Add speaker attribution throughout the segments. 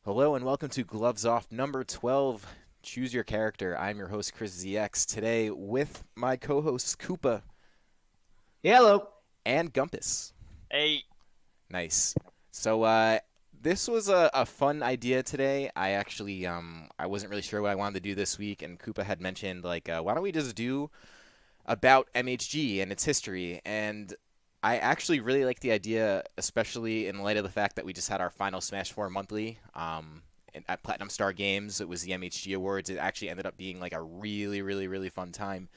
Speaker 1: Hello and welcome to Gloves Off number 12. Choose your character. I'm your host, Chris ZX. Today with my co hosts, Koopa
Speaker 2: Hello.
Speaker 1: and Gumpus.
Speaker 3: Hey,
Speaker 1: Nice. So, this was a fun idea today. I wasn't really sure what I wanted to do this week, and Koopa had mentioned, why don't we just do about MHG and its history? And I actually really like the idea, especially in light of the fact that we just had our final Smash 4 monthly at Platinum Star Games. It was the MHG Awards. It actually ended up being like a really, really, really fun time.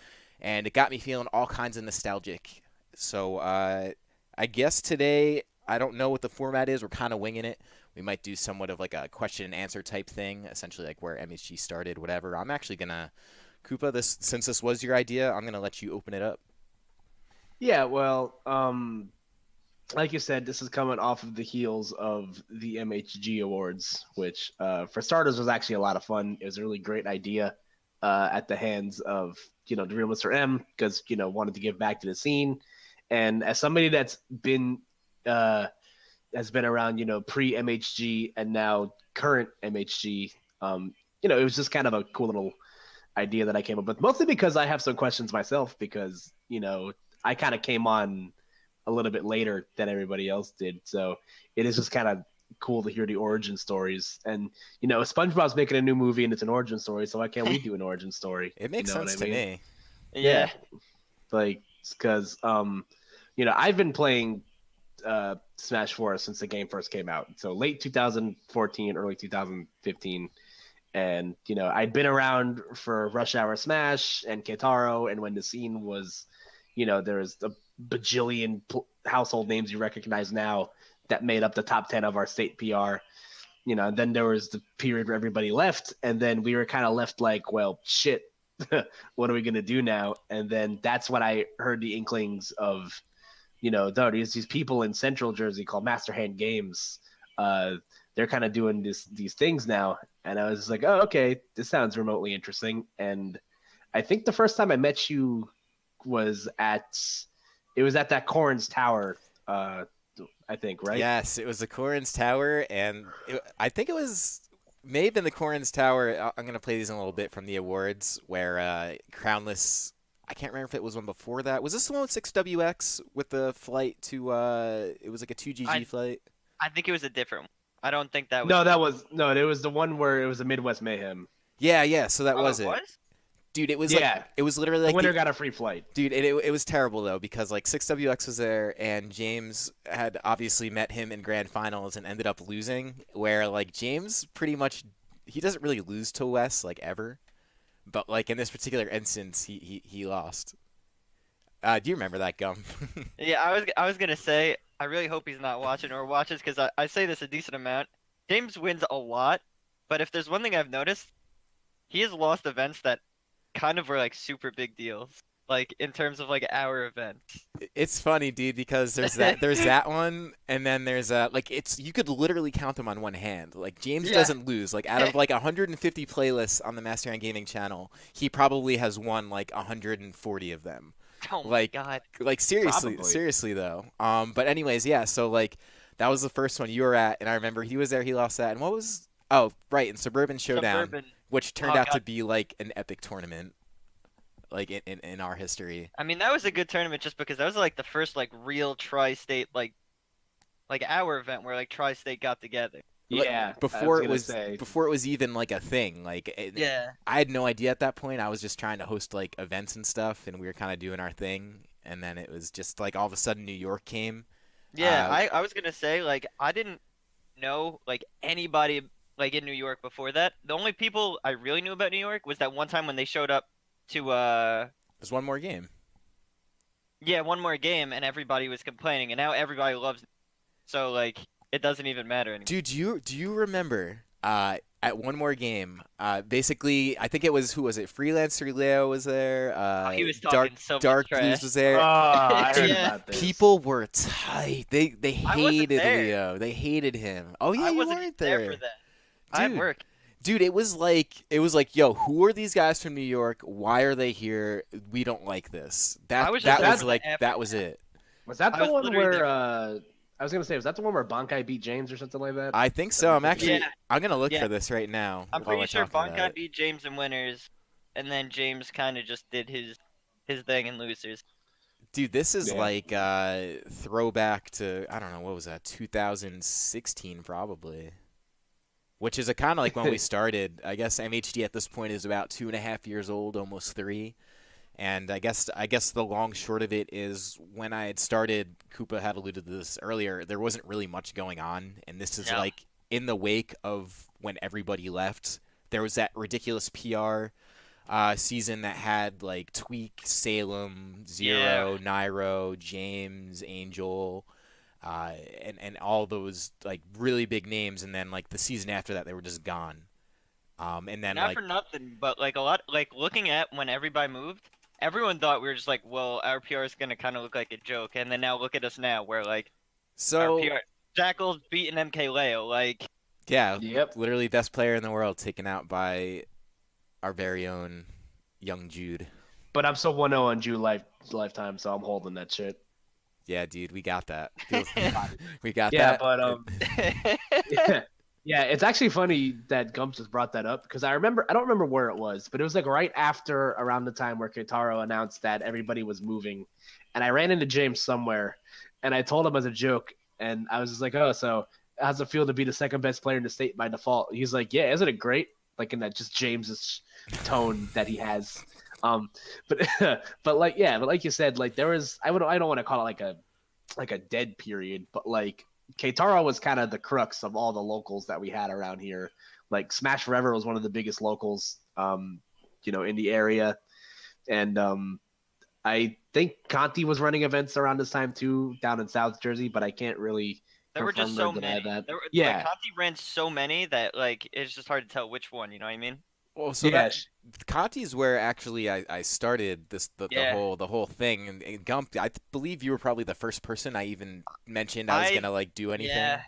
Speaker 1: And it got me feeling all kinds of nostalgic. So, I guess today, I don't know what the format is. We're kind of winging it. We might do somewhat of like a question and answer type thing, essentially like where MHG started, whatever. I'm actually going to, Koopa, since this was your idea, I'm going to let you open it up.
Speaker 2: Yeah, well, like you said, this is coming off of the heels of the MHG Awards, which, for starters, was actually a lot of fun. It was a really great idea at the hands of, the real Mr. M, because, wanted to give back to the scene. And as somebody has been around, pre-MHG and now current MHG, it was just kind of a cool little idea that I came up with, mostly because I have some questions myself, because, I kind of came on a little bit later than everybody else did. So it is just kind of cool to hear the origin stories. And, SpongeBob's making a new movie and it's an origin story. So why can't we do an origin story?
Speaker 1: It makes
Speaker 2: You know
Speaker 1: sense
Speaker 2: what I
Speaker 1: to
Speaker 2: mean?
Speaker 1: me.
Speaker 3: yeah.
Speaker 2: Like, because, I've been playing Smash 4 since the game first came out. So late 2014, early 2015. And, I'd been around for Rush Hour Smash and Ketaro. And when the scene was, there's a bajillion household names you recognize now that made up the top 10 of our state PR. And then there was the period where everybody left. And then we were kind of left like, well, shit, what are we going to do now? And then that's when I heard the inklings of, there's these people in Central Jersey called Master Hand Games. They're kind of doing these things now. And I was just like, oh, okay, this sounds remotely interesting. And I think the first time I met you was at that Corrin's Tower, I think, right?
Speaker 1: Yes, it was the Corrin's Tower, and I think it may have been the Corrin's Tower. I'm going to play these in a little bit from the awards where Crownless. I can't remember if it was one before that. Was this the one with 6WX with the flight to? It was like a 2GG
Speaker 3: I
Speaker 1: flight.
Speaker 3: I think it was a different one. I don't think that was.
Speaker 2: No, it was the one where it was a Midwest Mayhem.
Speaker 1: Yeah, yeah. So that
Speaker 3: Oh,
Speaker 1: was
Speaker 3: it
Speaker 1: it,
Speaker 3: was?
Speaker 1: dude. It was
Speaker 2: Yeah,
Speaker 1: it was literally
Speaker 2: the
Speaker 1: like
Speaker 2: winner got a free flight.
Speaker 1: dude. It was terrible though because like 6WX was there and James had obviously met him in grand finals and ended up losing. Where like James pretty much he doesn't really lose to Wes like ever, but like in this particular instance he lost. Do you remember that gum?
Speaker 3: Yeah, I was gonna say I really hope he's not watching or watches because I say this a decent amount. James wins a lot, but if there's one thing I've noticed, he has lost events that kind of were like super big deals, like in terms of like our events.
Speaker 1: It's funny, dude, because there's that one, and then there's like it's you could literally count them on one hand. Like James
Speaker 3: Yeah.
Speaker 1: doesn't lose. Like out of like 150 playlists on the Master Hand Gaming channel, he probably has won like 140 of them.
Speaker 3: Oh my
Speaker 1: Like
Speaker 3: God.
Speaker 1: like seriously,
Speaker 2: Probably.
Speaker 1: seriously though. But anyways, yeah. So like that was the first one you were at, and I remember he was there. He lost that, and what was? Oh, right, in Suburban Showdown,
Speaker 3: Suburban.
Speaker 1: which turned
Speaker 3: Oh
Speaker 1: out to
Speaker 3: God.
Speaker 1: be like an epic tournament, like in our history.
Speaker 3: I mean, that was a good tournament just because that was like the first like real tri-state like our event where like tri-state got together.
Speaker 1: Like,
Speaker 2: Yeah, I
Speaker 1: before
Speaker 2: was
Speaker 1: it
Speaker 2: gonna
Speaker 1: was
Speaker 2: say.
Speaker 1: before it was even like a thing.
Speaker 3: Yeah.
Speaker 1: I had no idea at that point. I was just trying to host like events and stuff, and we were kind of doing our thing. And then it was just like all of a sudden New York came.
Speaker 3: Yeah,
Speaker 1: Uh,
Speaker 3: I was gonna say like I didn't know like anybody like in New York before that. The only people I really knew about New York was that one time when they showed up to
Speaker 1: there's one more game.
Speaker 3: yeah, one more game and everybody was complaining and now everybody loves so like it doesn't even matter anymore.
Speaker 1: Dude, do you remember at one more game? Basically, I think it was who was it? Freelancer Leo was there.
Speaker 3: Oh, he was
Speaker 1: Dark
Speaker 3: talking so much
Speaker 1: Dark
Speaker 3: trash.
Speaker 1: Blues was
Speaker 2: Oh,
Speaker 1: there.
Speaker 2: I heard
Speaker 3: Yeah.
Speaker 2: about this.
Speaker 1: People were tight. They
Speaker 3: I wasn't
Speaker 1: hated
Speaker 3: there.
Speaker 1: Leo. They hated him. Oh yeah,
Speaker 3: I
Speaker 1: you
Speaker 3: wasn't
Speaker 1: weren't
Speaker 3: there
Speaker 1: there.
Speaker 3: for that. I
Speaker 1: Dude.
Speaker 3: work.
Speaker 1: Dude, it was like, yo, who are these guys from New York? Why are they here? We don't like this.
Speaker 3: I
Speaker 1: That
Speaker 3: was
Speaker 1: that
Speaker 3: just
Speaker 1: was
Speaker 3: there
Speaker 1: like
Speaker 3: for the
Speaker 1: that was
Speaker 3: effort.
Speaker 1: it.
Speaker 2: Was that
Speaker 3: I
Speaker 2: the
Speaker 3: was
Speaker 2: one
Speaker 3: literally
Speaker 2: where
Speaker 3: there.
Speaker 2: I was gonna say, was that the one where Bankai beat James or something like that?
Speaker 1: I think
Speaker 2: That
Speaker 1: so.
Speaker 2: I'm
Speaker 1: I'm
Speaker 2: thinking
Speaker 1: actually
Speaker 3: Yeah.
Speaker 1: I'm gonna look
Speaker 3: Yeah.
Speaker 1: for this right now
Speaker 3: I'm
Speaker 1: while
Speaker 3: pretty
Speaker 1: we're
Speaker 3: sure
Speaker 1: talking about
Speaker 3: Bonkai
Speaker 1: it.
Speaker 3: beat James in winners, and then James kind of just did his thing in losers.
Speaker 1: Dude, this is
Speaker 2: Yeah.
Speaker 1: like throwback to I don't know what was that 2016 probably, which is a kind of like when we started. I guess MHD at this point is about 2.5 years old, almost three. And I guess the long short of it is when I had started, Koopa had alluded to this earlier, there wasn't really much going on, and this is
Speaker 3: No.
Speaker 1: like in the wake of when everybody left. There was that ridiculous PR season that had like Tweak, Salem,
Speaker 3: Yeah.
Speaker 1: Zero, Nairo, James, Angel, uh, and all those like really big names, and then like the season after that they were just gone. And then
Speaker 3: Not
Speaker 1: like
Speaker 3: for nothing, but like a lot, like looking at when everybody moved, everyone thought we were just like, well, our PR is gonna kind of look like a joke, and then now look at us now, where like our
Speaker 1: so
Speaker 3: PR, Jackal's beating MK Leo, like
Speaker 1: yeah,
Speaker 2: Yep.
Speaker 1: literally best player in the world taken out by our very own young Jude.
Speaker 2: But I'm still 1-0 on Jew lifetime, so I'm holding that shit.
Speaker 1: Yeah, dude, we got that. We got
Speaker 2: Yeah,
Speaker 1: that.
Speaker 2: but yeah, yeah, it's actually funny that Gumps just brought that up because I don't remember where it was, but it was like right after around the time where Keitaro announced that everybody was moving, and I ran into James somewhere, and I told him as a joke, and I was just like, "Oh, so how's it feel to be the second best player in the state by default?" He's like, "Yeah, isn't it great?" Like in that just James's tone that he has. But but like you said, like there was I don't want to call it like a dead period, but like Keitaro was kind of the crux of all the locals that we had around here. Like Smash Forever was one of the biggest locals, in the area, and I think Conti was running events around this time too down in South Jersey, but I can't really
Speaker 3: there were just
Speaker 2: confirm
Speaker 3: so
Speaker 2: or deny
Speaker 3: many.
Speaker 2: that.
Speaker 3: There were,
Speaker 2: Yeah,
Speaker 3: like Conti ran so many that like it's just hard to tell which one. You know what I mean?
Speaker 1: Well, so
Speaker 2: yeah,
Speaker 1: that Conti's where actually I started the
Speaker 3: Yeah.
Speaker 1: whole thing, and Gump, I believe you were probably the first person I even mentioned I was
Speaker 3: I
Speaker 1: gonna like do anything.
Speaker 3: yeah.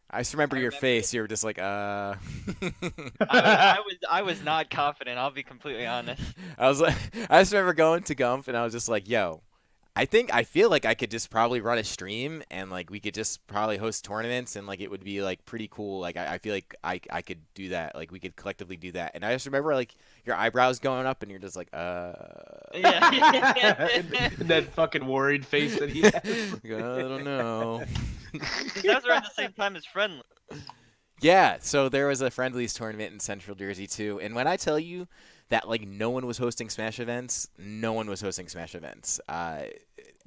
Speaker 1: I just remember
Speaker 3: I
Speaker 1: your
Speaker 3: remember
Speaker 1: face. You were just like,
Speaker 3: I was not confident. I'll be completely honest.
Speaker 1: I was like, I just remember going to Gump, and I was just like, yo, I feel like I could just probably run a stream, and like we could just probably host tournaments, and like it would be like pretty cool. Like I feel like I could do that. Like we could collectively do that. And I just remember like your eyebrows going up, and you're just like,
Speaker 3: Yeah.
Speaker 2: and that fucking worried face that he has.
Speaker 1: I don't know.
Speaker 3: That was around the same time as Friendly.
Speaker 1: Yeah, so there was a friendlies tournament in Central Jersey too, and when I tell you that like no one was hosting Smash events, no one was hosting Smash events.
Speaker 2: Yeah,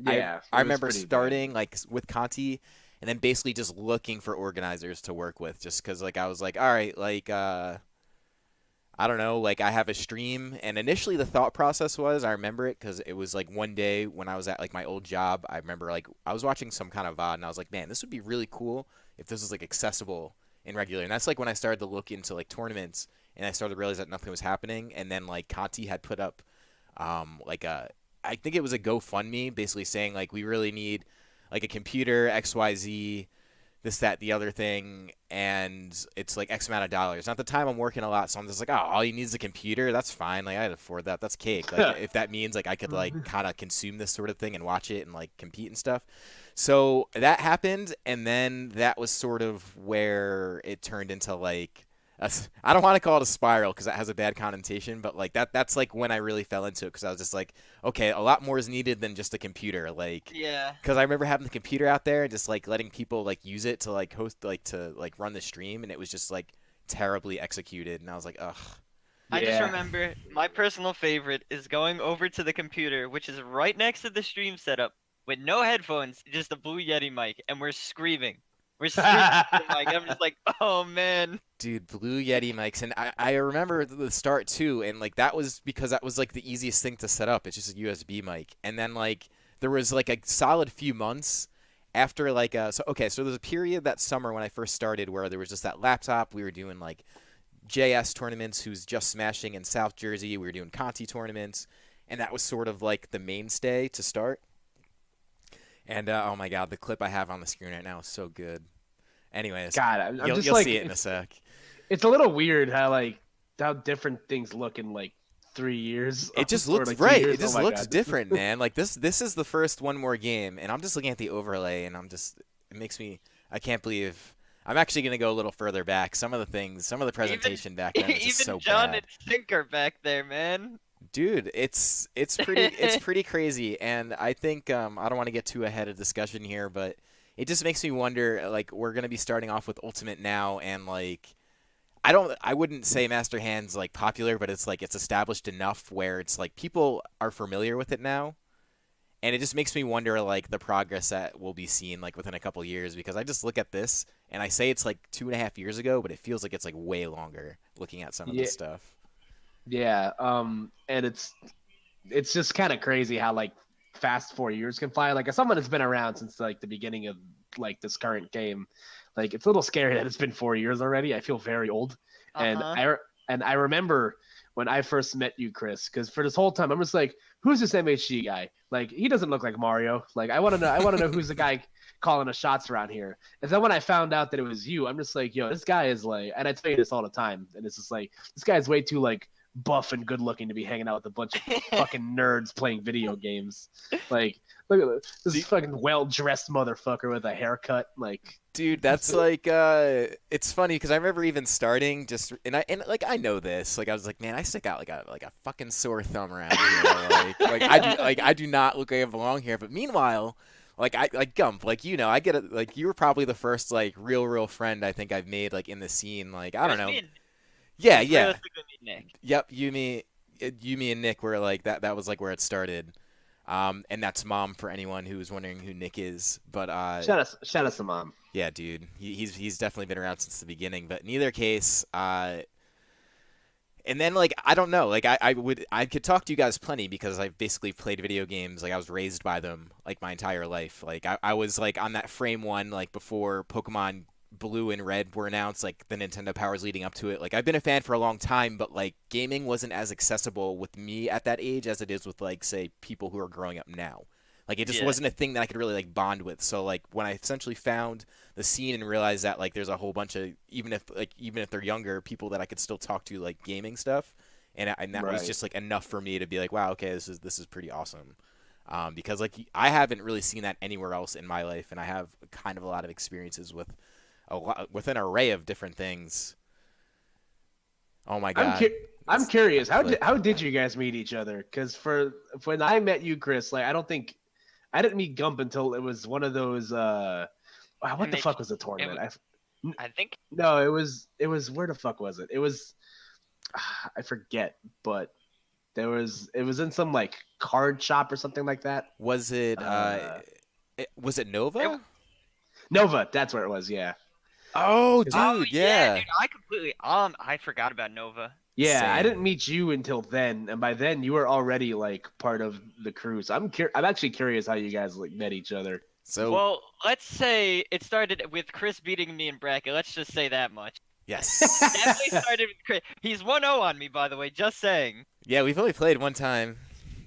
Speaker 1: I
Speaker 2: it was
Speaker 1: remember
Speaker 2: pretty bad.
Speaker 1: starting like with Conti, and then basically just looking for organizers to work with, just because like I was like, all right, like I don't know, like I have a stream, and initially the thought process was I remember it because it was like one day when I was at like my old job, I remember like I was watching some kind of VOD, and I was like, man, this would be really cool if this was like accessible and regular, and that's like when I started to look into like tournaments, and I started to realize that nothing was happening, and then like Conti had put up like I think it was a GoFundMe basically saying like we really need like a computer XYZ this that the other thing, and it's like X amount of dollars. And at the time I'm working a lot, so I'm just like, oh, all you need is a computer. That's fine. Like I'd afford that. That's cake. Like if that means like I could like kind of consume this sort of thing and watch it and like compete and stuff. So that happened, and then that was sort of where it turned into like I don't want to call it a spiral because that has a bad connotation, but like that's like when I really fell into it because I was just like, okay, a lot more is needed than just a computer, like
Speaker 3: Yeah.
Speaker 1: because I remember having the computer out there and just like letting people like use it to like host like to like run the stream, and it was just like terribly executed, and I was like, ugh.
Speaker 3: I just
Speaker 2: Yeah.
Speaker 3: remember my personal favorite is going over to the computer, which is right next to the stream setup, with no headphones, just a Blue Yeti mic, and we're screaming. We're screaming at the mic. I'm just like, oh man.
Speaker 1: Dude, Blue Yeti mics, and I remember the start too, and like that was because that was like the easiest thing to set up. It's just a USB mic, and then like there was like a solid few months after like so there's a period that summer when I first started where there was just that laptop. We were doing like JS tournaments, who's just smashing in South Jersey. We were doing Conti tournaments, and that was sort of like the mainstay to start. And oh my god, the clip I have on the screen right now is so good. Anyways,
Speaker 2: God, I'm
Speaker 1: you'll
Speaker 2: just like
Speaker 1: see it in a sec.
Speaker 2: it's a little weird how different things look in like 3 years.
Speaker 1: It just
Speaker 2: or,
Speaker 1: looks
Speaker 2: like, 2
Speaker 1: right.
Speaker 2: years.
Speaker 1: It just
Speaker 2: Oh my
Speaker 1: looks
Speaker 2: God.
Speaker 1: different, man. Like this is the first one more game, and I'm just looking at the overlay, and I'm just it makes me. I can't believe. I'm actually gonna go a little further back. Some of the
Speaker 3: Even
Speaker 1: presentation back then was just
Speaker 3: even
Speaker 1: so
Speaker 3: John
Speaker 1: bad.
Speaker 3: and Sinker back there, man.
Speaker 1: Dude, it's pretty crazy, and I think I don't want to get too ahead of discussion here, but it just makes me wonder. Like, we're gonna be starting off with Ultimate now, and like, I wouldn't say Master Hand's like popular, but it's like it's established enough where it's like people are familiar with it now, and it just makes me wonder like the progress that will be seen like within a couple years, because I just look at this and I say it's like 2.5 years ago, but it feels like it's like way longer looking at some of
Speaker 2: Yeah,
Speaker 1: this stuff.
Speaker 2: yeah. And it's just kind of crazy how like fast 4 years can fly. Like as someone that's been around since like the beginning of like this current game, like it's a little scary that it's been 4 years already. I feel very old, and
Speaker 3: Uh-huh.
Speaker 2: I remember when I first met you, Chris, because for this whole time I'm just like, who's this MHG guy? Like he doesn't look like Mario. Like I want to know who's the guy calling the shots around here. And then when I found out that it was you, I'm just like, yo, this guy is like, and I tell you this all the time, and it's just like this guy's way too like buff and good looking to be hanging out with a bunch of fucking nerds playing video games. Like, look at this fucking well dressed motherfucker with a haircut. Like,
Speaker 1: Dude, that's like it's funny because I remember even starting just and like I know this. Like I was like, man, I stick out like a fucking sore thumb around here. I do not look like I belong here. But meanwhile, like Gump, like I get it, like you were probably the first like real friend I think I've made like in the scene. Like I
Speaker 3: It
Speaker 1: don't
Speaker 3: was
Speaker 1: know.
Speaker 3: me and it
Speaker 1: Yeah,
Speaker 3: was
Speaker 1: yeah.
Speaker 3: realistically me and Nick.
Speaker 1: Yep, Yumi and Nick were like that was like where it started. And that's Mom for anyone who's wondering who Nick is. But
Speaker 2: shout us to mom.
Speaker 1: yeah, dude, he's definitely been around since the beginning. But in either case, and then like I don't know, like I could talk to you guys plenty because I've basically played video games. Like I was raised by them like my entire life. Like I was like on that frame one like before Pokemon Blue and Red were announced, like the Nintendo powers leading up to it. Like I've been a fan for a long time, but like gaming wasn't as accessible with me at that age as it is with like say people who are growing up now. Like it just
Speaker 3: Yeah.
Speaker 1: wasn't a thing that I could really like bond with. So like when I essentially found the scene and realized that like there's a whole bunch of even if they're younger people that I could still talk to like gaming stuff, and that was
Speaker 2: Right.
Speaker 1: just like enough for me to be like, wow, okay, this is pretty awesome. Because like I haven't really seen that anywhere else in my life, and I have kind of a lot of experiences with an array of different things. Oh my
Speaker 2: I'm
Speaker 1: god.
Speaker 2: I'm
Speaker 1: It's
Speaker 2: curious.
Speaker 1: like
Speaker 2: How did you guys meet each other? Because for when I met you, Chris, like I didn't meet Gump until it was one of those. What the
Speaker 3: MH
Speaker 2: fuck was the
Speaker 3: it
Speaker 2: tournament?
Speaker 3: was, I think
Speaker 2: No, it was where the fuck was it? It was I forget, but it was in some like card shop or something like that.
Speaker 1: was it
Speaker 2: Uh,
Speaker 1: was it
Speaker 3: it,
Speaker 1: Nova?
Speaker 2: Nova, that's where it was. Yeah,
Speaker 1: Oh,
Speaker 2: 'Cause it-
Speaker 3: oh
Speaker 1: dude,
Speaker 3: yeah,
Speaker 1: yeah.
Speaker 3: dude, I completely I forgot about Nova.
Speaker 2: yeah. I didn't
Speaker 1: Same.
Speaker 2: meet you until then, and by then you were already like part of the crew. So I'm actually curious how you guys like met each other.
Speaker 1: So,
Speaker 3: Well, let's say it started with Chris beating me in bracket. Let's just say that much. Definitely
Speaker 1: yes.
Speaker 3: started with Chris. He's 1-0 on me, by the way. Just saying.
Speaker 1: Yeah, we've only played one time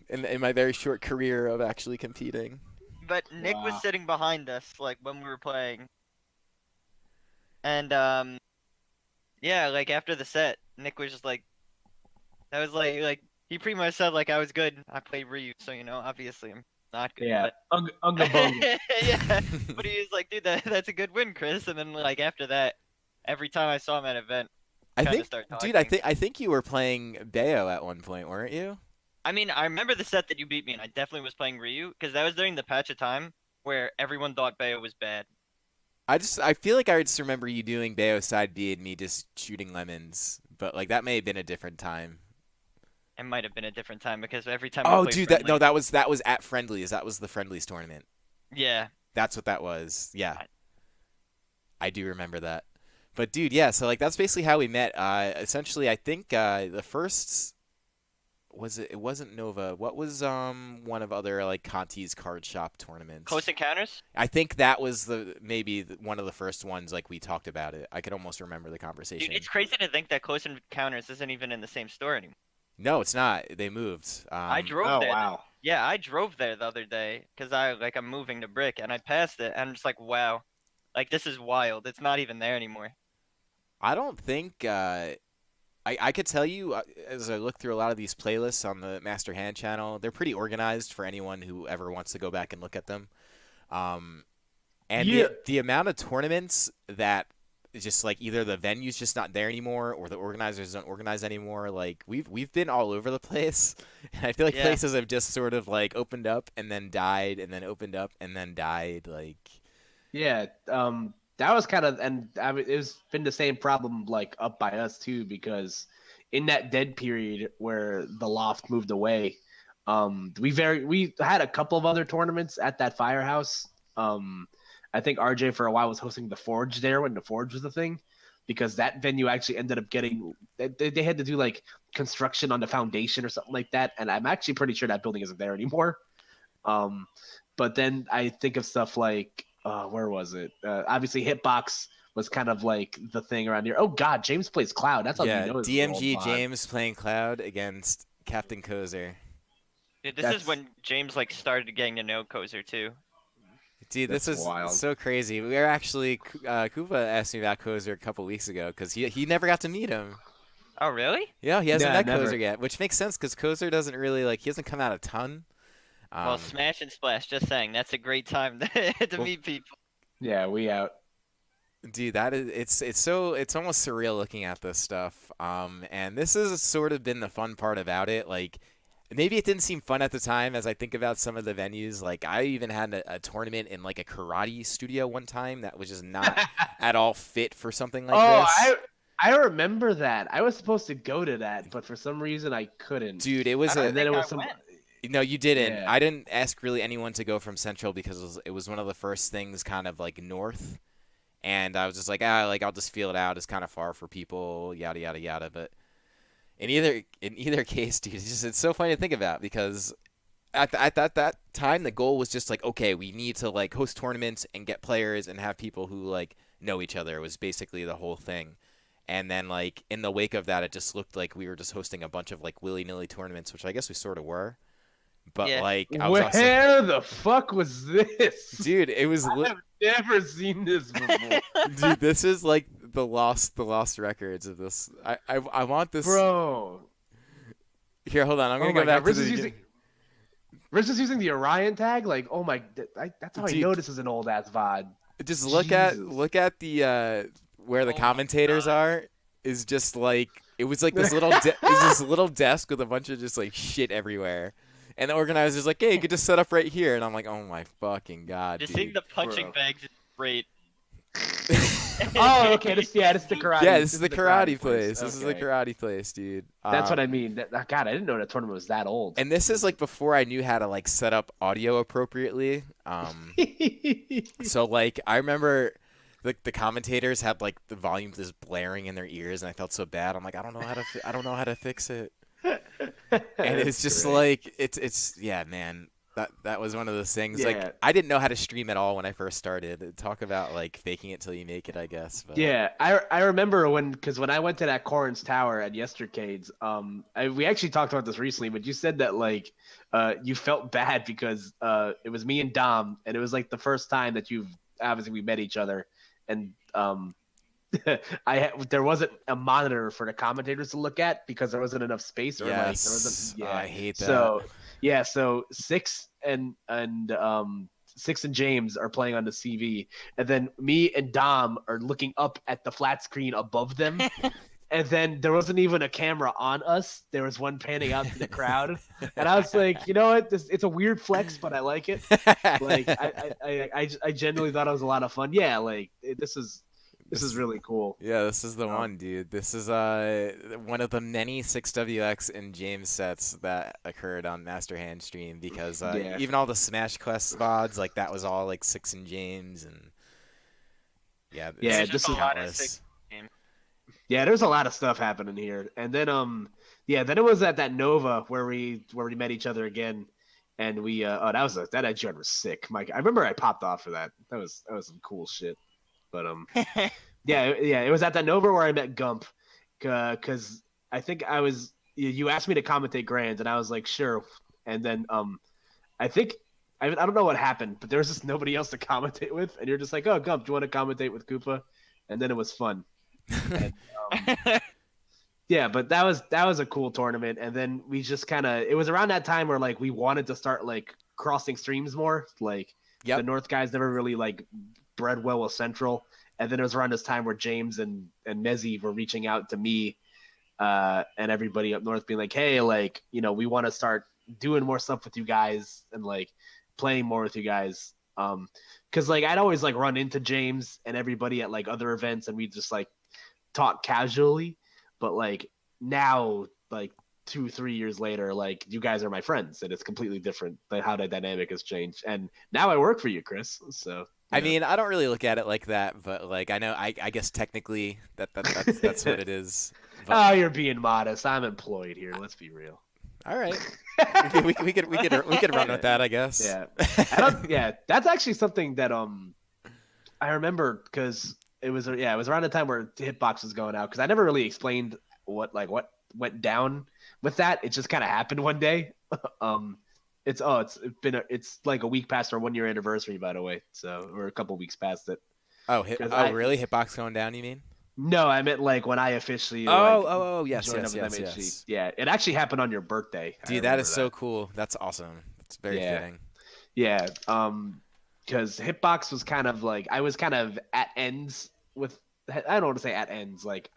Speaker 1: in my very short career of actually competing.
Speaker 3: But Nick was
Speaker 2: Wow.
Speaker 3: sitting behind us, like when we were playing, and yeah, like after the set, Nick was just like, that was like he pretty much said like I was good. I played Ryu, so obviously I'm not good.
Speaker 2: Yeah,
Speaker 3: But
Speaker 2: Unga Bunga.
Speaker 3: yeah, but he was like, dude, that's a good win, Chris. And then like after that, every time I saw him at an event,
Speaker 1: I
Speaker 3: kind of
Speaker 1: think,
Speaker 3: start
Speaker 1: dude,
Speaker 3: talking.
Speaker 1: I think you were playing Bayo at one point, weren't you?
Speaker 3: I mean, I remember the set that you beat me, and I definitely was playing Ryu because that was during the patch of time where everyone thought Bayo was bad.
Speaker 1: I feel like I just remember you doing Bayo side B and me just shooting lemons, but like that may have been a different time.
Speaker 3: It might have been a different time because every time we
Speaker 1: Oh,
Speaker 3: played
Speaker 1: dude,
Speaker 3: friendly,
Speaker 1: that was at Friendlies. That was the Friendlies tournament.
Speaker 3: yeah,
Speaker 1: That's what that was. Yeah,
Speaker 3: I-
Speaker 1: I do remember that. But dude, yeah, so like that's basically how we met. Essentially, I think the first was it wasn't Nova. What was one of other like Conti's card shop tournaments?
Speaker 3: Close Encounters.
Speaker 1: I think that was one of the first ones like we talked about it. I could almost remember the
Speaker 3: Dude,
Speaker 1: conversation.
Speaker 3: it's crazy to think that Close Encounters isn't even in the same store anymore.
Speaker 1: No, it's not. They moved.
Speaker 3: I drove
Speaker 2: Oh
Speaker 3: there.
Speaker 2: wow.
Speaker 3: Yeah, I drove there the other day because I'm moving to Brick, and I passed it, and I'm just like, wow, like this is wild. It's not even there anymore.
Speaker 1: I don't think I could tell you as I look through a lot of these playlists on the Master Hand channel, they're pretty organized for anyone who ever wants to go back and look at them. Um, And
Speaker 2: Yeah.
Speaker 1: the amount of tournaments that just like either the venue's just not there anymore or the organizers don't organize anymore. Like we've been all over the place, and I feel like
Speaker 3: Yeah.
Speaker 1: places have just sort of like opened up and then died and then opened up and then died. Like
Speaker 2: Yeah, that was kind of, and I mean, it's been the same problem like up by us too, because in that dead period where the loft moved away, we had a couple of other tournaments at that firehouse. I think RJ for a while was hosting the Forge there when the Forge was a thing, because that venue actually ended up getting they had to do like construction on the foundation or something like that, and I'm actually pretty sure that building isn't there anymore. But then I think of stuff like where was it? Obviously, Hitbox was kind of like the thing around here. Oh God, James plays Cloud. That's how
Speaker 1: yeah,
Speaker 2: you know this is an old
Speaker 1: DMG
Speaker 2: mod.
Speaker 1: James playing Cloud against Captain Kozer.
Speaker 3: Dude, this
Speaker 2: That's-
Speaker 3: is when James like started getting to know Kozer too.
Speaker 1: Dude, this
Speaker 2: That's
Speaker 1: is
Speaker 2: wild.
Speaker 1: so crazy. We were actually Koopa asked me about Kozer a couple weeks ago because he never got to meet him.
Speaker 3: Oh really?
Speaker 1: Yeah, he hasn't
Speaker 2: Yeah,
Speaker 1: met
Speaker 2: never.
Speaker 1: Kozer yet, which makes sense because Kozer doesn't really like he hasn't come out a ton.
Speaker 3: Well, Smash and Splash. Just saying, that's a great time to
Speaker 1: Well-
Speaker 3: meet people.
Speaker 2: Yeah, we out.
Speaker 1: Dude, that is it's almost surreal looking at this stuff. And this has sort of been the fun part about it. Like maybe it didn't seem fun at the time as I think about some of the venues. Like I even had a tournament in like a karate studio one time that was just not at all fit for something like this.
Speaker 2: I remember that. I was supposed to go to that, but for some reason I couldn't.
Speaker 1: Dude, it was
Speaker 3: I
Speaker 1: a
Speaker 2: and then it
Speaker 3: think
Speaker 2: was
Speaker 3: I
Speaker 2: some.
Speaker 3: went.
Speaker 1: no, you didn't.
Speaker 2: Yeah.
Speaker 1: I didn't ask really anyone to go from Central because it was one of the first things kind of like north. And I was just like, like I'll just feel it out. It's kind of far for people, yada yada yada. But in either case, dude, it's so funny to think about because at that time the goal was just like, okay, we need to like host tournaments and get players and have people who like know each other was basically the whole thing. And then like in the wake of that, it just looked like we were just hosting a bunch of like willy-nilly tournaments, which I guess we sort of were. But
Speaker 3: Yeah.
Speaker 1: like I was also,
Speaker 2: Where the fuck was this?
Speaker 1: dude, it was
Speaker 2: I've never seen this before.
Speaker 1: dude, this is like the lost records of this. I want this.
Speaker 2: Bro.
Speaker 1: Here, hold on. I'm
Speaker 2: Oh
Speaker 1: gonna
Speaker 2: my
Speaker 1: go back
Speaker 2: God.
Speaker 1: to the
Speaker 2: Riz is using the Orion tag? Like, oh my, that's how I
Speaker 1: Dude.
Speaker 2: know this is an old ass VOD.
Speaker 1: just
Speaker 2: Jesus.
Speaker 1: look at the where the
Speaker 3: Oh my
Speaker 1: commentators
Speaker 3: God.
Speaker 1: are is just like it was like this little this little desk with a bunch of just like shit everywhere. And the organizer's like, "Hey, you could just set up right here." And I'm like, "Oh my fucking god,
Speaker 3: Just
Speaker 1: dude."
Speaker 3: seeing the punching
Speaker 2: Bro.
Speaker 3: bags is great.
Speaker 2: Oh, okay. This is the karate.
Speaker 1: Yeah, this is the karate place. This is the
Speaker 2: Okay.
Speaker 1: karate place, dude.
Speaker 2: That's what I mean. God, I didn't know that tournament was that old.
Speaker 1: And this is like before I knew how to like set up audio appropriately. So like I remember the commentators had like the volume just blaring in their ears, and I felt so bad. I'm like, I don't know how to fix it. And it's just like it's yeah, man. That was one of those things.
Speaker 2: Yeah.
Speaker 1: Like I didn't know how to stream at all when I first started. Talk about like faking it till you make it, I guess. But...
Speaker 2: Yeah, I remember when I went to that Corrin's Tower at Yestercades, we actually talked about this recently, but you said that like you felt bad because it was me and Dom, and it was like the first time that we met each other, and there wasn't a monitor for the commentators to look at because there wasn't enough space, or like there wasn't. Yeah,
Speaker 1: I hate that.
Speaker 2: So yeah, so Six and James are playing on the CV, and then me and Dom are looking up at the flat screen above them. And then there wasn't even a camera on us. There was one panning out to the crowd, and I was like, you know what? It's a weird flex, but I like it. Like I genuinely thought it was a lot of fun. Yeah, like this is really cool.
Speaker 1: Yeah, this is the one, dude. This is one of the many 6WX and James sets that occurred on Master Hand stream because
Speaker 2: Yeah.
Speaker 1: even all the Smash Quest VODs, like that was all like Six and James and yeah,
Speaker 2: Yeah,
Speaker 1: it's
Speaker 2: this is
Speaker 1: countless.
Speaker 2: Yeah, there's a lot of stuff happening here. And then then it was at that Nova where we met each other again, and we that edge was sick. Mike, I remember I popped off for that. That was some cool shit. But yeah, it was at that Nova where I met Gump, because I think you asked me to commentate Grands, and I was like sure, and then I think I don't know what happened, but there was just nobody else to commentate with, and you're just like, oh Gump, do you want to commentate with Koopa? And then it was fun. And, yeah, but that was a cool tournament, and then we just it was around that time where like we wanted to start like crossing streams more. Like
Speaker 1: Yep.
Speaker 2: the North guys never really like bred well with Central. And then it was around this time where James and Mezzi were reaching out to me and everybody up north being like, hey, like, you know, we want to start doing more stuff with you guys and like playing more with you guys. Because like I'd always like run into James and everybody at like other events and we just like talk casually. But like now, like 2-3 years later, like you guys are my friends and it's completely different. Like how the dynamic has changed. And now I work for you, Chris. So
Speaker 1: I mean, I don't really look at it like that, but like I know, I guess technically that's what it is. But,
Speaker 2: oh, you're being modest. I'm employed here. Let's be real.
Speaker 1: all right, we could run with that, I guess.
Speaker 2: Yeah, yeah. That's actually something that I remember because it was around the time where Hitbox was going out because I never really explained what went down with that. It just kind of happened one day. It's like a week past our 1 year anniversary, by the way. So we're a couple weeks past it.
Speaker 1: Oh, really? Hitbox going down? You mean?
Speaker 2: No, I meant like when I officially.
Speaker 1: Yes,
Speaker 2: joined up with MHG.
Speaker 1: yes.
Speaker 2: Yeah, it actually happened on your birthday.
Speaker 1: Dude, that is so cool. That's awesome. It's very fitting.
Speaker 2: Yeah. Because Hitbox was kind of like I was kind of at ends with. I don't want to say at ends. Like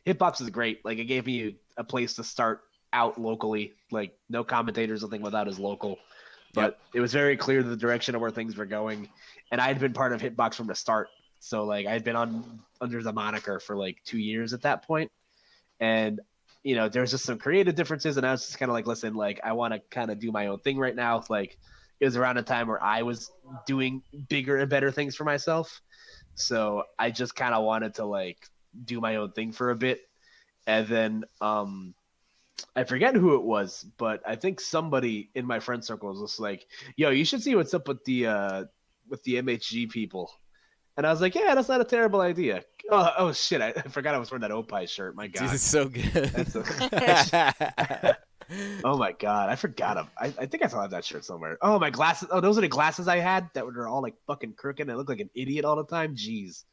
Speaker 2: Hitbox is great. Like it gave me a place to start out locally, like no commentators, nothing without is local. But It was very clear the direction of where things were going. And I had been part of Hitbox from the start. So like I had been under the moniker for like 2 years at that point. And you know, there's just some creative differences and I was just kind of like, listen, like I want to kind of do my own thing right now. Like it was around a time where I was doing bigger and better things for myself. So I just kind of wanted to like do my own thing for a bit. And then I forget who it was, but I think somebody in my friend circle was just like, yo, you should see what's up with the MHG people. And I was like, yeah, that's not a terrible idea. Oh shit, I forgot I was wearing that Opie shirt. My God.
Speaker 1: Dude, it's so good.
Speaker 2: Oh my God, I forgot him. I think I still have that shirt somewhere. Oh, my glasses. Oh, those are the glasses I had that were all like fucking crooked and I look like an idiot all the time. Jeez.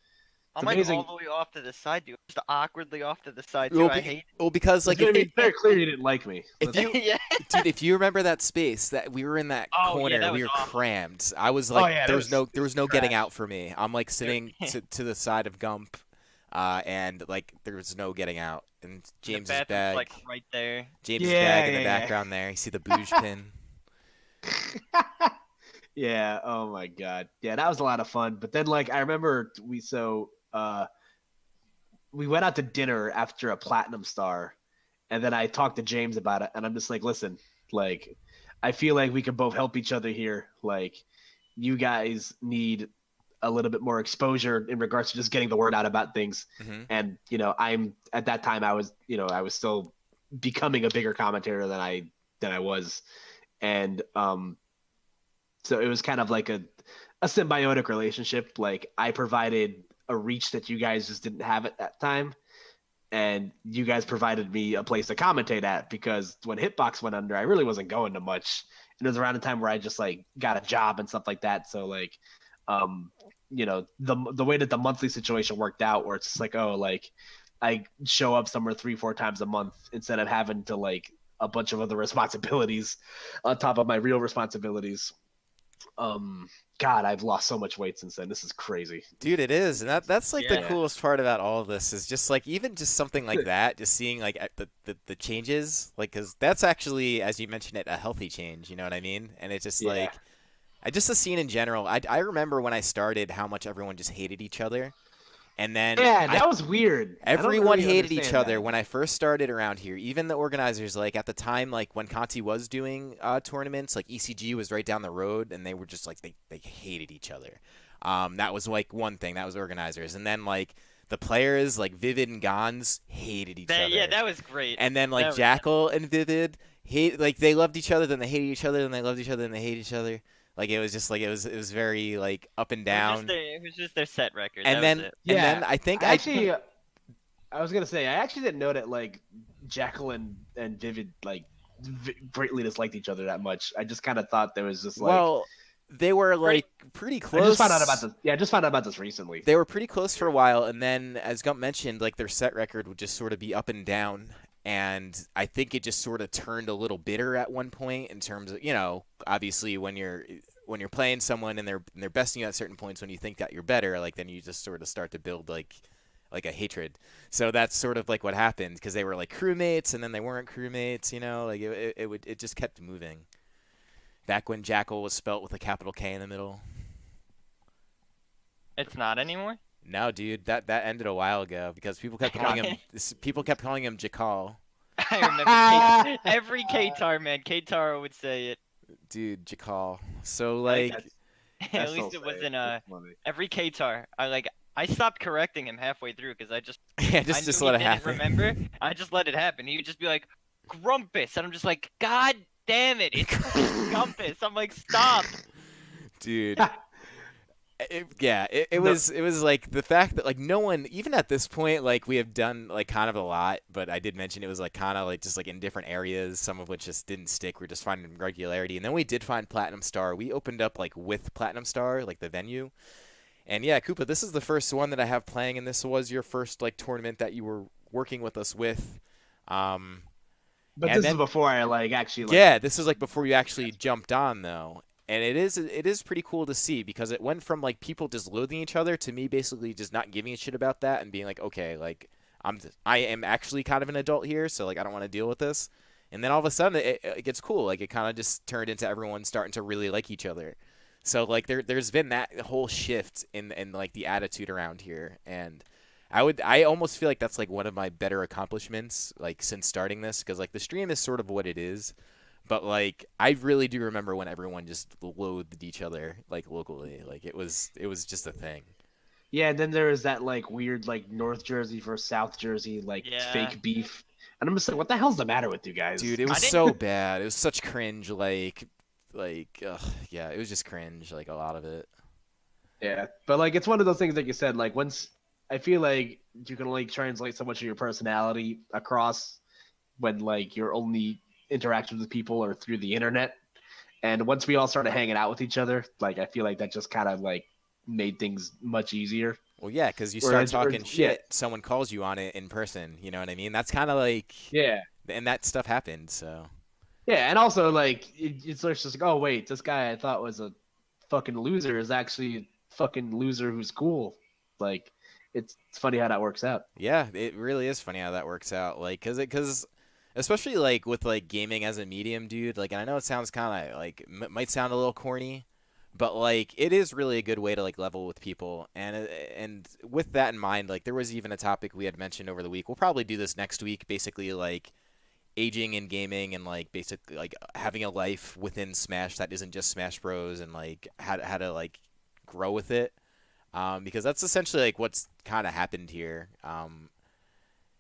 Speaker 3: I'm like all the way off to the side, dude. Just awkwardly off to the side, too. I hate.
Speaker 1: Well, because like
Speaker 2: it's very clear you didn't like me.
Speaker 1: If you, dude, if you remember that space that we were in that corner, we were crammed. I was like, there was no getting out for me. I'm like sitting to the side of Gump, and like there was no getting out. And James's bag,
Speaker 3: like right there.
Speaker 1: James's bag in the background there. You see the booge pin.
Speaker 2: Yeah. Oh my God. Yeah, that was a lot of fun. But then like I remember we went out to dinner after a Platinum Star, and then I talked to James about it, and I'm just like, listen, like, I feel like we can both help each other here. Like, you guys need a little bit more exposure in regards to just getting the word out about things.
Speaker 1: Mm-hmm.
Speaker 2: And, you know, at that time I was still becoming a bigger commentator than I was. And, so it was kind of like a symbiotic relationship. Like I provided a reach that you guys just didn't have at that time. And you guys provided me a place to commentate at because when Hitbox went under, I really wasn't going to much. And it was around a time where I just like got a job and stuff like that. So like, you know, the way that the monthly situation worked out where it's just like, oh, like I show up somewhere 3-4 times a month instead of having to like a bunch of other responsibilities on top of my real responsibilities. God, I've lost so much weight since then. This is crazy,
Speaker 1: dude. It is, and that's like the coolest part about all of this is just like even just something like that, just seeing like the changes, like because that's actually, as you mentioned it, a healthy change. You know what I mean? And it's just like, just the scene in general. I remember when I started how much everyone just hated each other. And then
Speaker 2: that was weird.
Speaker 1: Everyone hated each other when I first started around here. Even the organizers, like at the time, like when Conti was doing tournaments, like ECG was right down the road, and they were just like they hated each other. That was like one thing. That was organizers, and then like the players, like Vivid and Gons, hated each other.
Speaker 3: Yeah, that was great.
Speaker 1: And then like Jackal and Vivid they loved each other, then they hated each other, then they loved each other, then they hated each other. Like it was just like it was very like up and down.
Speaker 3: It was just their set record.
Speaker 1: And then I think I
Speaker 2: was gonna say I actually didn't know that like Jacqueline and Vivid like greatly disliked each other that much. I just kind of thought there was just like
Speaker 1: they were like pretty close.
Speaker 2: I just found out about this. Yeah, I just found out about this recently.
Speaker 1: They were pretty close for a while, and then as Gump mentioned, like their set record would just sort of be up and down. And I think it just sort of turned a little bitter at one point in terms of, you know, obviously when you're when you're playing someone and they're besting you at certain points when you think that you're better, like then you just sort of start to build like a hatred. So that's sort of like what happened because they were like crewmates and then they weren't crewmates, you know, like it just kept moving. Back when Jackal was spelt with a capital K in the middle.
Speaker 3: It's not anymore.
Speaker 1: No, dude, that ended a while ago because people kept calling him Jakal.
Speaker 3: I remember every K-Tar man. K-Tar would say it.
Speaker 1: Dude, Jakal. So
Speaker 2: I think
Speaker 1: like
Speaker 3: At least it wasn't every K-Tar. I stopped correcting him halfway through because I just
Speaker 1: yeah,
Speaker 3: I
Speaker 1: just
Speaker 3: knew
Speaker 1: let
Speaker 3: he
Speaker 1: it
Speaker 3: didn't
Speaker 1: happen.
Speaker 3: remember. I just let it happen. He would just be like Grumpus, and I'm just like, God damn it, it's Grumpus. I'm like, stop.
Speaker 1: Dude. It was like the fact that like no one even at this point like we have done like kind of a lot, but I did mention it was like kind of like just like in different areas, some of which just didn't stick. We're just finding regularity, and then we did find Platinum Star. We opened up like with Platinum Star, like the venue, and yeah, Koopa, this is the first one that I have playing, and this was your first like tournament that you were working with us with.
Speaker 2: But
Speaker 1: And
Speaker 2: this is
Speaker 1: then
Speaker 2: before I like actually like.
Speaker 1: yeah, this is like before you actually jumped on though. And it is pretty cool to see because it went from like people just loathing each other to me basically just not giving a shit about that and being like, okay, like I am actually kind of an adult here, so like I don't want to deal with this. And then all of a sudden it gets cool. Like it kind of just turned into everyone starting to really like each other. So like there's been that whole shift in like the attitude around here, and I almost feel like that's like one of my better accomplishments like since starting this because like the stream is sort of what it is. But like I really do remember when everyone just loathed each other like locally. Like it was just a thing.
Speaker 2: Yeah, and then there was that like weird like North Jersey versus South Jersey like
Speaker 3: Yeah.
Speaker 2: fake beef, and I'm just like, what the hell's the matter with you guys?
Speaker 1: Dude, it
Speaker 3: I
Speaker 1: was
Speaker 3: didn't.
Speaker 1: so bad. It was such cringe like ugh, yeah, it was just cringe like a lot of it.
Speaker 2: Yeah, but like it's one of those things like you said. Like once I feel like you can only translate so much of your personality across when like your only interactions with people are through the internet. And once we all started hanging out with each other, like I feel like that just kind of like made things much easier.
Speaker 1: Well, yeah, cuz you
Speaker 2: Or,
Speaker 1: start
Speaker 2: or
Speaker 1: talking
Speaker 2: yeah,
Speaker 1: shit, someone calls you on it in person, you know what I mean? That's kind of like
Speaker 2: yeah,
Speaker 1: and that stuff happened, so
Speaker 2: yeah, and also like it's just like, oh wait, this guy I thought was a fucking loser is actually a fucking loser who's cool. Like it's funny how that works out.
Speaker 1: yeah, it really is funny how that works out. Like, cause especially like with like gaming as a medium, dude. Like, and I know it sounds kind of like might sound a little corny, but like it is really a good way to like level with people. And with that in mind, like there was even a topic we had mentioned over the week. We'll probably do this next week. Basically, like aging in gaming and like basically like having a life within Smash that isn't just Smash Bros. And like how to like grow with it. Because that's essentially like what's kind of happened here.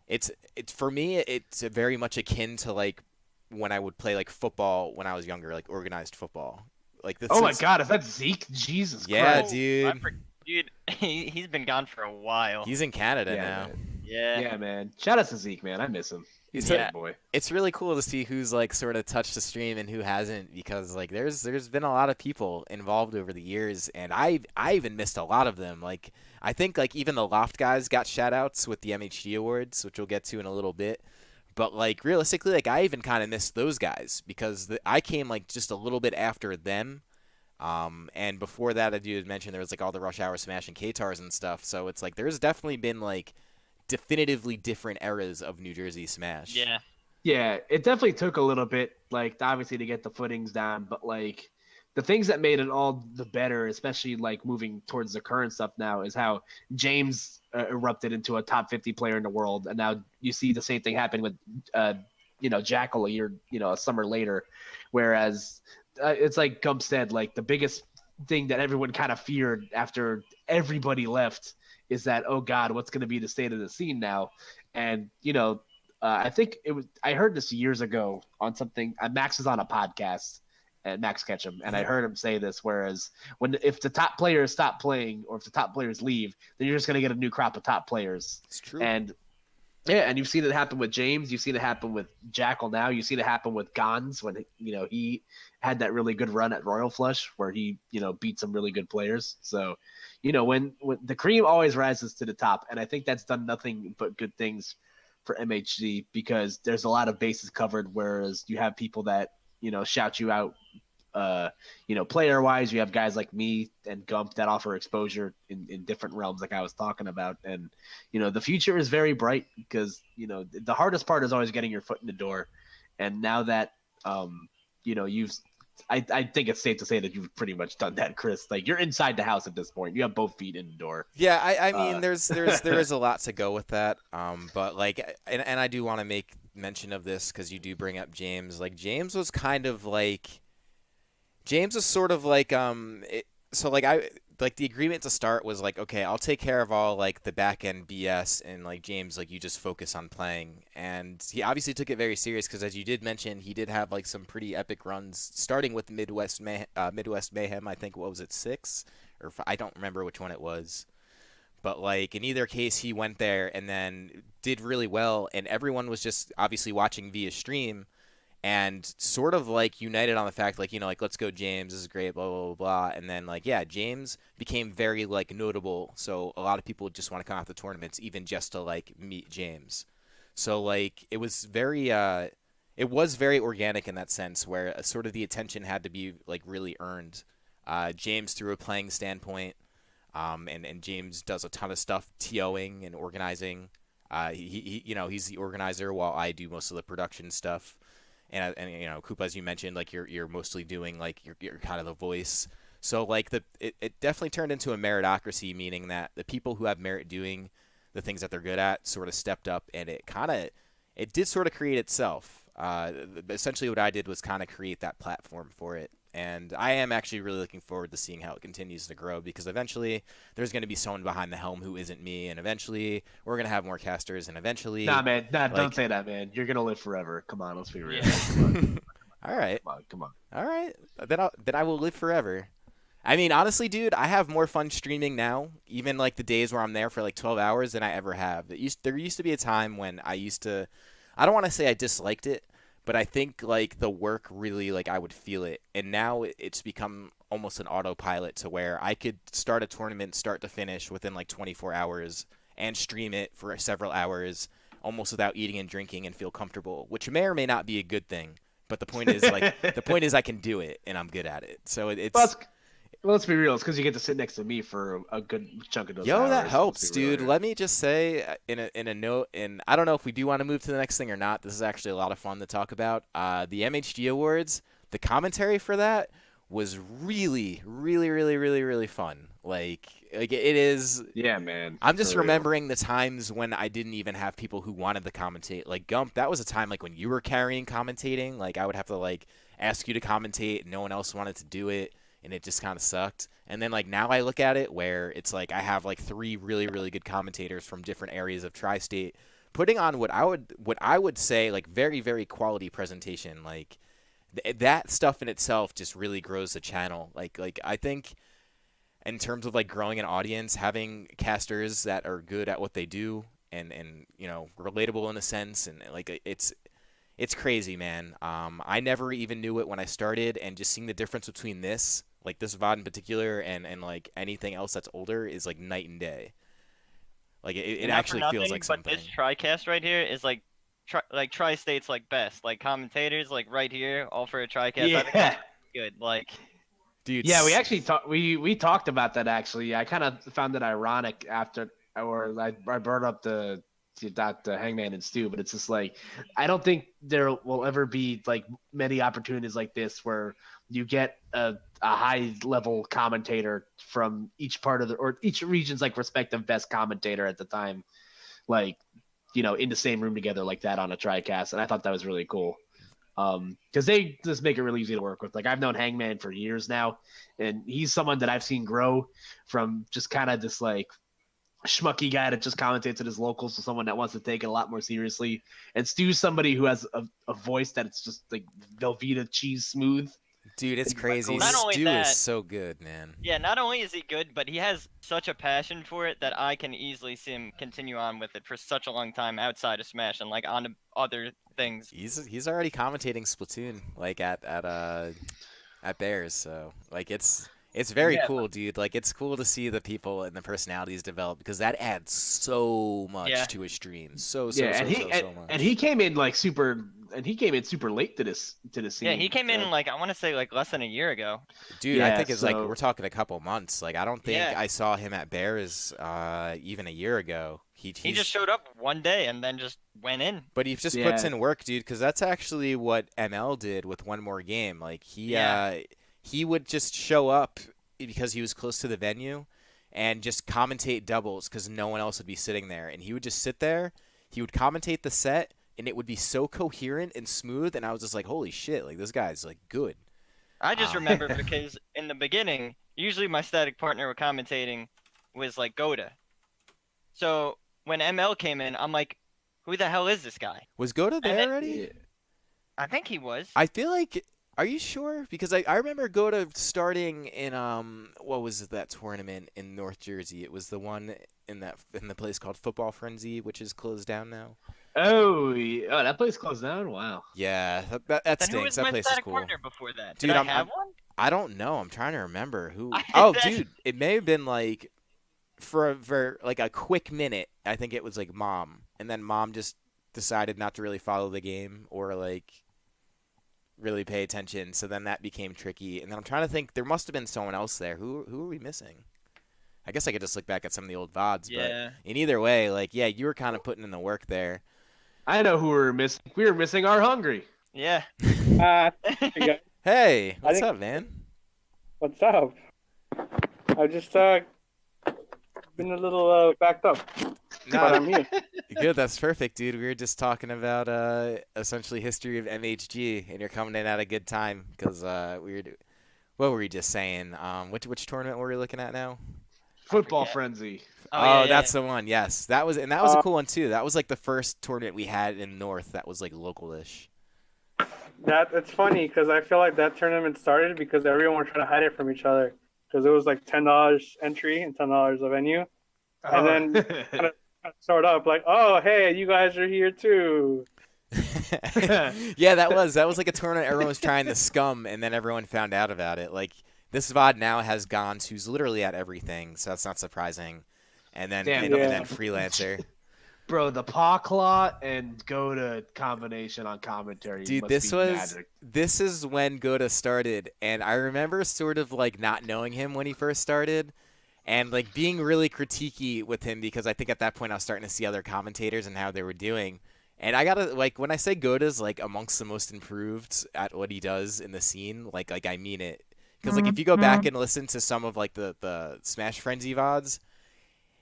Speaker 1: It's for me it's very much akin to like when I would play like football when I was younger, like organized football. Like this
Speaker 2: Oh my
Speaker 1: is
Speaker 2: god, is that Zeke? Jesus
Speaker 1: yeah,
Speaker 2: Christ.
Speaker 1: dude.
Speaker 3: Dude, he's been gone for a while.
Speaker 1: He's in Canada
Speaker 2: Yeah,
Speaker 1: now.
Speaker 2: man.
Speaker 3: Yeah.
Speaker 2: Yeah, man. Shout out to Zeke, man. I miss him. He's a
Speaker 3: Yeah.
Speaker 2: good boy.
Speaker 1: It's really cool to see who's like sort of touched the stream and who hasn't because like there's been a lot of people involved over the years and I even missed a lot of them. Like I think like even the Loft guys got shout outs with the MHG awards, which we'll get to in a little bit. But like realistically, like I even kind of missed those guys because I came like just a little bit after them. And before that, I do mention there was like all the Rush Hour Smash and K-Tars and stuff. So it's like there's definitely been like definitively different eras of New Jersey Smash.
Speaker 3: Yeah.
Speaker 2: Yeah, it definitely took a little bit, like obviously to get the footings down, but like the things that made it all the better, especially like moving towards the current stuff now, is how James erupted into a top 50 player in the world, and now you see the same thing happen with, Jackal a year, a summer later, whereas it's like Gump said, like the biggest thing that everyone kind of feared after everybody left is that, oh God, what's going to be the state of the scene now? And, I think I heard this years ago on something. Max is on a podcast, and Max Ketchum, and I heard him say this. Whereas if the top players stop playing, or if the top players leave, then you're just going to get a new crop of top players.
Speaker 1: It's true.
Speaker 2: And yeah, and you've seen it happen with James. You've seen it happen with Jackal now. You've seen it happen with Gons when he had that really good run at Royal Flush where he beat some really good players. So, when the cream always rises to the top, and I think that's done nothing but good things for MHG because there's a lot of bases covered, whereas you have people that shout you out player wise, you have guys like me and Gump that offer exposure in different realms, like I was talking about. And the future is very bright because the hardest part is always getting your foot in the door. And now that you've I think it's safe to say that you've pretty much done that, Chris. Like, you're inside the house at this point. You have both feet in the door.
Speaker 1: Yeah, I mean, there is a lot to go with that. But like, and I do want to make mention of this because you do bring up James. Like, James was sort of like so like the agreement to start was like, okay, I'll take care of all like the back end BS, and like James, like, you just focus on playing. And he obviously took it very serious because, as you did mention, he did have like some pretty epic runs, starting with Midwest Mayhem. I think, what was it, 6 or 5? I don't remember which one it was. But like, in either case, he went there and then did really well, and everyone was just obviously watching via stream and sort of like united on the fact, like, like, let's go James, this is great, blah blah blah blah. And then like, yeah, James became very like notable, so a lot of people just want to come out to tournaments even just to like meet James. So like, it was very organic in that sense, where sort of the attention had to be like really earned. James through a playing standpoint, and James does a ton of stuff TOing and organizing. He's the organizer while I do most of the production stuff. And Koopa, as you mentioned, like, you're mostly doing like you're kind of the voice. So like, it definitely turned into a meritocracy, meaning that the people who have merit doing the things that they're good at sort of stepped up, and it did sort of create itself. Essentially, what I did was kind of create that platform for it. And I am actually really looking forward to seeing how it continues to grow, because eventually there's going to be someone behind the helm who isn't me, and eventually we're going to have more casters, and eventually...
Speaker 2: Nah, man. Nah, don't say that, man. You're going to live forever. Come on, let's be real.
Speaker 1: All right.
Speaker 2: Come on.
Speaker 1: All right. Then I will live forever. I mean, honestly, dude, I have more fun streaming now, even like the days where I'm there for like 12 hours, than I ever have. There used to be a time when I don't want to say I disliked it, but I think like the work really, like, I would feel it. And now it's become almost an autopilot to where I could start a tournament start to finish within like 24 hours and stream it for several hours almost without eating and drinking and feel comfortable, which may or may not be a good thing. But the point is, like, I can do it and I'm good at it. So it's...
Speaker 2: Well, let's be real. It's because you get to sit next to me for a good chunk of those hours.
Speaker 1: That helps, dude. Let me just say in a note, and I don't know if we do want to move to the next thing or not. This is actually a lot of fun to talk about. The MHG Awards, the commentary for that was really, really, really, really, really fun. Like it is.
Speaker 2: Yeah, man.
Speaker 1: I'm just remembering the times when I didn't even have people who wanted to commentate. Like, Gump, that was a time like when you were carrying commentating. Like, I would have to like ask you to commentate, and no one else wanted to do it. And it just kind of sucked. And then like now I look at it where it's like I have like 3 really, really good commentators from different areas of Tristate putting on what I would say like very, very quality presentation. Like that stuff in itself just really grows the channel. Like I think in terms of like growing an audience, having casters that are good at what they do and relatable in a sense, and like it's crazy, man. I never even knew it when I started, and just seeing the difference between this VOD in particular and like anything else that's older is like night and day. Like it actually feels like something.
Speaker 3: But this TriCast right here is like Tri-State's like best. Like commentators like right here, all for a TriCast.
Speaker 2: Yeah.
Speaker 3: I think that's good. Like,
Speaker 1: dude.
Speaker 2: Yeah, we actually we talked about that actually. I kind of found it ironic after, or I brought up the Hangman and Stu, but it's just like, I don't think there will ever be like many opportunities like this where you get a high level commentator from each part of or each region's like respective best commentator at the time, like, in the same room together like that on a TriCast. And I thought that was really cool. Because they just make it really easy to work with. Like, I've known Hangman for years now, and he's someone that I've seen grow from just kind of this like schmucky guy that just commentates at his locals to someone that wants to take it a lot more seriously. And Stu's somebody who has a voice that it's just like Velveeta cheese smooth.
Speaker 1: Dude, it's crazy. Stu is so good, man.
Speaker 3: Yeah, not only is he good, but he has such a passion for it that I can easily see him continue on with it for such a long time outside of Smash and like on other things.
Speaker 1: He's already commentating Splatoon like at Bears, so like it's very cool, dude. Like, it's cool to see the people and the personalities develop, because that adds so much to a stream. So much.
Speaker 2: And he came in like super and he came in super late to this scene.
Speaker 3: Yeah, he came in like I want to say like less than a year ago.
Speaker 1: Dude, I
Speaker 2: Yeah,
Speaker 1: think it's like
Speaker 2: so-
Speaker 1: we're talking a couple months. Like I don't think
Speaker 3: Yeah.
Speaker 1: I saw him at Bears even a year ago.
Speaker 3: He
Speaker 1: He's
Speaker 3: just showed up one day and then just went in.
Speaker 1: but he just
Speaker 2: Yeah.
Speaker 1: puts in work, dude, because that's actually what ML did with One More Game. Like
Speaker 3: Yeah.
Speaker 1: he would just show up because he was close to the venue and just commentate doubles because no one else would be sitting there, and he would just sit there. He would commentate the set, and it would be so coherent and smooth, and I was just like, holy shit, like this guy's like good.
Speaker 3: I just
Speaker 1: Um,
Speaker 3: remember because in the beginning, usually my static partner with commentating was like Goda. So when ML came in, I'm like, who the hell is this guy?
Speaker 1: Was Goda there
Speaker 3: then-
Speaker 1: already?
Speaker 2: Yeah.
Speaker 3: I think he was.
Speaker 1: I feel like. Are you sure? Because I remember Goda starting in what was that tournament in North Jersey? It was the one in the place called Football Frenzy, which is closed down now.
Speaker 2: Oh, that place closed down. Wow.
Speaker 1: Yeah, that
Speaker 3: Then who
Speaker 1: stinks.
Speaker 3: was
Speaker 1: That
Speaker 3: my
Speaker 1: place is
Speaker 3: static
Speaker 1: cool.
Speaker 3: partner before that?
Speaker 1: Dude,
Speaker 3: Did I
Speaker 1: I'm-
Speaker 3: have one?
Speaker 1: I don't know. I'm trying to remember who.
Speaker 3: I-
Speaker 1: Oh,
Speaker 3: that's-
Speaker 1: dude, it may have been like for like a quick minute. I think it was like Mom, and then Mom just decided not to really follow the game or like really pay attention. So then that became tricky. And then I'm trying to think. There must have been someone else there. Who are we missing? I guess I could just look back at some of the old VODs.
Speaker 3: Yeah.
Speaker 1: But in either way, like yeah, you were kind of putting in the work there.
Speaker 2: I know who we were missing. We were missing our Hungry.
Speaker 3: Yeah.
Speaker 4: Hey guys,
Speaker 1: Hey, what's
Speaker 4: think-
Speaker 1: up, man?
Speaker 4: what's up? I just been a little backed up, but I'm here.
Speaker 1: Good, that's perfect, dude. We were just talking about essentially history of MHG, and you're coming in at a good time because what were we just saying? Which tournament were we looking at now?
Speaker 2: Football
Speaker 3: forget.
Speaker 2: Frenzy.
Speaker 3: Oh, yeah,
Speaker 1: That's the one. Yes, that was a cool one too. That was like the first tournament we had in North that was like local-ish.
Speaker 4: It's funny because I feel like that tournament started because everyone was trying to hide it from each other because it was like $10 entry and $10 a venue. And then sort of like, oh hey, you guys are here too.
Speaker 1: Yeah, that was like a tournament everyone was trying to scum, and then everyone found out about it. Like this VOD now has Gons, who's literally at everything, so that's not surprising. And then
Speaker 2: Damn,
Speaker 1: and
Speaker 4: yeah.
Speaker 1: then Freelancer.
Speaker 2: Bro, the Pawclaw and Goda combination on commentary.
Speaker 1: Dude,
Speaker 2: must
Speaker 1: this
Speaker 2: be
Speaker 1: was
Speaker 2: magic.
Speaker 1: this is when Goda started, and I remember sort of like not knowing him when he first started, and like being really critiquey with him because I think at that point I was starting to see other commentators and how they were doing. And I gotta like when I say Goda's like amongst the most improved at what he does in the scene, like I mean it. Because like if you go back and listen to some of like the Smash Frenzy VODs,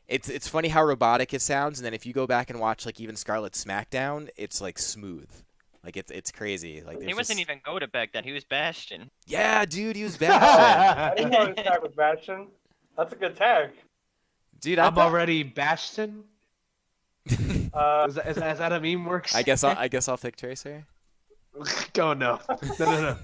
Speaker 1: it's funny how robotic it sounds, and then if you go back and watch like even Scarlet's SmackDown, it's like smooth. Like it's crazy. Like
Speaker 3: He
Speaker 1: there's
Speaker 3: wasn't
Speaker 1: just...
Speaker 3: even Goda back then. He was Bastion.
Speaker 1: Yeah, dude, he was Bastion.
Speaker 4: I didn't know his tag was Bastion. That's a good tag.
Speaker 1: Dude, I
Speaker 2: I'm already Bastion. Is that a meme works?
Speaker 1: I guess I'll pick Tracer.
Speaker 2: Go no. No.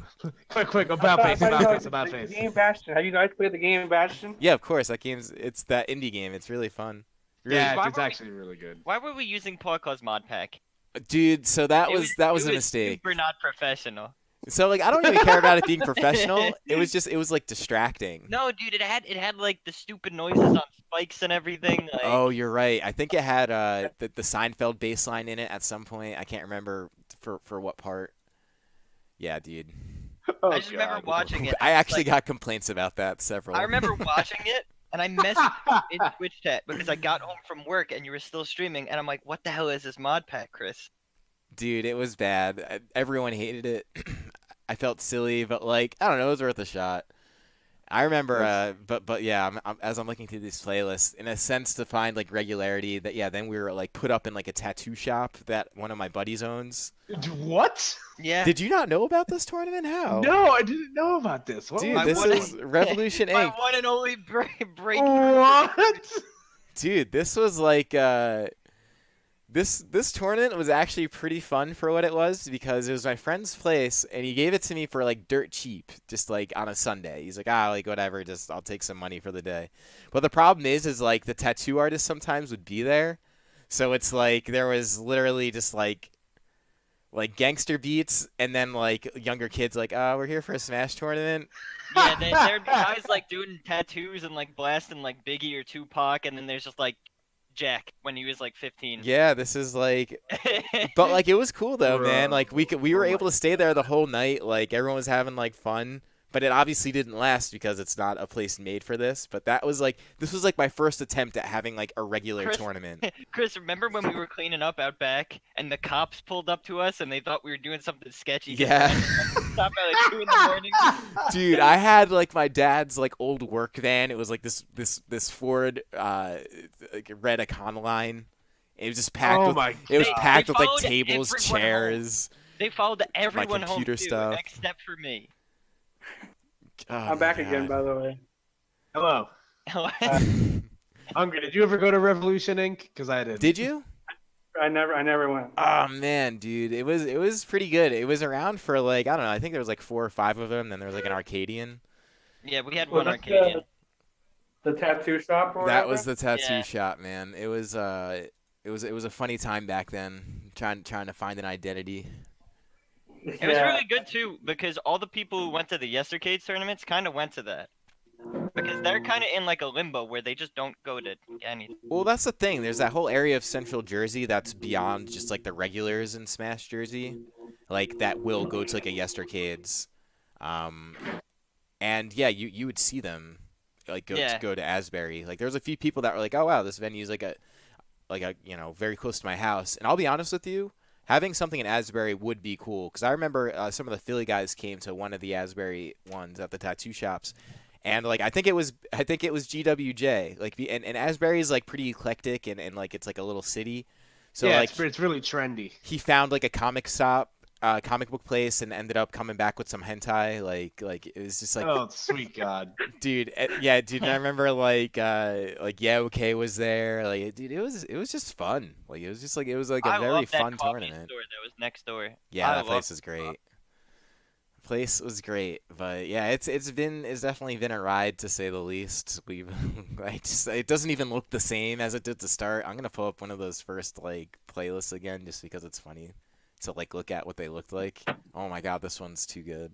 Speaker 2: Quick, about face.
Speaker 4: The game Bastion. Have you guys played the game Bastion?
Speaker 1: Yeah, of course. It's that indie game. It's really fun. Really,
Speaker 2: Yeah,
Speaker 3: Why
Speaker 2: it's
Speaker 3: were we-
Speaker 2: actually really good.
Speaker 3: Why were we using Pawclaw's mod pack?
Speaker 1: dude. So that
Speaker 3: It
Speaker 1: was
Speaker 3: it
Speaker 1: a mistake.
Speaker 3: Super not professional.
Speaker 1: So like I don't even care about it being professional. It was like distracting.
Speaker 3: No, dude, it had like the stupid noises on spikes and everything. Like,
Speaker 1: Oh, you're right. I think it had the Seinfeld bass line in it at some point. I can't remember for what part. Yeah, dude.
Speaker 3: I just remember watching it.
Speaker 1: I actually
Speaker 3: like,
Speaker 1: got complaints about that several.
Speaker 3: I remember watching it, and I messaged you in Twitch chat because I got home from work and you were still streaming, and I'm like, "What the hell is this mod pack, Chris?"
Speaker 1: Dude, it was bad. Everyone hated it. I felt silly, but like I don't know, it was worth a shot. I remember, but yeah, as I'm looking through these playlists, in a sense, to find like regularity, that yeah, then we were like put up in like a tattoo shop that one of my buddies owns.
Speaker 2: What?
Speaker 3: Yeah.
Speaker 1: Did you not know about this tournament? How?
Speaker 2: No, I didn't know about this. What
Speaker 1: Dude,
Speaker 2: was
Speaker 1: this
Speaker 3: one-
Speaker 1: is Revolution
Speaker 3: My
Speaker 1: Inc.
Speaker 3: one and only breakthrough.
Speaker 2: What?
Speaker 1: Dude, this was like this tournament was actually pretty fun for what it was because it was my friend's place and he gave it to me for like dirt cheap, just like on a Sunday. He's like, like whatever, just I'll take some money for the day. But the problem is like the tattoo artist sometimes would be there, so it's like there was literally just like gangster beats and then like younger kids like, we're here for a Smash tournament.
Speaker 3: Yeah, there'd be guys like doing tattoos and like blasting like Biggie or Tupac, and then there's just like Jack when he was like 15.
Speaker 1: Yeah, this is like, but like it was cool though, man.
Speaker 2: Bro.
Speaker 1: Like we were
Speaker 2: Oh
Speaker 1: able
Speaker 2: my
Speaker 1: to stay there the
Speaker 2: God.
Speaker 1: whole night. Like everyone was having like fun, but it obviously didn't last because it's not a place made for this. But this was like my first attempt at having like a regular
Speaker 3: Chris-
Speaker 1: tournament.
Speaker 3: Chris, remember when we were cleaning up out back and the cops pulled up to us and they thought we were doing something sketchy? 'Cause
Speaker 1: Yeah.
Speaker 3: we stopped at like 2 in the morning.
Speaker 1: Dude, I had like my dad's like old work van. It was like this Ford like red Econoline. It was just packed
Speaker 2: Oh
Speaker 1: with
Speaker 2: my
Speaker 1: it was
Speaker 3: They-
Speaker 1: packed
Speaker 3: they
Speaker 1: with like
Speaker 3: followed
Speaker 1: tables,
Speaker 3: everyone home.
Speaker 1: chairs.
Speaker 3: They followed everyone home
Speaker 1: computer
Speaker 3: too,
Speaker 1: stuff.
Speaker 3: except for me.
Speaker 1: Oh,
Speaker 4: I'm back
Speaker 1: my
Speaker 4: again,
Speaker 1: God.
Speaker 4: by the way.
Speaker 2: Hello. Hungry. Did you ever go to Revolution Inc? Because I did.
Speaker 1: Did you?
Speaker 4: I never went.
Speaker 1: Oh man, dude, it was pretty good. It was around for like I don't know. I think there was like 4 or 5 of them. Then there was like an Arcadian.
Speaker 3: Yeah, we had
Speaker 4: Was
Speaker 3: one
Speaker 4: that
Speaker 3: Arcadian.
Speaker 4: the tattoo shop or
Speaker 1: That
Speaker 4: whatever?
Speaker 1: was the tattoo
Speaker 3: Yeah.
Speaker 1: shop, man. It was a funny time back then, trying to find an identity.
Speaker 3: It was really good too because all the people who went to the Yestercades tournaments kind of went to that. Because they're kind of in like a limbo where they just don't go to anything.
Speaker 1: Well, that's the thing. There's that whole area of Central Jersey that's beyond just like the regulars in Smash Jersey, like that will go to like a Yestercades, and yeah, you would see them like go to Asbury. Like there was a few people that were like, oh wow, this venue's like a very close to my house. And I'll be honest with you, having something in Asbury would be cool because I remember some of the Philly guys came to one of the Asbury ones at the tattoo shops. And like I think it was GWJ and Asbury is like pretty eclectic and like it's like a little city, so
Speaker 2: yeah,
Speaker 1: like
Speaker 2: it's really trendy.
Speaker 1: he found like a comic book place and ended up coming back with some hentai like it was just like
Speaker 2: Oh, sweet God.
Speaker 1: dude yeah dude and I remember like yeah okay was there like dude it was just fun like it was like a
Speaker 3: I
Speaker 1: very
Speaker 3: love that
Speaker 1: fun
Speaker 3: coffee
Speaker 1: tournament.
Speaker 3: store that was next door.
Speaker 1: Yeah,
Speaker 3: I
Speaker 1: that place
Speaker 3: love
Speaker 1: was great. Place was great, but yeah, it's definitely been a ride to say the least. It doesn't even look the same as it did to start. I'm gonna pull up one of those first like playlists again just because it's funny to like look at what they looked like. Oh my God, this one's too good.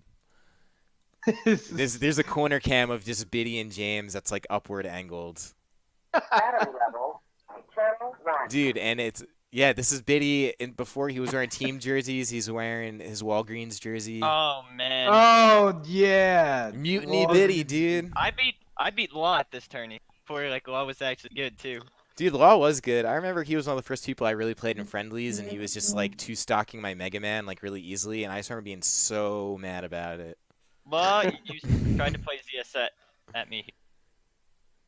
Speaker 1: There's a corner cam of just Biddy and James that's like upward angled. Dude, and this is Biddy before he was wearing team jerseys. He's wearing his Walgreens jersey.
Speaker 3: Oh man.
Speaker 2: Oh yeah.
Speaker 1: Mutiny
Speaker 2: Walgreens.
Speaker 1: Biddy, dude.
Speaker 3: I beat Law at this tourney before like Law was actually good too.
Speaker 1: Dude, Law was good. I remember he was one of the first people I really played in friendlies, and he was just like two-stocking my Mega Man like really easily, and I just remember being so mad about it.
Speaker 3: Law tried to play ZS at me.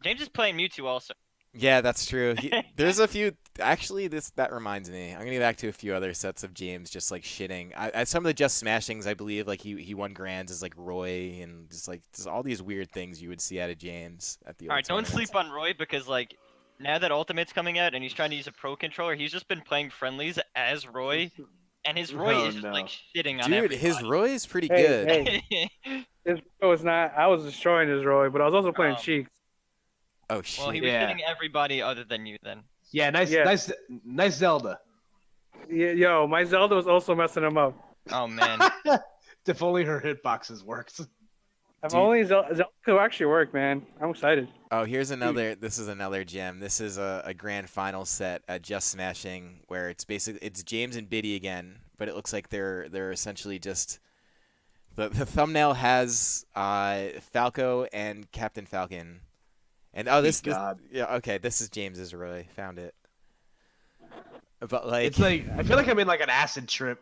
Speaker 3: James is playing Mewtwo also.
Speaker 1: Yeah, that's true. There's a few. Actually, that reminds me. I'm gonna get back to a few other sets of James just like shitting. At some of the Just Smashings, I believe like he won grands as like Roy and just all these weird things you would see out of James at the old
Speaker 3: All right, don't
Speaker 1: tournaments.
Speaker 3: sleep on Roy because like now that Ultimate's coming out and he's trying to use a pro controller, he's just been playing friendlies as Roy, and his Roy
Speaker 2: Oh,
Speaker 3: is just
Speaker 2: no.
Speaker 3: like shitting on
Speaker 1: Dude,
Speaker 3: everybody.
Speaker 1: his Roy is pretty
Speaker 4: Hey,
Speaker 1: good.
Speaker 4: hey. His Roy was not. I was destroying his Roy, but I was also playing
Speaker 3: Oh.
Speaker 4: Cheeks.
Speaker 1: Oh shit.
Speaker 3: Well, he was
Speaker 2: Yeah.
Speaker 3: hitting everybody other than you then.
Speaker 2: Yeah, nice,
Speaker 4: Yeah.
Speaker 2: nice Zelda.
Speaker 4: Yo, my Zelda was also messing him up.
Speaker 3: Oh man.
Speaker 2: If only her hitboxes worked.
Speaker 4: If
Speaker 1: Dude.
Speaker 4: only Zelda could actually work, man. I'm excited.
Speaker 1: Oh, here's another. This is another gem. This is a grand final set at Just Smashing, where it's James and Biddy again, but it looks like they're essentially just the thumbnail has Falco and Captain Falcon, and this
Speaker 2: God.
Speaker 1: yeah okay, this is James's Roy. Found it, but like
Speaker 2: It's like I feel like I'm in like an acid trip.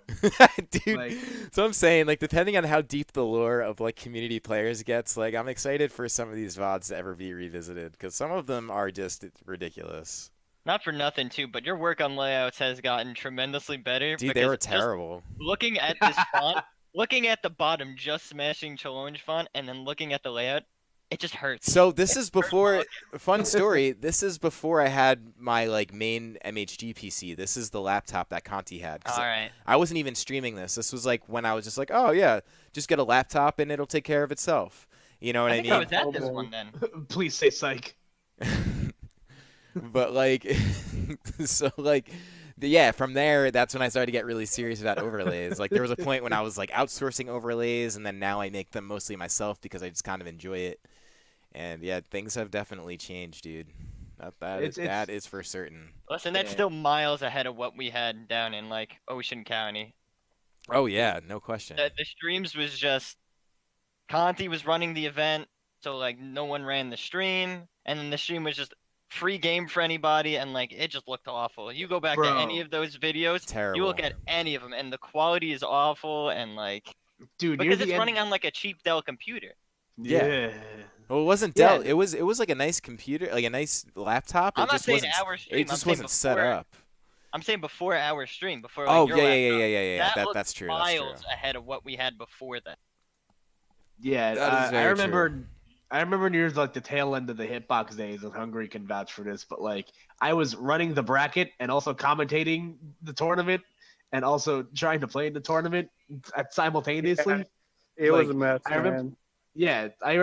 Speaker 1: dude.
Speaker 2: Like-
Speaker 1: So I'm saying, like, depending on how deep the lore of like community players gets, like, I'm excited for some of these VODs to ever be revisited because some of them are just ridiculous.
Speaker 3: Not for nothing too, but your work on layouts has gotten tremendously better.
Speaker 1: Dude, they
Speaker 3: because
Speaker 1: were
Speaker 3: just
Speaker 1: terrible.
Speaker 3: Looking at this font, looking at the bottom, Just Smashing Challenge font, and then looking at the layout, it just hurts.
Speaker 1: So this is before. Fun story. This is before I had my like main MHG PC. This is the laptop that Conti had. 'Cause
Speaker 3: All right.
Speaker 1: I wasn't even streaming this. This was like when I was just like, oh yeah, just get a laptop and it'll take care of itself. You know what I
Speaker 3: I think I
Speaker 1: mean?
Speaker 3: was at
Speaker 4: Oh,
Speaker 3: this
Speaker 4: boy.
Speaker 3: one then.
Speaker 2: Please say psych.
Speaker 1: But like, so like, yeah, from there, that's when I started to get really serious about overlays. Like there was a point when I was like outsourcing overlays, and then now I make them mostly myself because I just kind of enjoy it. And yeah, things have definitely changed, dude. That is for certain.
Speaker 3: Listen, that's
Speaker 2: Yeah.
Speaker 3: still miles ahead of what we had down in like Ocean County.
Speaker 1: Oh yeah, no question.
Speaker 3: The streams was just Conti was running the event, so like no one ran the stream, and then the stream was just free game for anybody, and like it just looked awful. You go back to any of those videos,
Speaker 1: Terrible.
Speaker 3: you look at any of them, and the quality is awful, and like
Speaker 2: Dude,
Speaker 3: because it's running on like a cheap Dell computer.
Speaker 2: Yeah.
Speaker 1: Well, it wasn't Dell. It was like a nice computer, like a nice laptop.
Speaker 3: I'm not
Speaker 1: just
Speaker 3: saying
Speaker 1: wasn't.
Speaker 3: our stream.
Speaker 1: It just wasn't set up.
Speaker 3: I'm saying before our stream, before like
Speaker 1: Oh
Speaker 3: your
Speaker 1: yeah.
Speaker 3: laptop.
Speaker 1: That's true.
Speaker 3: Miles ahead of what we had before that.
Speaker 2: Yeah,
Speaker 1: That is very
Speaker 2: I remember.
Speaker 1: true.
Speaker 2: I remember near like the tail end of the Hitbox days, and Hungary can vouch for this. But like, I was running the bracket and also commentating the tournament, and also trying to play in the tournament simultaneously.
Speaker 4: It was a mess,
Speaker 2: I remember.
Speaker 4: man.
Speaker 2: Yeah, I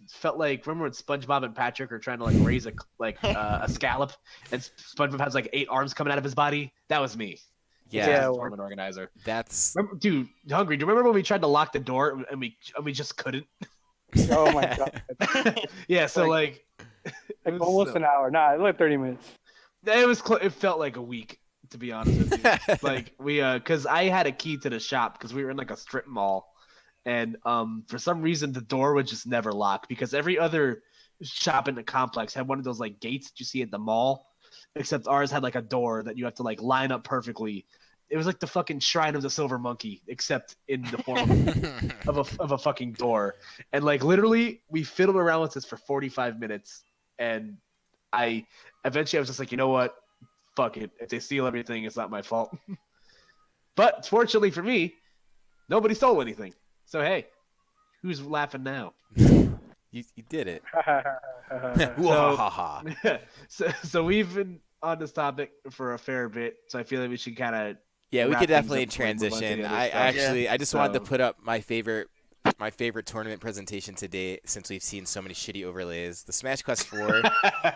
Speaker 2: felt like remember when SpongeBob and Patrick are trying to like raise a scallop, and SpongeBob has like 8 arms coming out of his body. That was me.
Speaker 1: Yeah.
Speaker 2: Tournament organizer.
Speaker 1: That's.
Speaker 2: Remember, dude, Hungry. Do you remember when we tried to lock the door and we just couldn't?
Speaker 4: Oh my god.
Speaker 2: Yeah, so like
Speaker 4: Almost an hour. Nah, like 30 minutes.
Speaker 2: it was. It felt like a week, to be honest with you. Like we, because I had a key to the shop because we were in like a strip mall, and for some reason the door would just never lock because every other shop in the complex had one of those like gates that you see at the mall, except ours had like a door that you have to like line up perfectly. It was like the fucking Shrine of the Silver Monkey, except in the form of a fucking door. And like literally, we fiddled around with this for 45 minutes, and I was just like, you know what, fuck it. If they steal everything, it's not my fault. But fortunately for me, nobody stole anything. So hey, who's laughing now?
Speaker 1: You did it.
Speaker 2: So we've been on this topic for a fair bit, so I feel like we should kind of.
Speaker 1: Yeah, we
Speaker 2: wrap
Speaker 1: could
Speaker 2: things
Speaker 1: definitely
Speaker 2: up before we move on to
Speaker 1: transition.
Speaker 2: the other
Speaker 1: I
Speaker 2: stuff.
Speaker 1: actually, I just wanted to
Speaker 2: So-
Speaker 1: put up my favorite tournament presentation to date since we've seen so many shitty overlays. The Smash Quest 4,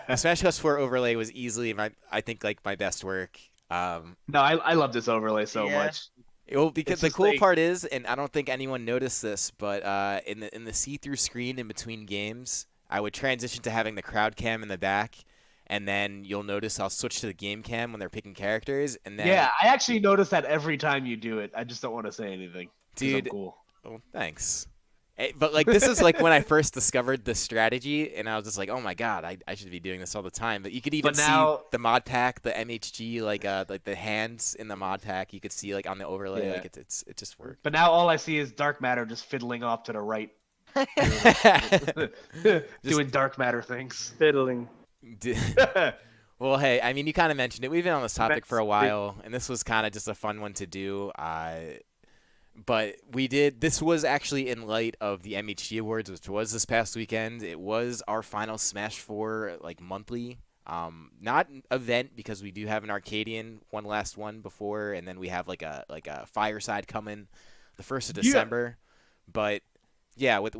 Speaker 1: the Smash Quest 4 overlay was easily I think like my best work.
Speaker 2: No, I love this overlay so
Speaker 3: Yeah.
Speaker 2: much.
Speaker 1: Well, because
Speaker 2: It's
Speaker 1: the
Speaker 2: just
Speaker 1: cool
Speaker 2: like-
Speaker 1: part is, and I don't think anyone noticed this, but in the see-through screen in between games, I would transition to having the crowd cam in the back, and then you'll notice I'll switch to the game cam when they're picking characters, and then
Speaker 2: Yeah, I actually notice that every time you do it. I just don't want to say anything. 'Cause I'm
Speaker 1: Dude,
Speaker 2: cool.
Speaker 1: oh, thanks. But like this is like when I first discovered the strategy, and I was just like, oh my god, I should be doing this all the time. But you could even
Speaker 2: But now-
Speaker 1: see the mod pack, the MHG, like the hands in the mod pack. You could see like on the overlay,
Speaker 2: Yeah.
Speaker 1: like it just worked.
Speaker 2: But now all I see is dark matter just fiddling off to the right, doing dark matter things.
Speaker 4: Fiddling.
Speaker 1: Well, hey, I mean, you kind of mentioned it. We've been on this topic for a
Speaker 4: That's-
Speaker 1: while, and this was kind of just a fun one to do. But this was actually in light of the MHG Awards, which was this past weekend. It was our final Smash 4, like, monthly. Not an event, because we do have an Arcadian, one last one before, and then we have, like a Fireside coming the 1st of December. But, yeah, with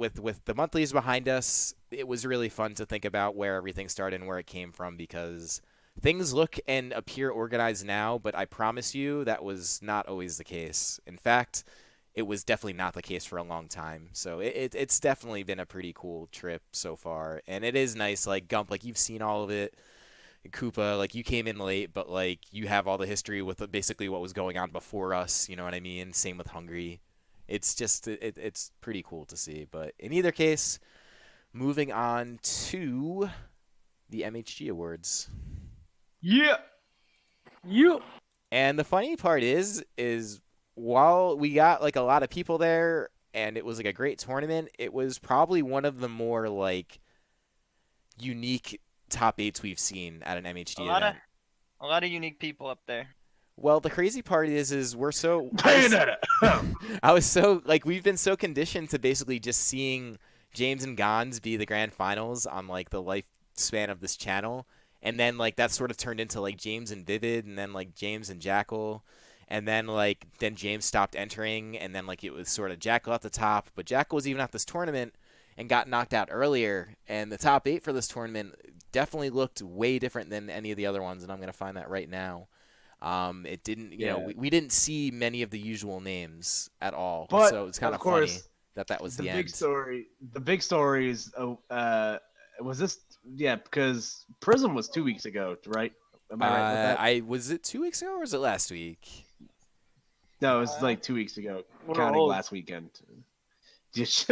Speaker 1: the monthlies behind us, it was really fun to think about where everything started and where it came from, because things look and appear organized now, but I promise you that was not always the case. In fact, it was definitely not the case for a long time. So it's definitely been a pretty cool trip so far. And it is nice, like, Gump, like, you've seen all of it. Koopa, like, you came in late, but, like, you have all the history with basically what was going on before us, you know what I mean? Same with Hungry. It's just, it's pretty cool to see. But in either case, moving on to the MHG Awards.
Speaker 2: Yeah.
Speaker 4: You.
Speaker 1: And the funny part is while we got like a lot of people there and it was like a great tournament, it was probably one of the more like unique top 8s we've seen at an MHG event.
Speaker 3: A lot of unique people up there.
Speaker 1: Well, the crazy part is we're so
Speaker 2: Bayonetta.
Speaker 1: I was so like we've been so conditioned to basically just seeing James and Gons be the grand finals on like the lifespan of this channel. And then, like, that sort of turned into, like, James and Vivid, and then, like, James and Jackal. And then, like, then James stopped entering, and then, like, it was sort of Jackal at the top. But Jackal was even at this tournament and got knocked out earlier. And the top 8 for this tournament definitely looked way different than any of the other ones, and I'm going to find that right now. It didn't, you know, we didn't see many of the usual names at all.
Speaker 2: But,
Speaker 1: so it's kind
Speaker 2: of
Speaker 1: of funny
Speaker 2: course,
Speaker 1: that was the
Speaker 2: big
Speaker 1: end.
Speaker 2: story. The big story is Was this? Yeah, because Prism was 2 weeks ago, right? Am I right with that?
Speaker 1: Was it 2 weeks ago or was it last week?
Speaker 2: No, it was like 2 weeks ago,
Speaker 4: We're
Speaker 2: counting
Speaker 4: old.
Speaker 2: last weekend. Just-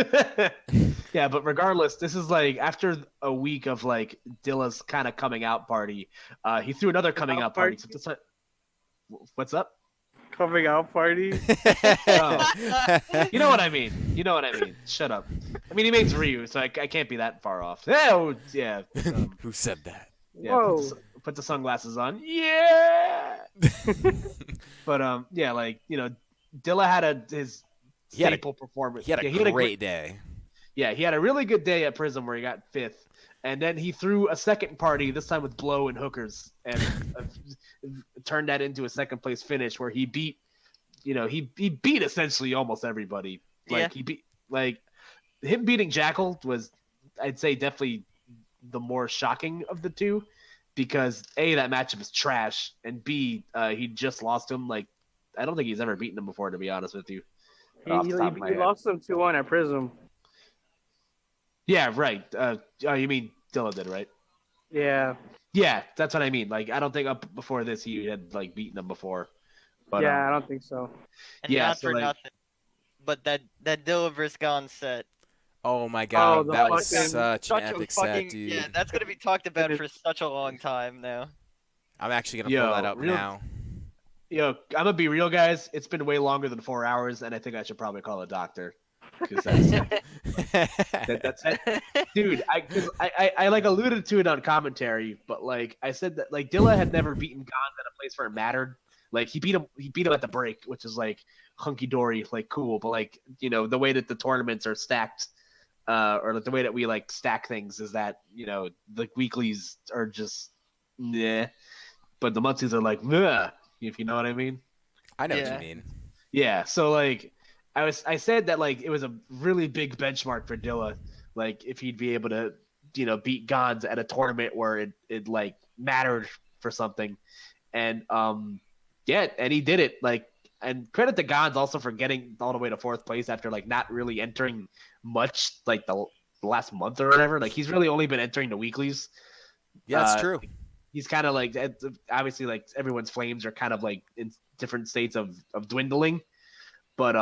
Speaker 2: yeah, but regardless, this is like after a week of like Dilla's kind of coming out party. He threw another coming out party. So this, what's up?
Speaker 4: Coming out party.
Speaker 2: Oh. You know what I mean. You know what I mean. Shut up. I mean, he makes Ryu, so I can't be that far off. Oh, yeah.
Speaker 1: Who said that?
Speaker 2: Yeah,
Speaker 4: Whoa.
Speaker 2: put the sunglasses on. Yeah. But yeah, like Dilla had his
Speaker 1: He had a-
Speaker 2: staple performance.
Speaker 1: He had a
Speaker 2: Yeah,
Speaker 1: great day.
Speaker 2: Yeah, he had a really good day at Prism where he got 5th, and then he threw a second party this time with Blow and Hookers, and turned that into a second place finish where he beat, he beat essentially almost everybody. Like he beat him beating Jackal was, I'd say, definitely the more shocking of the two, because A, that matchup is trash, and B, he just lost him. Like, I don't think he's ever beaten him before, to be honest with you.
Speaker 4: He
Speaker 2: He
Speaker 4: lost them 2-1 at Prism.
Speaker 2: Yeah, right. You mean Dilla did, right?
Speaker 4: Yeah.
Speaker 2: Yeah, that's what I mean. Like, I don't think up before this he had like beaten them before. But
Speaker 4: Yeah, I don't think so.
Speaker 3: And
Speaker 2: Yeah,
Speaker 3: not
Speaker 2: so,
Speaker 3: for
Speaker 2: like-
Speaker 3: nothing. But that Dilla vs. Gon set.
Speaker 1: Oh my god,
Speaker 4: the
Speaker 1: that was
Speaker 4: fucking-
Speaker 1: such an
Speaker 3: Such a
Speaker 1: epic
Speaker 3: fucking
Speaker 1: set, dude.
Speaker 3: yeah. That's gonna be talked about for such a long time now.
Speaker 1: I'm actually gonna pull
Speaker 2: Yo,
Speaker 1: that up
Speaker 2: real-
Speaker 1: now.
Speaker 2: I'm gonna be real, guys. It's been way longer than 4 hours, and I think I should probably call a doctor. Because that's it. Dude, I like alluded to it on commentary, but like I said that like Dilla had never beaten Gons at a place where it mattered. Like he beat him at the break, which is like hunky dory, like cool. But like the way that the tournaments are stacked, or like the way that we like stack things is that the weeklies are just nah, but the monthlies are like nah, if you know what I mean.
Speaker 1: I know what
Speaker 3: Yeah.
Speaker 1: you mean.
Speaker 2: Yeah, so like I said that like it was a really big benchmark for Dilla, like if he'd be able to beat Gons at a tournament where it like mattered for something, and yeah, and he did it. Like, and credit to Gons also for getting all the way to 4th place after like not really entering much like the last month or whatever. Like he's really only been entering the weeklies.
Speaker 1: Yeah, that's true.
Speaker 2: He's kind of like obviously like everyone's flames are kind of like in different states of dwindling, but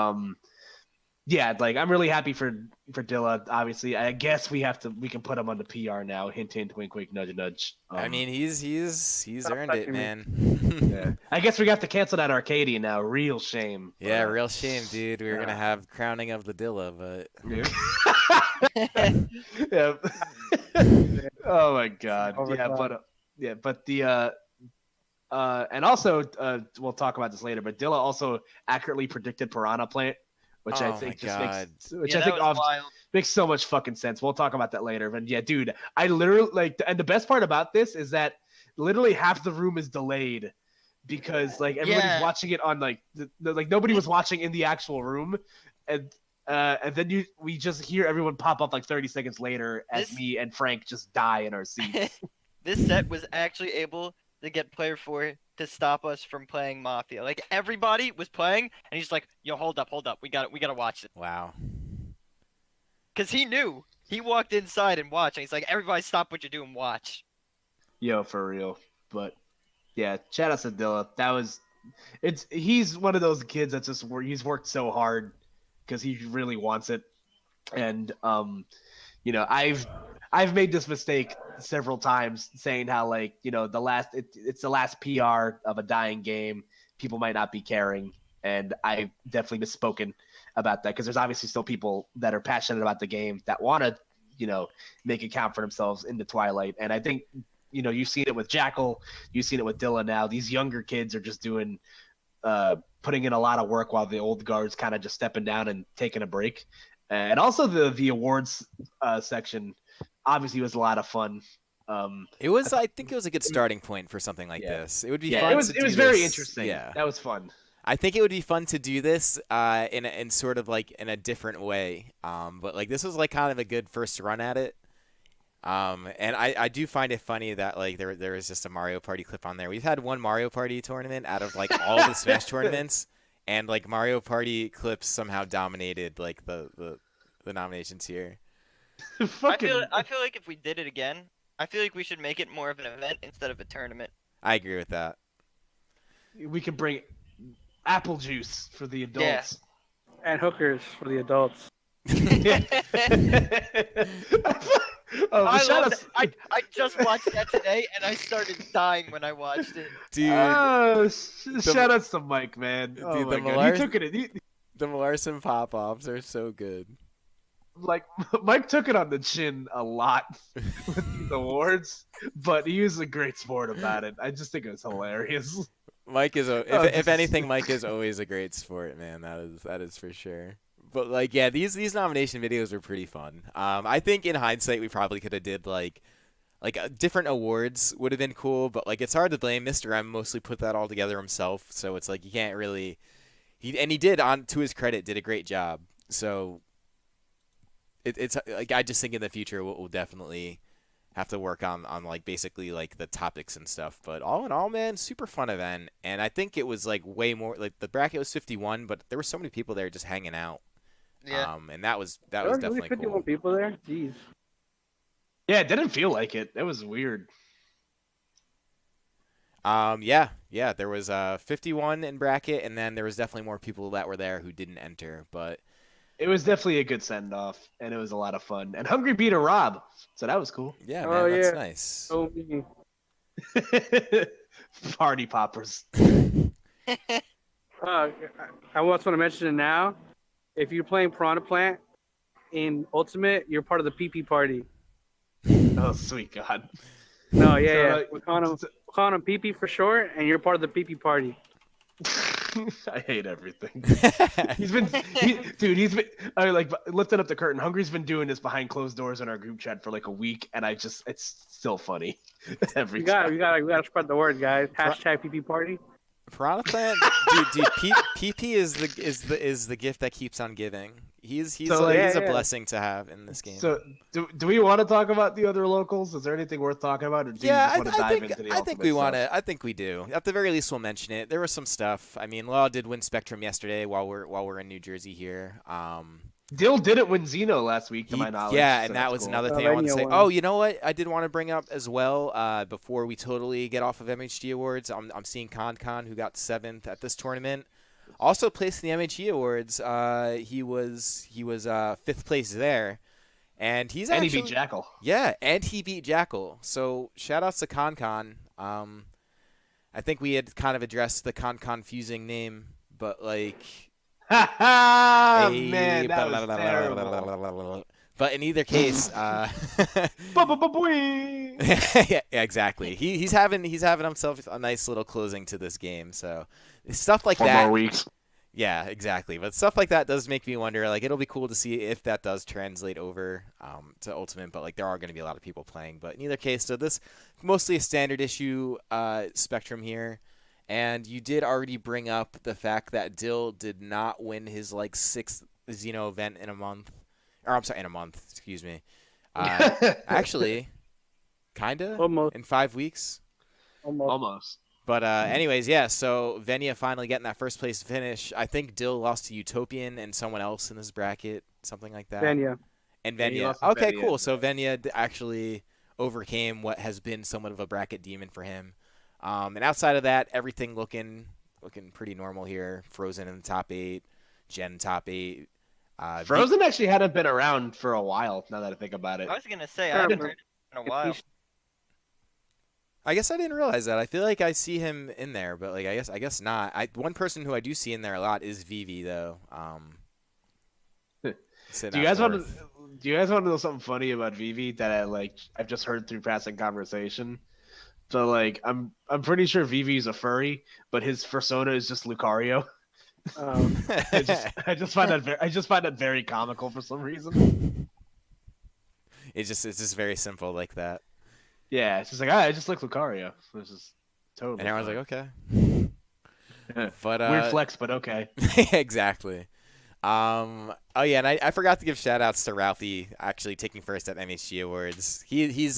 Speaker 2: yeah, like I'm really happy for Dilla. Obviously, I guess we can put him on the PR now. Hint, hint, wink, wink, nudge, nudge.
Speaker 1: I mean, he's earned it,
Speaker 4: touching me.
Speaker 1: man.
Speaker 2: yeah. I guess we have to cancel that Arcadia now. Real shame.
Speaker 1: Yeah, real shame, dude. We were gonna have crowning of the Dilla, but
Speaker 2: yeah. Oh my god.
Speaker 4: Overtime.
Speaker 2: But the and also we'll talk about this later. But Dilla also accurately predicted Piranha Plant, which I
Speaker 1: Oh
Speaker 2: think
Speaker 1: my
Speaker 2: just
Speaker 1: God.
Speaker 2: makes
Speaker 3: Yeah, that was
Speaker 2: off,
Speaker 3: wild.
Speaker 2: makes so much fucking sense. We'll talk about that later. But yeah, dude, I literally like, and the best part about this is that literally half the room is delayed because like everybody's
Speaker 3: Yeah.
Speaker 2: watching it on like like nobody was watching in the actual room, and then we just hear everyone pop up like 30 seconds later as
Speaker 3: This-
Speaker 2: me and Frank just die in our seats.
Speaker 3: This set was actually able to get player 4 to stop us from playing Mafia. Like everybody was playing, and he's like, "Yo, hold up. We gotta watch it."
Speaker 1: wow.
Speaker 3: Cause he knew. He walked inside and watched, and he's like, "Everybody, stop what you're doing, watch."
Speaker 2: Yo, for real. But yeah, shout out to Dilla. He's one of those kids that's just he's worked so hard because he really wants it. And I've made this mistake several times saying how like, it's the last PR of a dying game. People might not be caring, and I've definitely misspoken about that because there's obviously still people that are passionate about the game that want to, make it count for themselves in the Twilight. And I think you've seen it with Jackal, you've seen it with Dilla now. These younger kids are just doing, putting in a lot of work while the old guard's kind of just stepping down and taking a break. And also the awards section obviously was a lot of fun.
Speaker 1: I think it was a good starting point for something like
Speaker 2: Yeah.
Speaker 1: this. It would be
Speaker 2: Yeah,
Speaker 1: fun.
Speaker 2: it was
Speaker 1: to do
Speaker 2: very
Speaker 1: this.
Speaker 2: interesting.
Speaker 1: Yeah,
Speaker 2: That was fun.
Speaker 1: I think it would be fun to do this in sort of like in a different way. But like this was like kind of a good first run at it. And I do find it funny that like there is just a Mario Party clip on there. We've had one Mario Party tournament out of like all the Smash tournaments, and like Mario Party clips somehow dominated like the nominations here.
Speaker 2: Fucking.
Speaker 3: I feel like if we did it again, I feel like we should make it more of an event instead of a tournament.
Speaker 1: I agree with that.
Speaker 2: We could bring apple juice for the
Speaker 3: Yeah.
Speaker 2: adults.
Speaker 4: And hookers for the adults.
Speaker 2: Oh,
Speaker 3: I
Speaker 2: shout
Speaker 3: love
Speaker 2: out,
Speaker 3: that. I just watched that today and I started dying when I watched it.
Speaker 1: Dude,
Speaker 2: shout outs to Mike, man. Oh
Speaker 1: Dude,
Speaker 2: my
Speaker 1: the
Speaker 2: god,
Speaker 1: Millers-
Speaker 2: he took it.
Speaker 1: the Larson pop-offs are so good.
Speaker 2: Like Mike took it on the chin a lot with these awards, but he was a great sport about it. I just think it was hilarious.
Speaker 1: Mike is,
Speaker 2: Oh,
Speaker 1: if anything, Mike is always a great sport, man. That is for sure. But like, yeah, these nomination videos were pretty fun. I think in hindsight, we probably could have did like different awards would have been cool. But like, it's hard to blame. Mr. M mostly put that all together himself, so it's like you can't really. He did, on to his credit, did a great job. So it's like, I just think in the future we'll definitely have to work on like basically like the topics and stuff. But all in all, man, super fun event. And I think it was like way more, like the bracket was 51, but there were so many people there just hanging out.
Speaker 3: Yeah.
Speaker 1: And that was
Speaker 4: There were
Speaker 1: definitely
Speaker 4: really 51
Speaker 1: cool.
Speaker 4: people there. Jeez.
Speaker 2: Yeah, it didn't feel like it. It was weird.
Speaker 1: Yeah, there was 51 in bracket, and then there was definitely more people that were there who didn't enter. But
Speaker 2: It was definitely a good send off, and it was a lot of fun. And Hungry beat a Rob, so that was cool.
Speaker 1: yeah,
Speaker 4: Oh,
Speaker 1: man, that's
Speaker 4: yeah.
Speaker 1: nice.
Speaker 4: So many.
Speaker 2: Party poppers.
Speaker 4: I also want to mention it now. If you're playing Piranha Plant in Ultimate, you're part of the PP party.
Speaker 2: Oh, sweet God.
Speaker 4: No, yeah,
Speaker 2: So,
Speaker 4: yeah.
Speaker 2: like,
Speaker 4: We call him PP for short, and you're part of the PP party.
Speaker 2: I hate everything. He's been lifting up the curtain. Hungry's been doing this behind closed doors in our group chat for like a week, and it's still funny every
Speaker 4: You
Speaker 2: time.
Speaker 4: gotta spread the word, guys. Hashtag PP party.
Speaker 1: Piranha Plant, dude, PP is the gift that keeps on giving. He's
Speaker 2: So,
Speaker 1: he's a
Speaker 4: yeah.
Speaker 1: blessing to have in this game.
Speaker 2: So, do we want to talk about the other locals? Is there anything worth talking about, or do you just want to dive into the
Speaker 1: I think we
Speaker 2: ultimate
Speaker 1: want
Speaker 2: stuff?
Speaker 1: to. I think we do. At the very least, we'll mention it. There was some stuff. I mean, Law did win Spectrum yesterday while we're in New Jersey here.
Speaker 2: Dill didn't win Xeno last week, to my knowledge.
Speaker 1: Yeah,
Speaker 2: so
Speaker 1: and that
Speaker 2: that's
Speaker 1: was
Speaker 2: cool.
Speaker 1: another thing I want to
Speaker 4: Venio
Speaker 1: say.
Speaker 4: won.
Speaker 1: Oh, you know what? I did want to bring up as well before we totally get off of MHG awards. I'm seeing Con, who got 7th at this tournament, also placed in the MHG awards. He was 5th place there, and he's
Speaker 2: And
Speaker 1: actually
Speaker 2: he beat Jackal.
Speaker 1: Yeah, and he beat Jackal. So shout outs to Con. I think we had kind of addressed the Con fusing name, but like.
Speaker 2: Ha ha!
Speaker 1: Hey,
Speaker 2: Man, that
Speaker 1: blah, blah,
Speaker 2: was
Speaker 1: blah, blah,
Speaker 2: terrible.
Speaker 1: blah, blah, blah, blah, blah. But in either case,
Speaker 2: Ba-ba-ba-boing!
Speaker 1: yeah, exactly. He's having himself a nice little closing to this game. So stuff like
Speaker 2: 4
Speaker 1: that.
Speaker 2: more weeks.
Speaker 1: Yeah, exactly. But stuff like that does make me wonder. Like, it'll be cool to see if that does translate over to Ultimate. But like, there are going to be a lot of people playing. But in either case, so this mostly a standard issue Spectrum here. And you did already bring up the fact that Dill did not win his like 6th Xeno event in a month. Or I'm sorry, in a month. Excuse me. Actually, kinda
Speaker 4: Almost.
Speaker 1: in 5 weeks.
Speaker 2: Almost.
Speaker 1: But anyways, yeah. So Venia finally getting that first place finish. I think Dill lost to Utopian and someone else in this bracket, something like that.
Speaker 4: Venya.
Speaker 1: And
Speaker 2: Yeah, he
Speaker 1: Venia.
Speaker 2: lost to
Speaker 1: Okay,
Speaker 2: Venia.
Speaker 1: cool. So Venia actually overcame what has been somewhat of a bracket demon for him. And outside of that, everything looking pretty normal here. Frozen in the top 8, Gen top 8.
Speaker 2: Frozen actually hadn't been around for a while, now that I think about it.
Speaker 3: I was gonna say I haven't heard it in a while.
Speaker 1: I guess I didn't realize that. I feel like I see him in there, but like I guess not. One person who I do see in there a lot is Vivi though.
Speaker 2: Do you guys want to know something funny about Vivi that I've just heard through passing conversation? So like I'm pretty sure Vivi's a furry, but his persona is just Lucario. I just find that very comical for some reason.
Speaker 1: It's just very simple like that.
Speaker 2: Yeah, it's just like I just like Lucario. This is totally.
Speaker 1: And everyone's like,
Speaker 2: fine.
Speaker 1: okay.
Speaker 2: Yeah.
Speaker 1: But
Speaker 2: Weird flex, but okay.
Speaker 1: exactly. Oh yeah, and I forgot to give shout outs to Ralphie actually taking first at MHG Awards. He's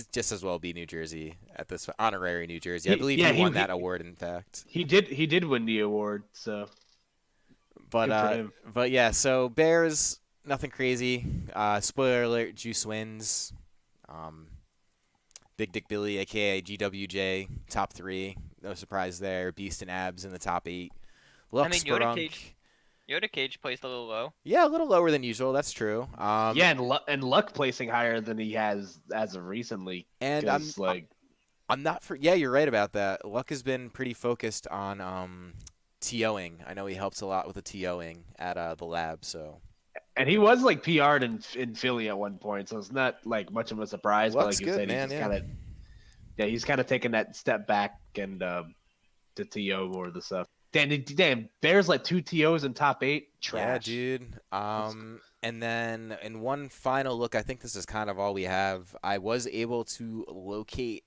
Speaker 1: just as well be New Jersey at this honorary New Jersey. I believe he won that award in fact.
Speaker 2: He did win the award, so
Speaker 1: But
Speaker 2: good for him.
Speaker 1: but yeah, so Bears nothing crazy. Spoiler alert: Juice wins. Um, Big Dick Billy, aka GWJ, top 3. No surprise there. Beast and Abs in the top 8.
Speaker 3: I
Speaker 1: Lux
Speaker 3: mean, Yoda
Speaker 1: Spelunk.
Speaker 3: Cage. Yoda Cage placed a little low.
Speaker 1: Yeah, a little lower than usual. That's true.
Speaker 2: Yeah, and Luck placing higher than he has as of recently.
Speaker 1: And
Speaker 2: 'Cause,
Speaker 1: I'm not for. Yeah, you're right about that. Luck has been pretty focused on TOing. I know he helps a lot with the TOing at the lab. So
Speaker 2: and he was like PR'd in Philly at one point, so it's not like much of a surprise. But
Speaker 1: Luck's
Speaker 2: like you
Speaker 1: good,
Speaker 2: said,
Speaker 1: man.
Speaker 2: he's
Speaker 1: Yeah.
Speaker 2: kind of he's kind of taking that step back and to TO more of the stuff. Damn, Bears like 2 TOs in top 8. Trash.
Speaker 1: Yeah, dude. And then in one final look, I think this is kind of all we have. I was able to locate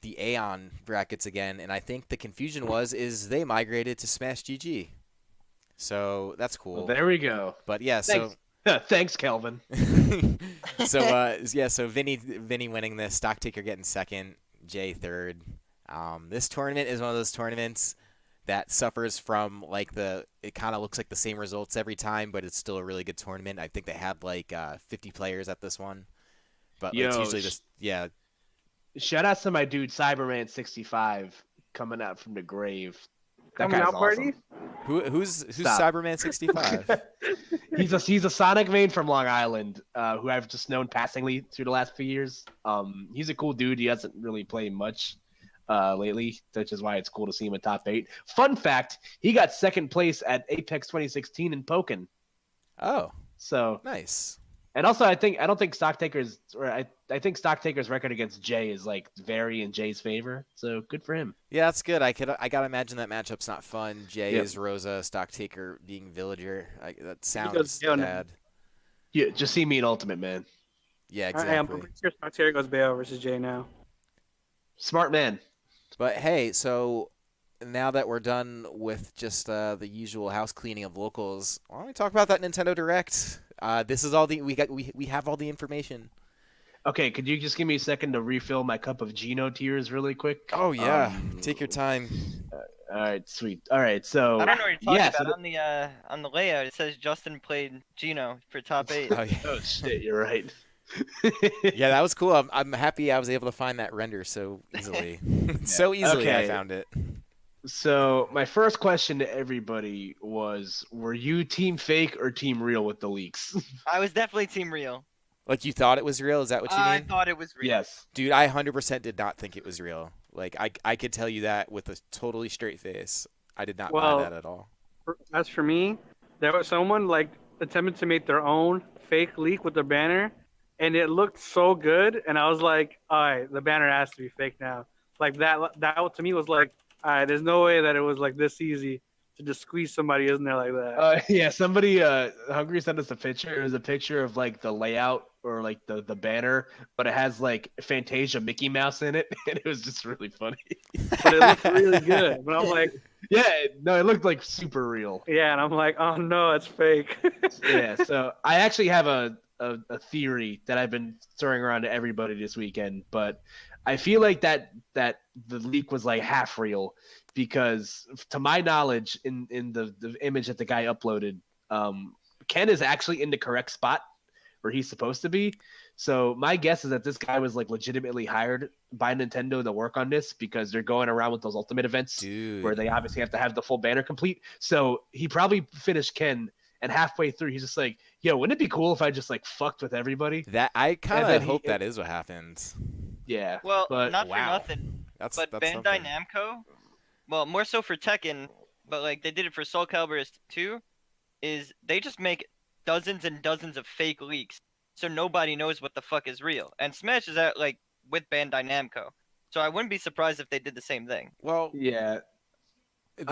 Speaker 1: the Aeon brackets again, and I think the confusion is they migrated to Smash GG. So that's cool.
Speaker 2: Well, there we go.
Speaker 1: But yeah,
Speaker 2: Thanks. Thanks, Kelvin.
Speaker 1: So Vinny winning this, Stocktaker getting second, Jay third. This tournament is one of those tournaments that suffers from like it kind of looks like the same results every time, but it's still a really good tournament. I think they had like 50 players at this one, but it's usually just
Speaker 2: Shout out to my dude Cyberman65 coming out from the grave. That
Speaker 4: Coming
Speaker 2: guy's
Speaker 4: out
Speaker 2: awesome.
Speaker 4: party?
Speaker 1: Who's
Speaker 2: Stop.
Speaker 1: Cyberman 65?
Speaker 2: He's a Sonic main from Long Island, who I've just known passingly through the last few years. He's a cool dude. He hasn't really played much lately, which is why it's cool to see him in top 8. Fun fact: he got second place at Apex 2016 in Pokken.
Speaker 1: Oh,
Speaker 2: So
Speaker 1: nice.
Speaker 2: and also I think Stocktaker's record against Jay is like very in Jay's favor. So good for him.
Speaker 1: Yeah, that's good. I gotta imagine that matchup's not fun. Jay
Speaker 2: Yep.
Speaker 1: is Rosa, Stocktaker being Villager. That
Speaker 4: goes
Speaker 1: sounds
Speaker 4: down.
Speaker 1: bad.
Speaker 2: Yeah, just see me in Ultimate, man.
Speaker 1: Yeah,
Speaker 4: I am
Speaker 1: exactly.
Speaker 4: pretty sure Stocktaker goes Bayo versus Jay now.
Speaker 2: Smart man.
Speaker 1: But hey, so now that we're done with just the usual house cleaning of locals, why don't we talk about that Nintendo Direct? This is all we have all the information.
Speaker 2: Okay, could you just give me a second to refill my cup of Geno tears really quick?
Speaker 1: Oh yeah, take your time.
Speaker 2: All right, sweet. All right, so
Speaker 3: I don't know what you're talking
Speaker 2: so
Speaker 3: about. On the layout, it says Justin played Gino for top 8.
Speaker 1: Oh, yeah.
Speaker 2: oh shit, you're right.
Speaker 1: Yeah, that was cool. I'm happy I was able to find that render so easily. So easily I
Speaker 2: Okay.
Speaker 1: found it.
Speaker 2: So my first question to everybody was: were you team fake or team real with the leaks?
Speaker 3: I was definitely Team Real.
Speaker 1: Like you thought it was real? Is that what you
Speaker 3: I
Speaker 1: mean?
Speaker 3: thought it was real.
Speaker 2: Yes.
Speaker 1: Dude, I 100% did not think it was real. Like I could tell you that with a totally straight face. I did not buy
Speaker 4: Well,
Speaker 1: that at all.
Speaker 4: As for me, there was someone like attempted to make their own fake leak with the banner, and it looked so good, and I was like, all right, the banner has to be fake now. Like that to me was like, all right, there's no way that it was like this easy to just squeeze somebody in there like that.
Speaker 2: Yeah, somebody Hungry sent us a picture. It was a picture of like the layout or like the banner, but it has like Fantasia Mickey Mouse in it, and it was just really funny.
Speaker 4: But it looked really good. But I'm like,
Speaker 2: Yeah, no, it looked like super real.
Speaker 4: yeah, and I'm like, oh no, it's fake.
Speaker 2: Yeah, so I actually have a theory that I've been throwing around to everybody this weekend, but I feel like that the leak was like half real because to my knowledge in the image that the guy uploaded, Ken is actually in the correct spot where he's supposed to be. So my guess is that this guy was like legitimately hired by Nintendo to work on this because they're going around with those ultimate events
Speaker 1: Dude.
Speaker 2: where they obviously have to have the full banner complete. So he probably finished Ken, and halfway through he's just like, yo, wouldn't it be cool if I just like fucked with everybody?
Speaker 1: That I kind
Speaker 2: And then
Speaker 1: of
Speaker 2: he-
Speaker 1: hope that is what happens.
Speaker 2: Yeah.
Speaker 3: Well,
Speaker 2: but
Speaker 3: not
Speaker 1: wow.
Speaker 3: for nothing,
Speaker 1: That's
Speaker 3: but Bandai
Speaker 1: something.
Speaker 3: Namco, well, more so for Tekken, but like they did it for Soul Calibur 2, is they just make dozens and dozens of fake leaks, so nobody knows what the fuck is real. And Smash is at like with Bandai Namco, so I wouldn't be surprised if they did the same thing.
Speaker 1: Well,
Speaker 2: Yeah.
Speaker 1: the-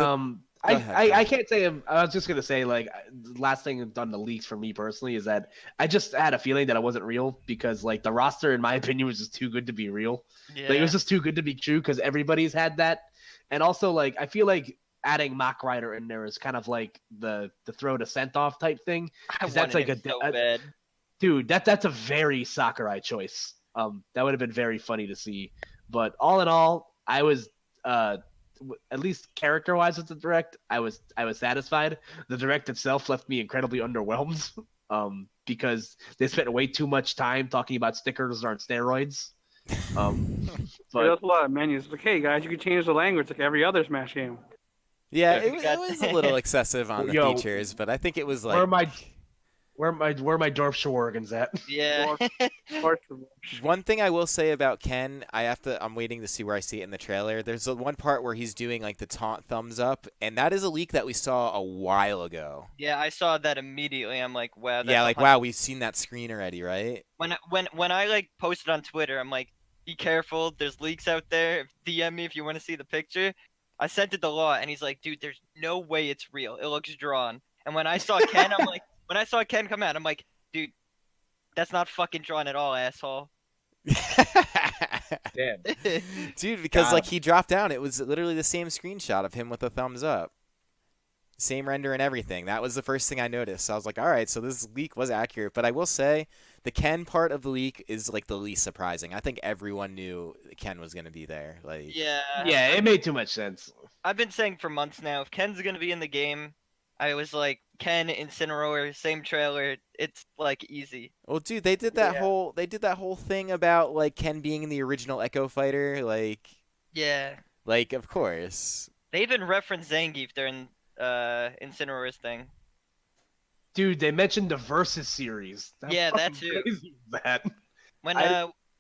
Speaker 2: Go ahead, I can't say I was just gonna say like the last thing on the leaks for me personally is that I just had a feeling that it wasn't real because like the roster in my opinion was just too good to be real.
Speaker 3: Yeah.
Speaker 2: Like it was just too good to be true because everybody's had that, and also like I feel like adding Mock Rider in there is kind of like the throw to sent off type thing.
Speaker 3: I
Speaker 2: 'cause that's
Speaker 3: wanted
Speaker 2: like
Speaker 3: him so
Speaker 2: a
Speaker 3: bad.
Speaker 2: dude. That's a very Sakurai choice. That would have been very funny to see. But all in all, I was at least character wise with the direct, I was satisfied. The direct itself left me incredibly underwhelmed. because they spent way too much time talking about stickers on steroids. But
Speaker 4: That's a lot of menus. Like, hey guys, you can change the language like every other Smash game.
Speaker 1: Yeah,
Speaker 2: Yeah,
Speaker 1: it was a little excessive on the
Speaker 2: Yo,
Speaker 1: features, but I think it was
Speaker 2: where
Speaker 1: like
Speaker 2: are my Dorf organs at?
Speaker 3: Yeah.
Speaker 1: one thing I will say about Ken. I'm waiting to see where I see it in the trailer. There's one part where he's doing like the taunt thumbs up, and that is a leak that we saw a while ago.
Speaker 3: Yeah, I saw that immediately. I'm like, wow. That's
Speaker 1: Yeah, like
Speaker 3: 100
Speaker 1: wow, we've seen that screen already, right?
Speaker 3: When I like posted on Twitter, I'm like, be careful. There's leaks out there. DM me if you want to see the picture. I sent it to Law, and he's like, dude, there's no way it's real. It looks drawn. And when I saw Ken, I'm like, when I saw Ken come out, I'm like, dude, that's not fucking drawn at all, asshole.
Speaker 2: Damn.
Speaker 1: Dude, because
Speaker 2: God.
Speaker 1: like he dropped down, it was literally the same screenshot of him with a thumbs up. Same render and everything. That was the first thing I noticed. So I was like, all right, so this leak was accurate. But I will say, the Ken part of the leak is like the least surprising. I think everyone knew Ken was going to be there. Like,
Speaker 3: Yeah.
Speaker 2: Yeah, it made too much sense.
Speaker 3: I've been saying for months now, if Ken's gonna be in the game, I was like, Ken, Incineroar, same trailer. It's like easy.
Speaker 1: well, dude, they did that
Speaker 4: Yeah.
Speaker 1: whole thing about like Ken being in the original Echo Fighter.
Speaker 3: Yeah.
Speaker 1: Like of course.
Speaker 3: They even referenced Zangief during Incineroar's thing.
Speaker 2: Dude, they mentioned the Versus series.
Speaker 3: Yeah, that
Speaker 2: fucking
Speaker 3: too.
Speaker 2: crazy is that?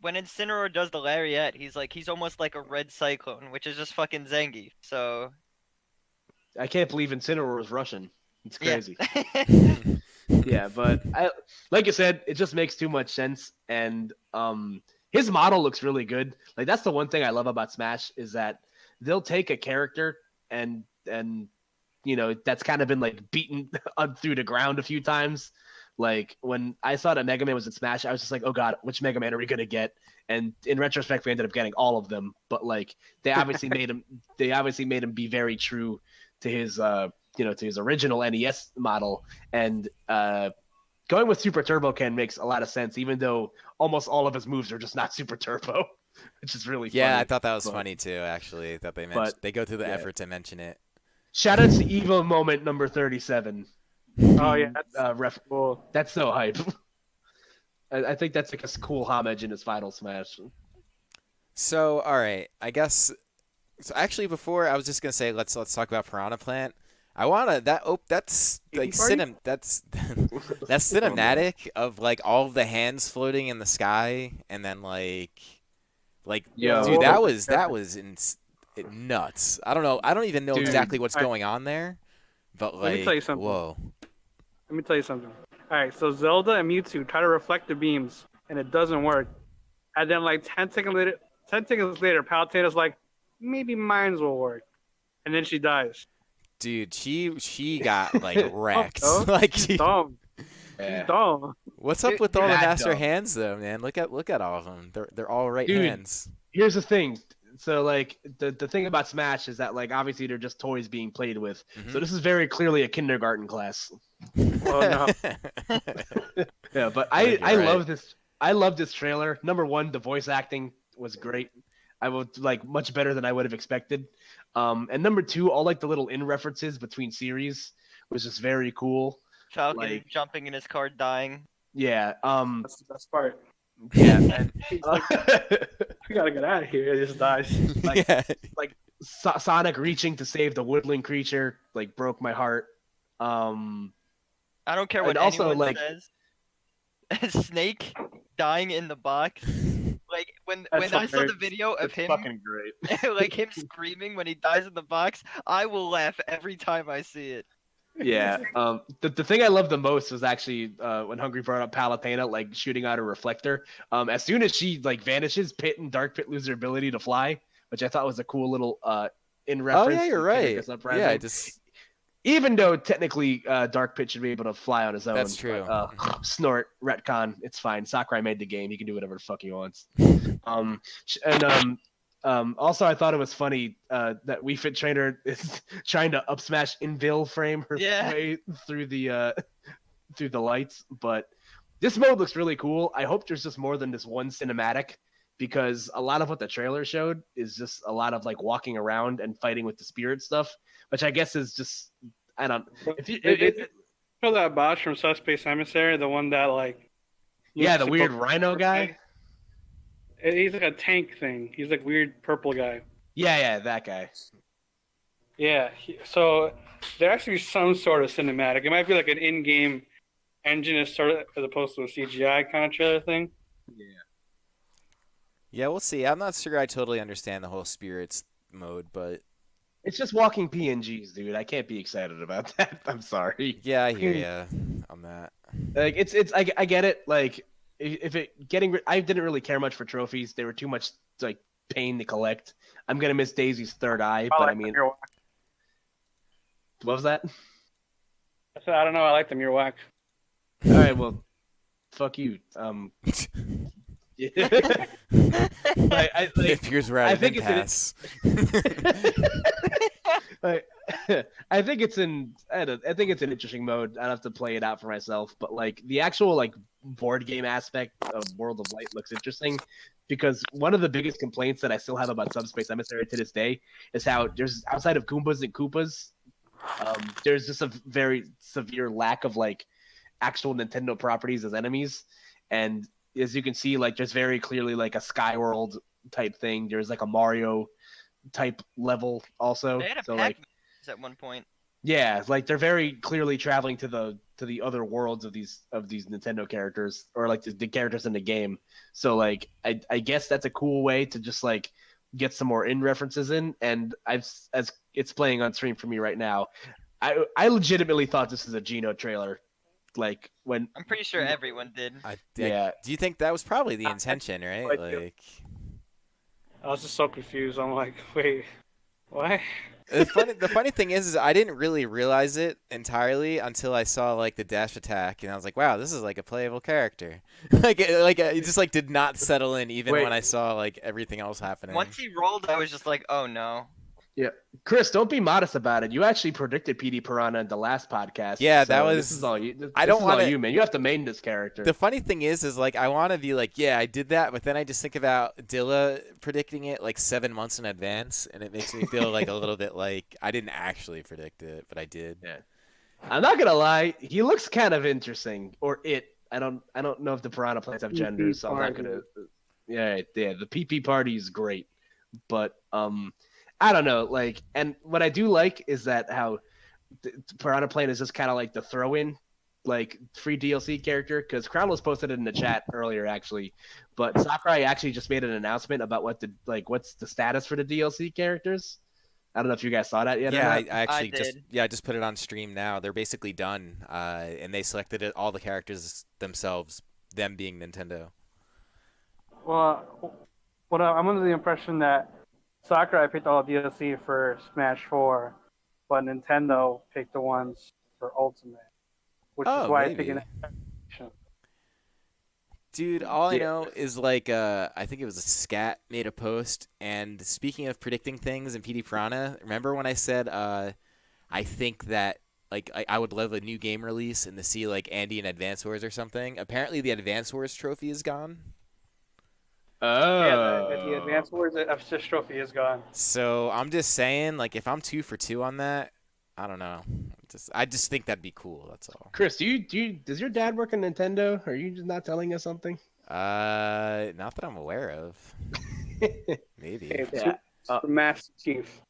Speaker 3: When Incineroar does the lariat, he's almost like a red cyclone, which is just fucking Zangief. So
Speaker 2: I can't believe Incineroar was Russian. It's crazy.
Speaker 3: yeah.
Speaker 2: Yeah, but like I said, it just makes too much sense, and his model looks really good. Like that's the one thing I love about Smash is that they'll take a character and you know that's kind of been like beaten through the ground a few times. Like when I saw that Mega Man was in Smash, I was just like, oh god, which Mega Man are we gonna get? And in retrospect, we ended up getting all of them. But like they obviously made him be very true to his to his original NES model, and going with Super Turbo Ken makes a lot of sense, even though almost all of his moves are just not Super Turbo, which is really
Speaker 1: Yeah,
Speaker 2: funny.
Speaker 1: I thought that was funny too. Actually, that they go through the
Speaker 2: yeah.
Speaker 1: effort to mention it.
Speaker 2: Shout out to Evo moment number 37.
Speaker 4: Oh yeah, that's cool.
Speaker 2: That's so hype. I think that's like a cool homage in his final Smash.
Speaker 1: So, all right, I guess. So actually, before I was just gonna say, let's talk about Piranha Plant. I wanna that's like that's cinematic of like all of the hands floating in the sky, and then like
Speaker 2: Yo.
Speaker 1: dude, that was nuts. I don't know. I don't even know
Speaker 2: Dude,
Speaker 1: exactly what's going on there, but
Speaker 4: Let me tell you
Speaker 1: like,
Speaker 4: something.
Speaker 1: whoa.
Speaker 4: Let me tell you something. All right, so Zelda and Mewtwo try to reflect the beams, and it doesn't work. And then like 10 seconds later, Palutena's like, maybe mines will work, and then she dies.
Speaker 1: Dude, she got like wrecked.
Speaker 4: Oh,
Speaker 1: like
Speaker 4: she's dumb.
Speaker 2: Yeah.
Speaker 4: She's dumb.
Speaker 1: what's up with all the
Speaker 2: Mad
Speaker 1: master
Speaker 2: dumb.
Speaker 1: hands though, man? Look at all of them. They're all right
Speaker 2: Dude.
Speaker 1: hands.
Speaker 2: Here's the thing. So like the thing about Smash is that like obviously they're just toys being played with.
Speaker 1: Mhm.
Speaker 2: So this is very clearly a kindergarten class.
Speaker 4: Oh no.
Speaker 2: Yeah, but
Speaker 1: I think
Speaker 2: I
Speaker 1: you're
Speaker 2: love this. I love this trailer. Number one, the voice acting was great. I would like much better than I would have expected. And number two, all like the little in references between series was just very cool.
Speaker 3: Falcon
Speaker 2: Like-
Speaker 3: jumping in his car, dying.
Speaker 2: Yeah.
Speaker 4: That's the best part.
Speaker 2: Yeah. And,
Speaker 4: I gotta get out of here. It just dies.
Speaker 2: like-
Speaker 1: yeah.
Speaker 2: Sonic reaching to save the woodland creature like broke my heart.
Speaker 3: I don't care what
Speaker 2: And also,
Speaker 3: anyone
Speaker 2: like-
Speaker 3: says. Snake dying in the box. Like when
Speaker 4: That's
Speaker 3: I saw the
Speaker 4: hilarious.
Speaker 3: video of
Speaker 2: It's
Speaker 3: him,
Speaker 2: fucking great.
Speaker 3: like him screaming when he dies in the box, I will laugh every time I see it.
Speaker 2: Yeah. The thing I love the most was actually when Hungry brought up Palutena like shooting out a reflector. As soon as she like vanishes, Pit and Dark Pit lose their ability to fly, which I thought was a cool little in
Speaker 1: Oh
Speaker 2: reference.
Speaker 1: yeah, you're
Speaker 2: to
Speaker 1: right.
Speaker 2: Kindergarten
Speaker 1: Yeah,
Speaker 2: Uprising. Even though technically Dark Pit should be able to fly on his own.
Speaker 1: That's true.
Speaker 2: But, snort, retcon, it's fine. Sakurai made the game. He can do whatever the fuck he wants. Also, I thought it was funny that Wii Fit Trainer is trying to up smash Invil frame her
Speaker 3: Yeah.
Speaker 2: way through the lights. But this mode looks really cool. I hope there's just more than this one cinematic, because a lot of what the trailer showed is just a lot of like walking around and fighting with the spirit stuff, which I guess is just I don't. If you,
Speaker 4: They Kill that boss from Suspect Emissary, the one that like.
Speaker 2: Yeah,
Speaker 4: looks
Speaker 2: the weird
Speaker 4: like
Speaker 2: rhino guy.
Speaker 4: He's like a tank thing. He's like weird purple guy.
Speaker 2: Yeah, that guy.
Speaker 4: Yeah. So there has to be some sort of cinematic. It might be like an in-game engine as opposed to a CGI kind of trailer thing.
Speaker 2: Yeah.
Speaker 1: Yeah, we'll see. I'm not sure I totally understand the whole spirits mode, but
Speaker 2: It's just walking PNGs, dude. I can't be excited about that. I'm sorry.
Speaker 1: yeah, I hear you on that.
Speaker 2: Like I get it. Like if it getting I didn't really care much for trophies. They were too much like pain to collect. I'm gonna miss Daisy's third eye, but I mean, what was that?
Speaker 4: I said I don't know. I like them. You're whack.
Speaker 2: All right, well, fuck you. Yeah.
Speaker 1: If yours were
Speaker 2: I
Speaker 1: at
Speaker 2: think
Speaker 1: an impasse.
Speaker 2: like, I think it's an interesting mode. I'd have to play it out for myself, but like the actual like board game aspect of World of Light looks interesting because one of the biggest complaints that I still have about Subspace Emissary to this day is how there's outside of Goombas and Koopas, there's just a very severe lack of like actual Nintendo properties as enemies, and as you can see, like there's very clearly like a Skyworld type thing. There's like a Mario type level also.
Speaker 3: They had a
Speaker 2: So
Speaker 3: Pac-Man
Speaker 2: like
Speaker 3: at one point.
Speaker 2: yeah, like they're very clearly traveling to the other worlds of these Nintendo characters or like the characters in the game. So like I guess that's a cool way to just like get some more in references in. And as it's playing on stream for me right now, I legitimately thought this is a Geno trailer. Like when
Speaker 3: I'm pretty sure everyone did.
Speaker 2: Yeah.
Speaker 1: Do you think that was probably the intention, right?
Speaker 4: I do.
Speaker 1: Like,
Speaker 4: I was just so confused. I'm like, wait, what?
Speaker 1: the funny thing is I didn't really realize it entirely until I saw like the dash attack, and I was like, wow, this is like a playable character. It just like did not settle in even
Speaker 2: Wait.
Speaker 1: when I saw like everything else happening.
Speaker 3: Once he rolled, I was just like, oh no.
Speaker 2: Yeah, Chris, don't be modest about it. You actually predicted PD Piranha in the last podcast.
Speaker 1: Yeah,
Speaker 2: so
Speaker 1: that was.
Speaker 2: This is all you.
Speaker 1: I don't want
Speaker 2: you, man. You have to main this character.
Speaker 1: The funny thing is like I want to be like, yeah, I did that, but then I just think about Dilla predicting it like 7 months in advance, and it makes me feel like a little bit like I didn't actually predict it, but I did.
Speaker 2: Yeah, I'm not gonna lie. He looks kind of interesting, or it. I don't know if the Piranha plants have genders, so I'm not gonna. Yeah. The PP party is great, but I don't know. Like, and what I do like is that how Piranha Plant is just kind of like the throw-in, like free DLC character. Because Crownless posted it in the chat earlier, actually. But Sakurai actually just made an announcement about what's the status for the DLC characters. I don't know if you guys saw that yet.
Speaker 1: Yeah,
Speaker 2: or
Speaker 1: I
Speaker 2: not.
Speaker 1: actually I just put it on stream now. They're basically done, and they selected all the characters themselves, them being Nintendo.
Speaker 4: Well, I'm under the impression that Sakurai picked all the DLC for Smash 4, but Nintendo picked the ones for Ultimate, which is why it's taking action.
Speaker 1: Dude, all I know is like I think it was a Scat made a post, and speaking of predicting things in PD Piranha, remember when I said I think that like I would love a new game release and to see like Andy in Advance Wars or something. Apparently the Advance Wars trophy is gone.
Speaker 2: Oh.
Speaker 4: Yeah, the Advance Wars Assist trophy is gone.
Speaker 1: So I'm just saying, like, if I'm 2 for 2 on that, I don't know. I just think that'd be cool. That's all.
Speaker 2: Chris, does your dad work at Nintendo? Are you just not telling us something?
Speaker 1: Not that I'm aware of. Maybe.
Speaker 4: Yeah. Master Chief.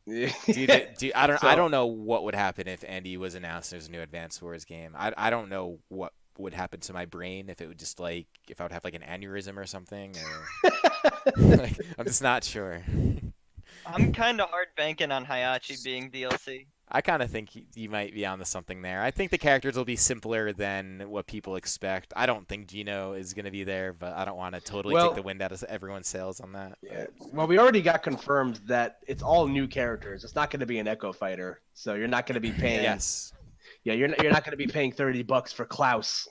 Speaker 1: Dude, I don't know what would happen if Andy was announced there's a new Advance Wars game. I don't know what would happen to my brain if it would just like if I would have like an aneurysm or something. Or... like, I'm just not sure.
Speaker 3: I'm kind of hard banking on Hayachi being DLC.
Speaker 1: I kind of think you might be onto something there. I think the characters will be simpler than what people expect. I don't think Geno is going to be there, but I don't want to totally take the wind out of everyone's sails on that.
Speaker 2: Yeah. Well, we already got confirmed that it's all new characters. It's not going to be an Echo Fighter, so you're not going to be paying.
Speaker 1: Yes.
Speaker 2: Yeah, you're not going to be paying $30 for Klaus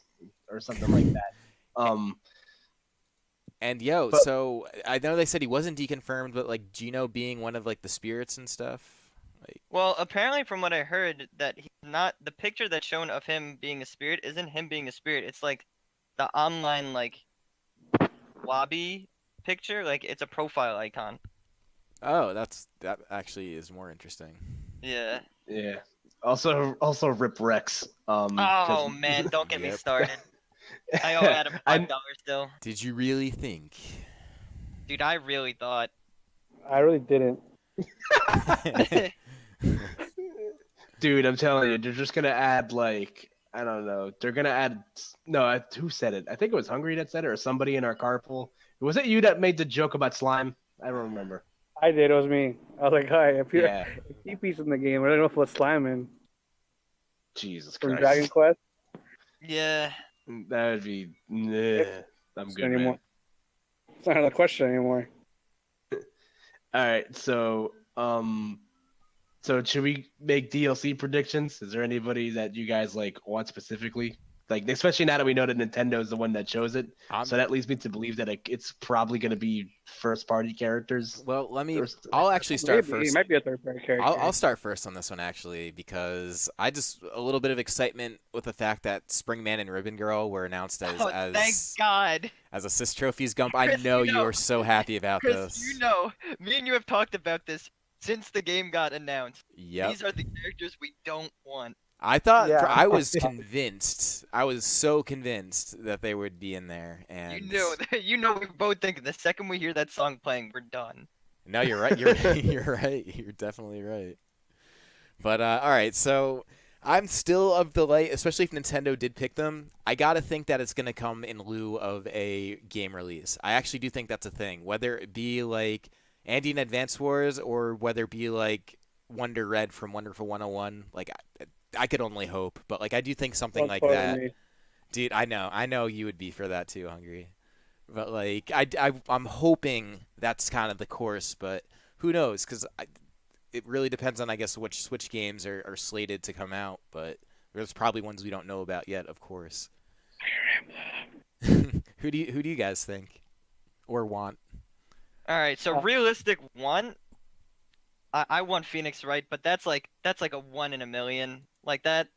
Speaker 2: or something like that.
Speaker 1: And so I know they said he wasn't deconfirmed, but like Geno being one of like the spirits and stuff. Like...
Speaker 3: Well, apparently from what I heard, that he's not the picture that's shown of him being a spirit isn't him being a spirit. It's like the online like lobby picture. Like it's a profile icon.
Speaker 1: Oh, that actually is more interesting.
Speaker 3: Yeah.
Speaker 2: Yeah. Also Rip Rex.
Speaker 3: Oh man, don't get me
Speaker 1: Yep.
Speaker 3: started. I owe Adam $5 still.
Speaker 1: Did you really think?
Speaker 3: Dude, I really thought.
Speaker 4: I really didn't.
Speaker 2: Dude, I'm telling you, they're just gonna add like I don't know. They're gonna add no. Who said it? I think it was Hungry that said it, or somebody in our carpool. Was it you that made the joke about slime? I don't remember.
Speaker 4: I did. It was me. I was like, "Hi, if you're
Speaker 2: Yeah.
Speaker 4: if TP's in the game, I don't know if it's slime in
Speaker 2: Jesus
Speaker 4: from
Speaker 2: Christ.
Speaker 4: Dragon Quest
Speaker 3: Yeah.
Speaker 2: That would be. Nah, I'm good,
Speaker 4: anymore.
Speaker 2: man.
Speaker 4: It's not a question anymore."
Speaker 2: All right, so should we make DLC predictions? Is there anybody that you guys like want specifically? Like, especially now that we know that Nintendo is the one that chose it, so that leads me to believe that it's probably going to be first-party characters.
Speaker 1: Well, I'll actually start
Speaker 4: Maybe.
Speaker 1: first.
Speaker 4: It might be a third-party character.
Speaker 1: I'll start first on this one actually because I just a little bit of excitement with the fact that Springman and Ribbon Girl were announced as
Speaker 3: Thank God.
Speaker 1: as assist trophies. Gump, I
Speaker 3: Chris,
Speaker 1: know
Speaker 3: you
Speaker 1: you
Speaker 3: know-
Speaker 1: are so happy about
Speaker 3: Chris,
Speaker 1: this.
Speaker 3: me and you have talked about this since the game got announced.
Speaker 1: Yep.
Speaker 3: These are the characters we don't want.
Speaker 1: I thought
Speaker 4: Yeah.
Speaker 1: I was convinced. I was so convinced that they would be in there, and
Speaker 3: You know, we both think the second we hear that song playing, we're done.
Speaker 1: No, you're right. You're you're right. You're definitely right. But all right, so I'm still of the light, especially if Nintendo did pick them. I gotta think that it's gonna come in lieu of a game release. I actually do think that's a thing, whether it be like Andy in Advance Wars or whether it be like Wonder Red from Wonderful 101. Like I could only hope, but like I do think something like that.
Speaker 4: Me.
Speaker 1: Dude, I know you would be for that too, Hungry. But like I'm hoping that's kind of the course, but who knows? Because it really depends on I guess which Switch games are slated to come out. But there's probably ones we don't know about yet, of course. Who do you guys think or want?
Speaker 3: All right, so realistic one. I want Phoenix Wright, but that's like a 1 in a million. Like that.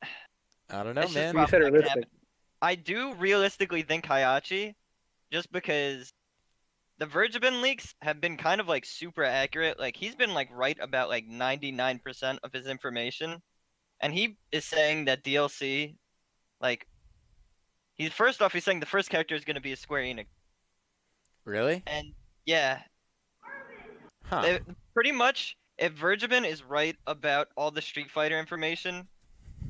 Speaker 1: I don't know,
Speaker 3: It's just
Speaker 1: man.
Speaker 4: You said
Speaker 3: probably not gonna
Speaker 4: realistic.
Speaker 3: happen. I do realistically think Hayachi, just because the Vergeben leaks have been kind of like super accurate. Like he's been like right about like 99% of his information, and he is saying that DLC, like, he's saying the first character is going to be a Square Enix,
Speaker 1: Really?
Speaker 3: and yeah,
Speaker 1: Huh.
Speaker 3: pretty much if Vergeben is right about all the Street Fighter information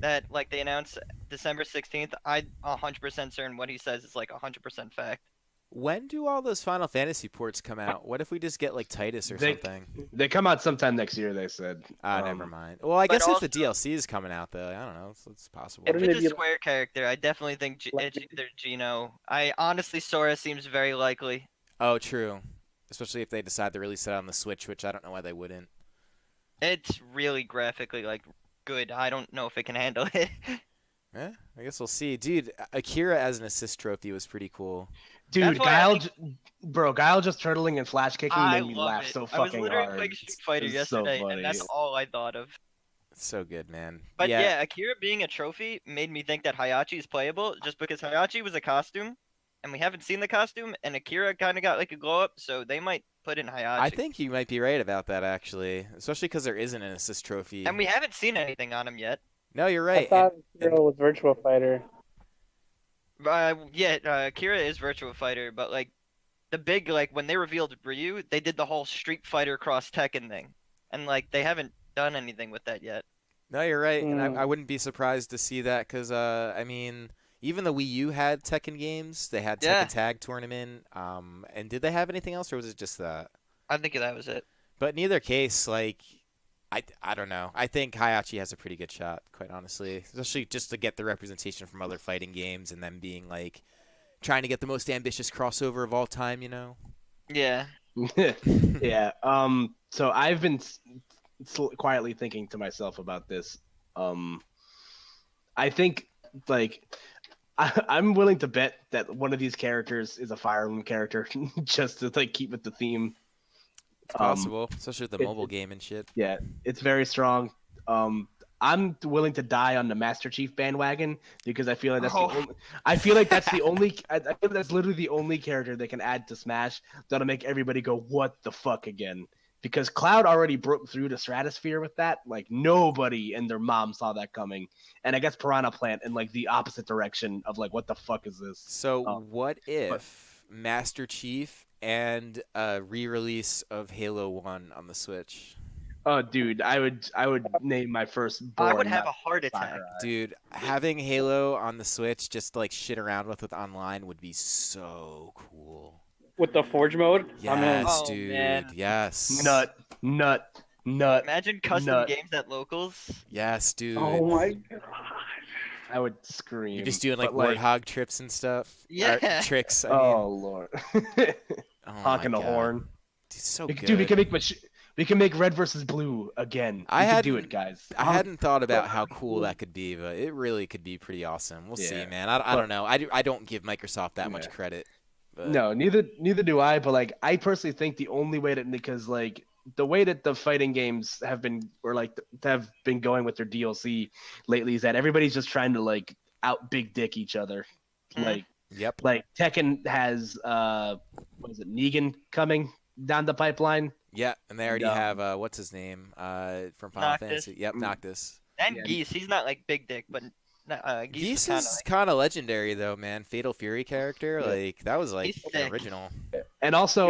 Speaker 3: that like they announced December 16th, I'm 100% certain what he says is like 100% fact.
Speaker 1: When do all those Final Fantasy ports come out? What if we just get like Titus or something?
Speaker 2: They come out sometime next year. They said.
Speaker 1: Never mind. Well, I
Speaker 3: but
Speaker 1: guess if
Speaker 3: also-
Speaker 1: the DLC is coming out, though, I don't know. It's possible.
Speaker 3: If
Speaker 4: Wouldn't
Speaker 3: it's
Speaker 4: it
Speaker 3: a
Speaker 4: be-
Speaker 3: Square character, I definitely think it's either Gino. I honestly, Sora seems very likely.
Speaker 1: Oh, true. Especially if they decide to release it on the Switch, which I don't know why they wouldn't.
Speaker 3: It's really graphically like good. I don't know if it can handle it.
Speaker 1: Eh, I guess we'll see. Dude, Akira as an assist trophy was pretty cool.
Speaker 2: Dude,
Speaker 3: That's why
Speaker 2: Guile just turtling and flash kicking
Speaker 3: I
Speaker 2: made me
Speaker 3: love
Speaker 2: laugh
Speaker 3: it.
Speaker 2: so
Speaker 3: I was
Speaker 2: fucking
Speaker 3: literally
Speaker 2: hard.
Speaker 3: playing Street Fighter
Speaker 2: It's so
Speaker 3: yesterday,
Speaker 2: funny.
Speaker 3: and that's all I thought of.
Speaker 1: It's so good, man.
Speaker 3: But yeah, Akira being a trophy made me think that Hayachi is playable, just because Hayachi was a costume, and we haven't seen the costume, and Akira kind of got like a glow up, so they might put in Hayachi.
Speaker 1: I think you might be right about that, actually. Especially because there isn't an assist trophy.
Speaker 3: And we haven't seen anything on him yet.
Speaker 1: No, you're
Speaker 4: I
Speaker 1: right.
Speaker 4: thought Hero was Virtual Fighter.
Speaker 3: Akira is Virtua Fighter, but like the big like when they revealed Ryu, they did the whole Street Fighter cross Tekken thing, and like they haven't done anything with that yet.
Speaker 1: No, you're right. And
Speaker 4: Mm.
Speaker 1: I wouldn't be surprised to see that because, I mean, even the Wii U had Tekken games. They had Tekken
Speaker 3: Yeah.
Speaker 1: Tag Tournament. And did they have anything else, or was it just that?
Speaker 3: I think that was it.
Speaker 1: But in either case, like, I don't know. I think Hayachi has a pretty good shot, quite honestly. Especially just to get the representation from other fighting games and them being, like, trying to get the most ambitious crossover of all time, you know?
Speaker 3: Yeah.
Speaker 2: Yeah. So I've been quietly thinking to myself about this. I think like I'm willing to bet that one of these characters is a Fire Emblem character just to like keep with the theme.
Speaker 1: It's possible, especially with the mobile game and shit.
Speaker 2: Yeah, it's very strong. I'm willing to die on the Master Chief bandwagon because I feel like that's the only. I feel like that's the only. I feel that's literally the only character they can add to Smash that'll make everybody go, "What the fuck?" again. because Cloud already broke through the stratosphere with that. Like nobody and their mom saw that coming, and I guess Piranha Plant in like the opposite direction of like what the fuck is this?
Speaker 1: So what
Speaker 2: but-
Speaker 1: if Master Chief and a re-release of Halo 1 on the Switch?
Speaker 2: Oh, dude, I would name my first.
Speaker 3: I would
Speaker 2: born
Speaker 3: have
Speaker 2: not
Speaker 3: a heart attack.
Speaker 2: Sakurai.
Speaker 1: Dude, having Halo on the Switch just to, like shit around with online would be so cool.
Speaker 4: With the Forge mode, I'm in.
Speaker 1: Yes,
Speaker 3: Oh,
Speaker 1: dude.
Speaker 3: man.
Speaker 1: Yes.
Speaker 2: Nut.
Speaker 3: Imagine custom
Speaker 2: Nut.
Speaker 3: games at locals.
Speaker 1: Yes, dude.
Speaker 4: Oh my god.
Speaker 2: I would scream.
Speaker 1: You're just doing like
Speaker 2: but,
Speaker 1: warthog trips and stuff.
Speaker 3: Yeah.
Speaker 1: Or tricks. I mean.
Speaker 2: Oh lord.
Speaker 1: Oh my
Speaker 2: Honking the
Speaker 1: God.
Speaker 2: horn.
Speaker 1: Dude, so
Speaker 2: We,
Speaker 1: good.
Speaker 2: dude, we can make red versus blue again.
Speaker 1: I
Speaker 2: We can do
Speaker 1: hadn't-
Speaker 2: it, guys.
Speaker 1: I hadn't thought about how cool that could be, but it really could be pretty awesome. We'll see,
Speaker 2: Yeah.
Speaker 1: man. I don't know. I don't give Microsoft that much
Speaker 2: Yeah.
Speaker 1: credit. But
Speaker 2: No, neither do I. But like, I personally think the only way that because like the way that the fighting games have been or like have been going with their DLC lately is that everybody's just trying to like out big dick each other.
Speaker 3: Mhm.
Speaker 1: Yep.
Speaker 2: Like Tekken has what is it, Negan coming down the pipeline.
Speaker 1: Yeah, and they already
Speaker 2: Yeah.
Speaker 1: have what's his name from Final
Speaker 3: Noctis.
Speaker 1: Fantasy. Yep, Noctis.
Speaker 3: And
Speaker 2: Yeah.
Speaker 3: Geese, he's not like big dick, but Geese
Speaker 1: Geese
Speaker 3: is
Speaker 1: is kind of legendary though, man. Fatal Fury character,
Speaker 2: Yeah.
Speaker 1: like that was like
Speaker 3: He's sick.
Speaker 1: original.
Speaker 2: And also,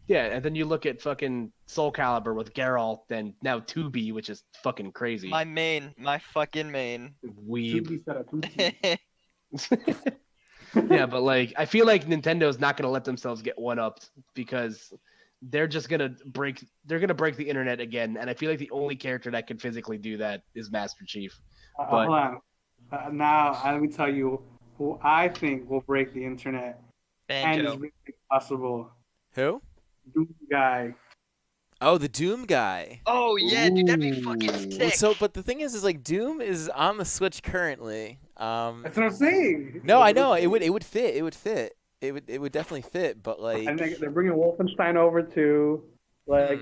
Speaker 4: Yeah.
Speaker 2: and then you look at fucking Soul Calibur with Geralt and now 2B, which is fucking crazy.
Speaker 3: my fucking main.
Speaker 2: Weeb.
Speaker 4: Set up 2B.
Speaker 2: Yeah, but like I feel like Nintendo's not gonna let themselves get one upped because they're just gonna break the internet again, and I feel like the only character that can physically do that is Master Chief. But-
Speaker 4: Hold on. Now, let me tell you who I think will break the internet and is
Speaker 3: Banjo.
Speaker 4: really possible.
Speaker 1: Who?
Speaker 4: Doom guy.
Speaker 1: Oh, the Doom guy.
Speaker 3: Oh yeah, dude, that'd be
Speaker 2: Ooh.
Speaker 3: fucking
Speaker 1: Well,
Speaker 3: sick.
Speaker 1: so, but the thing is like Doom is on the Switch currently.
Speaker 4: That's what I'm saying.
Speaker 1: No, I know it would fit. It would fit. It would definitely fit. But like,
Speaker 4: And they're bringing Wolfenstein over too. Like,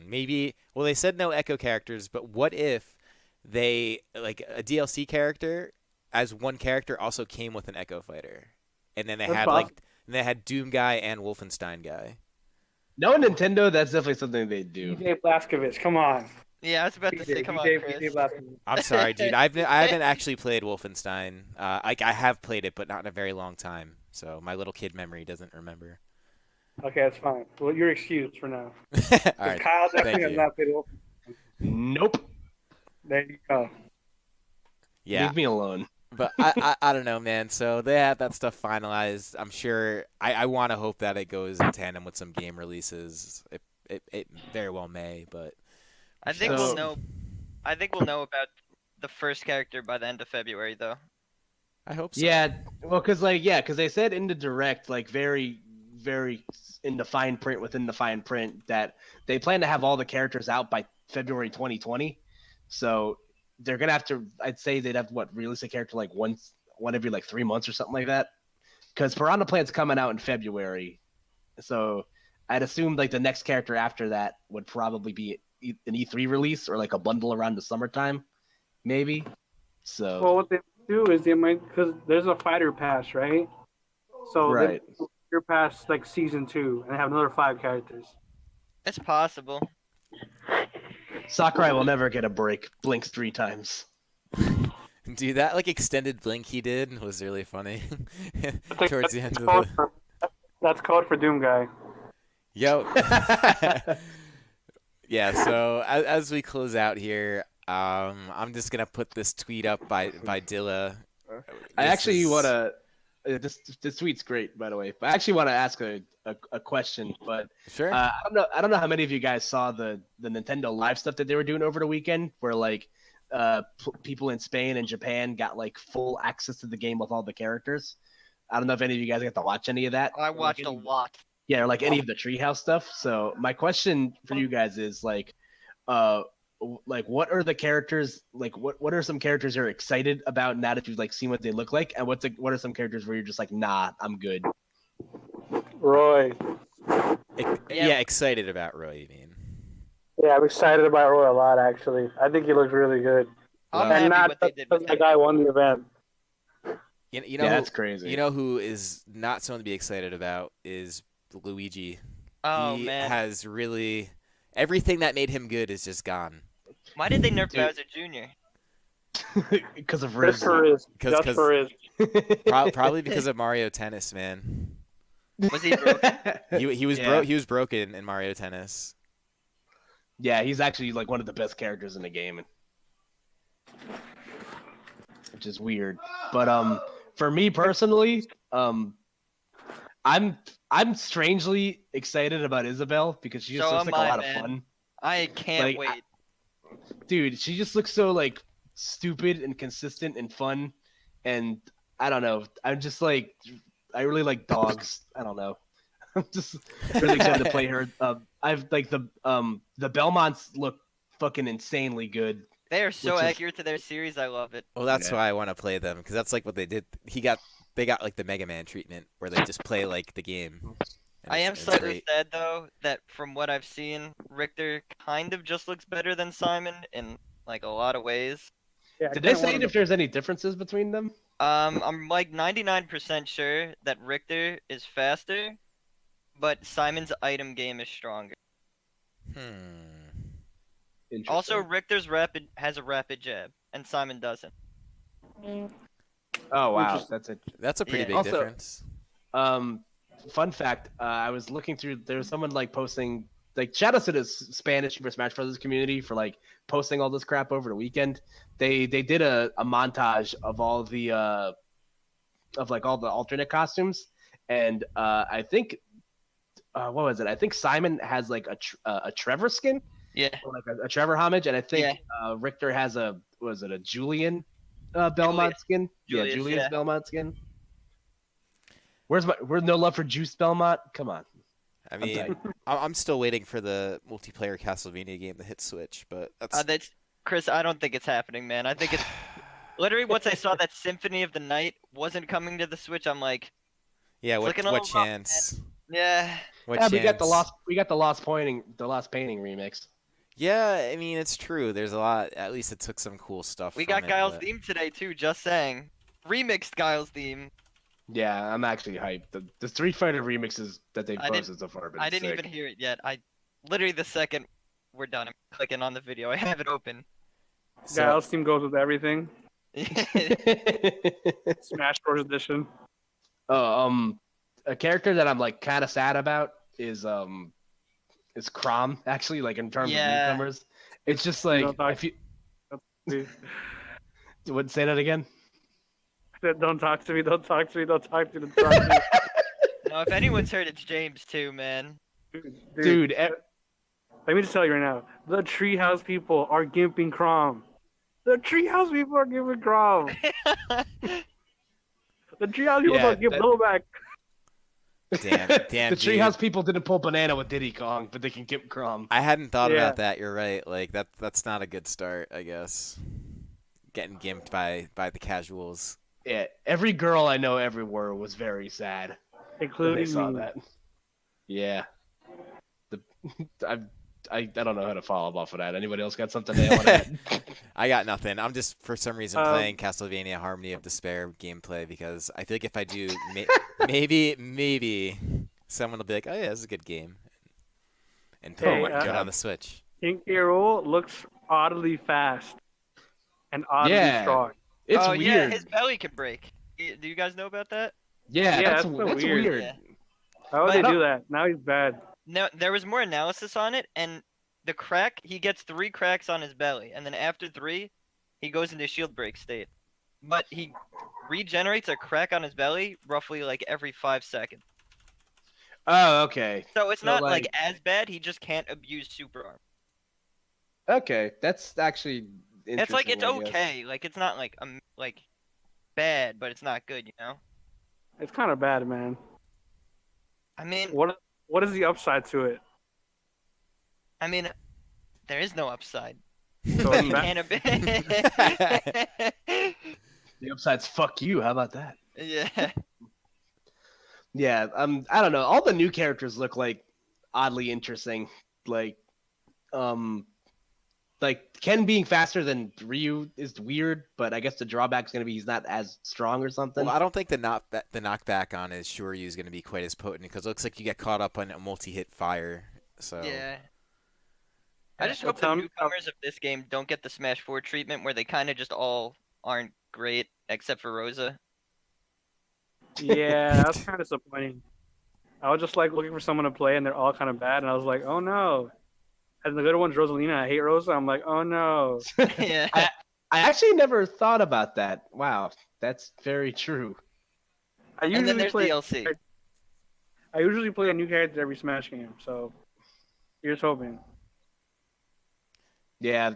Speaker 1: maybe. Well, they said no Echo characters, but what if they like a DLC character as one character also came with an Echo fighter, and then they
Speaker 4: That's
Speaker 1: had
Speaker 4: possible.
Speaker 1: and they had Doom guy and Wolfenstein guy.
Speaker 2: No, Nintendo, that's definitely something they do.
Speaker 4: DJ Blazkowicz, come on.
Speaker 3: Yeah, I was about to say, come on,
Speaker 4: DJ
Speaker 3: Chris.
Speaker 4: Blazkowicz.
Speaker 1: I'm sorry, dude. I haven't actually played Wolfenstein. Like I have played it, but not in a very long time. So my little kid memory doesn't remember.
Speaker 4: Okay, that's fine. Well, you're excused for now.
Speaker 1: All right.
Speaker 4: Kyle definitely
Speaker 1: thank
Speaker 4: has
Speaker 1: you.
Speaker 4: not played Wolfenstein.
Speaker 2: Nope.
Speaker 4: There you go.
Speaker 1: Yeah,
Speaker 2: Leave me alone.
Speaker 1: but I don't know, man. So they have that stuff finalized. I'm sure. I want to hope that it goes in tandem with some game releases. It very well may, but
Speaker 3: I think
Speaker 2: So-
Speaker 3: we'll know. I think we'll know about the first character by the end of February, though.
Speaker 1: I hope so.
Speaker 2: Yeah, well, because they said in the direct, like very, very in the fine print within the fine print that they plan to have all the characters out by February 2020. So they're gonna have to. I'd say they'd have to, release a character like one every like 3 months or something like that. Because Piranha Plant's coming out in February, so I'd assume like the next character after that would probably be an E3 release or like a bundle around the summertime, maybe. So
Speaker 4: Well, what they do is they might, because there's a fighter pass, right? So
Speaker 2: right.
Speaker 4: they fighter pass like season 2 and have another 5 characters.
Speaker 3: It's possible.
Speaker 2: Sakurai will never get a break. Blinks 3 times.
Speaker 1: Dude, that like extended blink he did was really funny.
Speaker 4: That's like-
Speaker 1: Towards the end
Speaker 4: that's
Speaker 1: of
Speaker 4: code
Speaker 1: the.
Speaker 4: for- That's code for Doom guy.
Speaker 1: Yo. Yeah, so as we close out here, I'm just gonna put this tweet up by Dilla.
Speaker 2: I
Speaker 1: This
Speaker 2: actually
Speaker 1: is-
Speaker 2: want to. This tweet's great, by the way. But I actually want to ask a question. But
Speaker 1: Sure.
Speaker 2: I don't know how many of you guys saw the Nintendo Live stuff that they were doing over the weekend, where like people in Spain and Japan got like full access to the game with all the characters. I don't know if any of you guys got to watch any of that.
Speaker 3: I watched a lot.
Speaker 2: Yeah, or like any of the treehouse stuff. So my question for you guys is like what are the characters like what are some characters you're excited about now that you've like seen what they look like, and what are some characters where you're just like, nah, I'm good.
Speaker 4: Roy.
Speaker 1: Yeah, excited about Roy, you mean?
Speaker 4: Yeah, I'm excited about Roy a lot, actually. I think he looks really good.
Speaker 3: I'm
Speaker 1: Well-
Speaker 3: happy
Speaker 4: And not
Speaker 3: what they did
Speaker 4: because
Speaker 3: with
Speaker 4: the
Speaker 3: it.
Speaker 4: guy won the event.
Speaker 1: You know
Speaker 2: Yeah,
Speaker 1: who,
Speaker 2: that's crazy.
Speaker 1: you know who is not someone to be excited about is Luigi.
Speaker 3: Oh
Speaker 1: He
Speaker 3: man,
Speaker 1: has really Everything that made him good is just gone.
Speaker 3: Why did they nerf
Speaker 2: Dude.
Speaker 3: Bowser Jr.?
Speaker 2: Because of
Speaker 4: Just
Speaker 2: Riz.
Speaker 4: for Riz.
Speaker 1: Because
Speaker 4: Just for Riz.
Speaker 1: probably because of Mario Tennis, man.
Speaker 3: Was he broken?
Speaker 1: He was
Speaker 2: Yeah.
Speaker 1: he was broken in Mario Tennis.
Speaker 2: Yeah, he's actually like one of the best characters in the game, which is weird. But for me personally, I'm strangely excited about Isabelle because she just
Speaker 3: So
Speaker 2: looks
Speaker 3: am
Speaker 2: like a
Speaker 3: I,
Speaker 2: lot
Speaker 3: man.
Speaker 2: of fun.
Speaker 3: I can't
Speaker 2: Like,
Speaker 3: wait.
Speaker 2: Dude, she just looks so like stupid and consistent and fun, and I don't know. I'm just like, I really like dogs. I don't know. I'm just really excited to play her. I've like the Belmonts look fucking insanely good.
Speaker 3: They are so
Speaker 2: which is-
Speaker 3: accurate to their series. I love it.
Speaker 1: Well, that's
Speaker 2: Yeah.
Speaker 1: why I want to play them because that's like what they did. They got like the Mega Man treatment where they just play like the game. And
Speaker 3: I am
Speaker 1: it's
Speaker 3: slightly
Speaker 1: great.
Speaker 3: sad though that from what I've seen, Richter kind of just looks better than Simon in like a lot of ways.
Speaker 4: Yeah, I
Speaker 2: Did they
Speaker 4: kinda
Speaker 2: say
Speaker 4: wanted
Speaker 2: if there's any differences between them?
Speaker 3: I'm like 99% sure that Richter is faster, but Simon's item game is stronger. Also,
Speaker 2: Interesting.
Speaker 3: Richter's has a rapid jab, and Simon doesn't.
Speaker 2: Oh wow,
Speaker 4: Interesting.
Speaker 2: that's it.
Speaker 1: That's a pretty
Speaker 3: Yeah.
Speaker 1: big
Speaker 2: Also-
Speaker 1: difference.
Speaker 2: Fun fact: I was looking through. There was someone like posting, like shout out to the Spanish Super Smash Bros. Community for like posting all this crap over the weekend. They did a montage of all the of like all the alternate costumes, and I think what was it? I think Simon has like a Trevor skin,
Speaker 3: Yeah.
Speaker 2: or like a Trevor homage, and I think
Speaker 3: Yeah.
Speaker 2: Richter has a Julian Belmont skin?
Speaker 3: Julius,
Speaker 2: Julius
Speaker 3: yeah.
Speaker 2: Belmont skin. Where's no love for Juice Belmont? Come on.
Speaker 1: I
Speaker 2: I'm
Speaker 1: mean,
Speaker 2: tight.
Speaker 1: I'm still waiting for the multiplayer Castlevania game to hit Switch, but that's
Speaker 3: That's Chris. I don't think it's happening, man. I think it's literally once I saw that Symphony of the Night wasn't coming to the Switch, I'm like,
Speaker 1: yeah.
Speaker 3: it's
Speaker 1: What
Speaker 3: looking a
Speaker 1: what
Speaker 3: little rough,
Speaker 1: chance?
Speaker 3: yeah.
Speaker 1: What
Speaker 2: Yeah,
Speaker 1: chance?
Speaker 2: we got the lost painting remix.
Speaker 1: Yeah, I mean it's true. There's a lot. At least it took some cool stuff.
Speaker 3: We
Speaker 1: from
Speaker 3: got
Speaker 1: it,
Speaker 3: Guile's
Speaker 1: but-
Speaker 3: theme today too. Just saying, remixed Guile's theme.
Speaker 2: Yeah, I'm actually hyped. The Street Fighter remixes that they've
Speaker 3: I didn't-
Speaker 2: posted so far have been
Speaker 3: I didn't
Speaker 2: sick.
Speaker 3: even hear it yet. I literally the second we're done, I'm clicking on the video. I have it open.
Speaker 1: So,
Speaker 4: Guile's team goes with everything. Smash Bros. Edition.
Speaker 2: A character that I'm like kind of sad about is Crom, actually, like in terms
Speaker 3: Yeah.
Speaker 2: of newcomers. It's just like
Speaker 4: No,
Speaker 2: I feel. Would say that again?
Speaker 4: Don't talk to me. Don't talk to me. Don't talk to me. Don't talk to me.
Speaker 3: No, if anyone's heard, it's James too, man.
Speaker 2: Dude,
Speaker 4: Let me just tell you right now. The Treehouse people are gimping Crom. The Treehouse people are gimping Crom. The Treehouse people
Speaker 2: Yeah,
Speaker 4: don't give
Speaker 2: that-
Speaker 4: blowback.
Speaker 1: damn,
Speaker 2: the
Speaker 1: dude.
Speaker 2: Treehouse people didn't pull banana with Diddy Kong, but they can get Crom.
Speaker 1: I hadn't thought
Speaker 4: Yeah.
Speaker 1: about that. You're right. Like that's not a good start, I guess. Getting gimped by the casuals.
Speaker 2: Yeah, every girl I know everywhere was very sad when
Speaker 4: Including
Speaker 2: they saw
Speaker 4: me.
Speaker 2: that. Yeah. I don't know how to follow up off of that. Anybody else got something they want to add?
Speaker 1: I got nothing. I'm just for some reason
Speaker 4: Um,
Speaker 1: playing Castlevania Harmony of Despair gameplay because I feel like if I do, maybe someone will be like, "Oh yeah, this is a good game," and put
Speaker 4: Hey,
Speaker 1: it
Speaker 4: uh,
Speaker 1: on the Switch.
Speaker 4: King K. Rool looks oddly fast and oddly
Speaker 2: Yeah.
Speaker 4: strong.
Speaker 2: It's
Speaker 3: oh
Speaker 2: weird.
Speaker 3: yeah, his belly can break. Do you guys know about that?
Speaker 2: Yeah,
Speaker 4: Yeah,
Speaker 2: that's
Speaker 4: that's so
Speaker 2: weird.
Speaker 4: weird.
Speaker 3: Yeah.
Speaker 4: How would
Speaker 3: But-
Speaker 4: they do that? Now he's bad.
Speaker 3: No, there was more analysis on it, and the crack, he gets 3 cracks on his belly, and then after 3, he goes into shield break state. But he regenerates a crack on his belly roughly like every 5 seconds.
Speaker 2: Oh, okay.
Speaker 3: So it's
Speaker 2: So,
Speaker 3: not
Speaker 2: like-
Speaker 3: like as bad. He just can't abuse super arm.
Speaker 2: Okay, that's actually
Speaker 3: It's like it's
Speaker 2: interesting, I guess.
Speaker 3: okay. Like it's not like bad, but it's not good. You know.
Speaker 4: It's kind of bad, man.
Speaker 3: I mean,
Speaker 4: What is the upside to it?
Speaker 3: there is no upside.
Speaker 4: So it's
Speaker 3: You
Speaker 4: bad.
Speaker 3: can't
Speaker 2: The upside's fuck you. How about that?
Speaker 3: Yeah.
Speaker 2: Yeah, I don't know. All the new characters look like oddly interesting. Like Ken being faster than Ryu is weird, but I guess the drawback's gonna be he's not as strong or something.
Speaker 1: Well, I don't think the knockback on his Shoryu is going to be quite as potent because it looks like you get caught up on a multi-hit fire. So
Speaker 3: Yeah. I just
Speaker 4: Well,
Speaker 3: hope the
Speaker 4: Tom,
Speaker 3: newcomers of this game don't get the Smash 4 treatment where they kind of just all aren't great except for Rosa.
Speaker 4: yeah, that's kind of disappointing. I was just like looking for someone to play, and they're all kind of bad, and I was like, oh no. And the good one's Rosalina. I hate Rosa. I'm like, oh no.
Speaker 3: Yeah.
Speaker 2: I actually never thought about that. Wow, that's very true.
Speaker 4: I
Speaker 3: And then
Speaker 4: usually
Speaker 3: there's
Speaker 4: play.
Speaker 3: DLC.
Speaker 4: I usually play a new character every Smash game, so here's hoping.
Speaker 2: Yeah,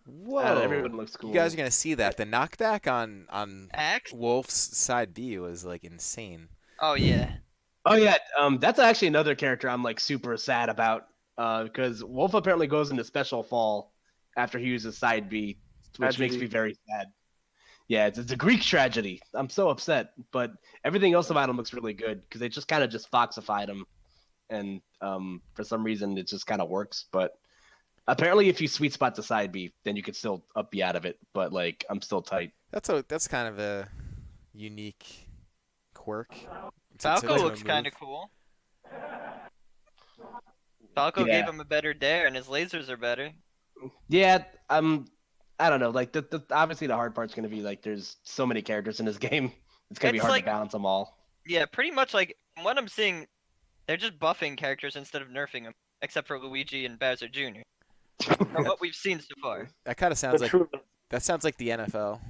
Speaker 1: Whoa!
Speaker 2: everyone looks cool.
Speaker 1: You guys are gonna see that the knockback on
Speaker 3: Axe?
Speaker 1: Wolf's side B was like insane.
Speaker 3: Oh yeah.
Speaker 2: Oh yeah, that's actually another character I'm like super sad about. Because Wolf apparently goes into special fall after he uses side B, which makes me very sad. Yeah, it's a Greek tragedy. I'm so upset, but everything else about him looks really good because they just kind of just foxified him, and for some reason it just kind of works. But apparently, if you sweet spot the side B, then you could still up B out of it. But like, I'm still tight.
Speaker 1: That's kind of a unique quirk.
Speaker 3: Falco
Speaker 1: to
Speaker 3: looks
Speaker 1: a
Speaker 3: kind of
Speaker 1: move.
Speaker 3: cool. Falco
Speaker 2: Yeah.
Speaker 3: gave him a better dare, and his lasers are better.
Speaker 2: Yeah, I don't know. Like the obviously the hard part's gonna be like there's so many characters in this game. It's gonna be
Speaker 3: It's
Speaker 2: hard
Speaker 3: like-
Speaker 2: to balance them all.
Speaker 3: Yeah, pretty much like from what I'm seeing, they're just buffing characters instead of nerfing them, except for Luigi and Bowser Jr. From what we've seen so far.
Speaker 1: That kind of sounds
Speaker 4: The
Speaker 1: like
Speaker 4: truth.
Speaker 1: that sounds like the NFL.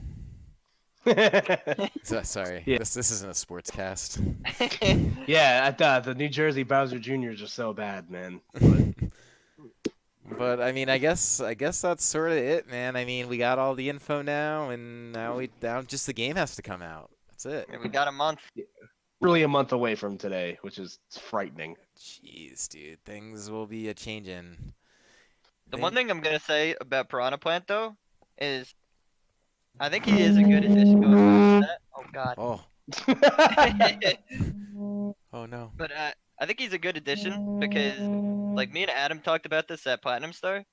Speaker 1: Sorry,
Speaker 2: Yeah.
Speaker 1: this isn't a sports cast.
Speaker 2: Yeah, I thought the New Jersey Bowser Juniors are so bad, man.
Speaker 1: But I mean, I guess that's sort of it, man. I mean, we got all the info now, and now just the game has to come out. That's it.
Speaker 3: We got a month.
Speaker 2: Really a month away from today, which is frightening.
Speaker 1: Jeez, dude, things will be a changing.
Speaker 3: The one thing I'm gonna say about Piranha Plant though is, I think he is a good addition. Oh god.
Speaker 1: Oh, oh no.
Speaker 3: But I think he's a good addition because, like me and Adam talked about this at Platinum Star,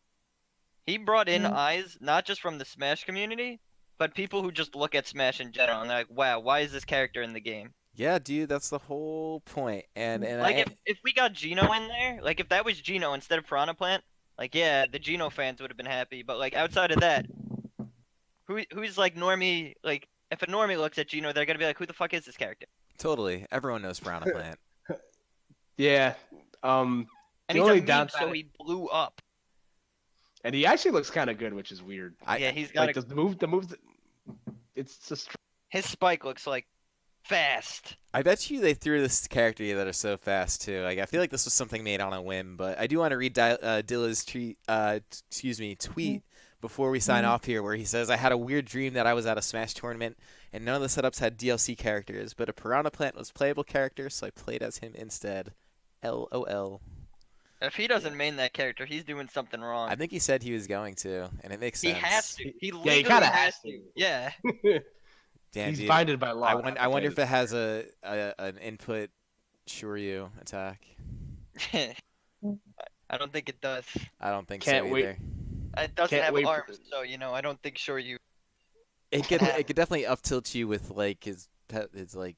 Speaker 3: he brought in eyes not just from the Smash community, but people who just look at Smash in general and they're like, wow, why is this character in the game?
Speaker 1: Yeah, dude, that's the whole point. And
Speaker 3: Like if we got Gino in there, like if that was Gino instead of Piranha Plant, like yeah, the Gino fans would have been happy. But like outside of that, who's like normie? Like if a normie looks at Gino, they're gonna be like, who the fuck is this character?
Speaker 1: totally, everyone knows Piranha Plant.
Speaker 2: Yeah.
Speaker 3: And
Speaker 2: The
Speaker 3: he's
Speaker 2: only
Speaker 3: a meme,
Speaker 2: downside-
Speaker 3: so he blew up.
Speaker 2: And he actually looks kind of good, which is weird.
Speaker 3: Yeah, he's got
Speaker 2: Like the moves. It's just
Speaker 3: his spike looks like fast.
Speaker 1: I bet you they threw this character that are so fast too. Like I feel like this was something made on a whim, but I do want to read Dilla's tweet before we sign off here, where he says, "I had a weird dream that I was at a Smash tournament and none of the setups had DLC characters, but a Piranha Plant was playable character, so I played as him instead." LOL.
Speaker 3: If he doesn't main that character, he's doing something wrong.
Speaker 1: I think he said he was going to, and it makes
Speaker 3: He
Speaker 1: sense.
Speaker 3: has to. He
Speaker 2: he
Speaker 3: literally
Speaker 2: kinda
Speaker 3: has
Speaker 2: has
Speaker 3: to.
Speaker 2: to.
Speaker 3: Yeah.
Speaker 1: Damn,
Speaker 2: he's
Speaker 1: dude.
Speaker 2: binded by law.
Speaker 1: I wonder if it has an input Shoryu attack.
Speaker 3: I don't think it does.
Speaker 1: I don't think
Speaker 2: Can't
Speaker 1: so
Speaker 2: wait.
Speaker 1: either.
Speaker 3: It doesn't
Speaker 2: Can't
Speaker 3: have
Speaker 2: wait for
Speaker 3: arms, so I don't think sure you.
Speaker 1: It could definitely up tilt you with like his like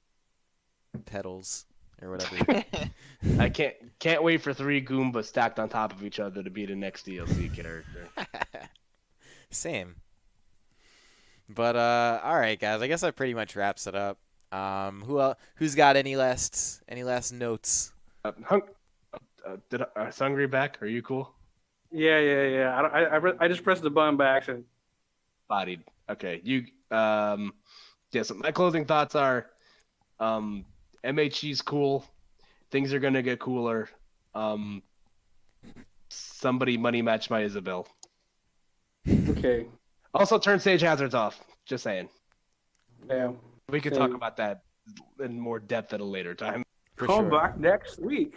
Speaker 1: pedals or whatever.
Speaker 2: I can't wait for 3 Goombas stacked on top of each other to be the next DLC character.
Speaker 1: Same. But all right, guys. I guess that pretty much wraps it up. Who's got any last notes?
Speaker 2: Is Hungry back? Are you cool?
Speaker 4: Yeah. I just pressed the button by accident.
Speaker 2: Bodied. Okay. You. Yeah. So my closing thoughts are, MHG's cool. Things are gonna get cooler. Somebody money match my Isabel.
Speaker 4: Okay.
Speaker 2: Also, turn Sage Hazards off. Just saying.
Speaker 4: Yeah.
Speaker 2: We could
Speaker 4: Okay.
Speaker 2: talk about that in more depth at a later time.
Speaker 1: For
Speaker 4: Come
Speaker 1: sure.
Speaker 4: back next week.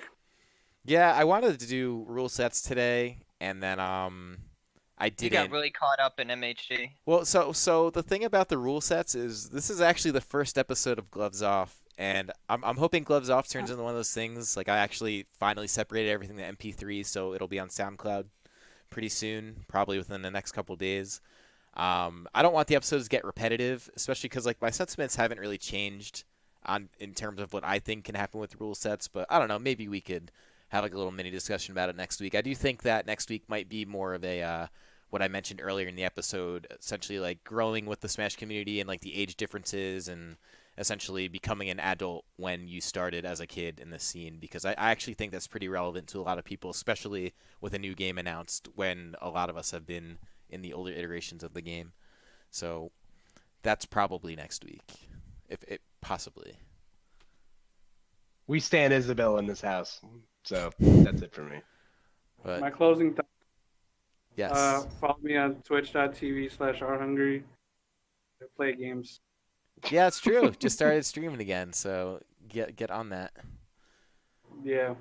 Speaker 1: Yeah, I wanted to do rule sets today, and then I
Speaker 3: You
Speaker 1: didn't.
Speaker 3: got really caught up in MHG.
Speaker 1: Well, so the thing about the rule sets is this is actually the first episode of Gloves Off, and I'm hoping Gloves Off turns into one of those things. Like I actually finally separated everything to MP3, so it'll be on SoundCloud pretty soon, probably within the next couple days. I don't want the episodes to get repetitive, especially because like my sentiments haven't really changed in terms of what I think can happen with rule sets. But I don't know, maybe we could have like a little mini discussion about it next week. I do think that next week might be more of a what I mentioned earlier in the episode, essentially like growing with the Smash community and like the age differences and essentially becoming an adult when you started as a kid in the scene, because I actually think that's pretty relevant to a lot of people, especially with a new game announced when a lot of us have been in the older iterations of the game. So that's probably next week, if it possibly.
Speaker 2: We stand Isabel in this house, so that's it for me.
Speaker 1: But
Speaker 4: My closing thought.
Speaker 1: yes.
Speaker 4: Follow me on twitch.tv/rhungry. I play games.
Speaker 1: Yeah, it's true. Just started streaming again, so get on that.
Speaker 4: Yeah.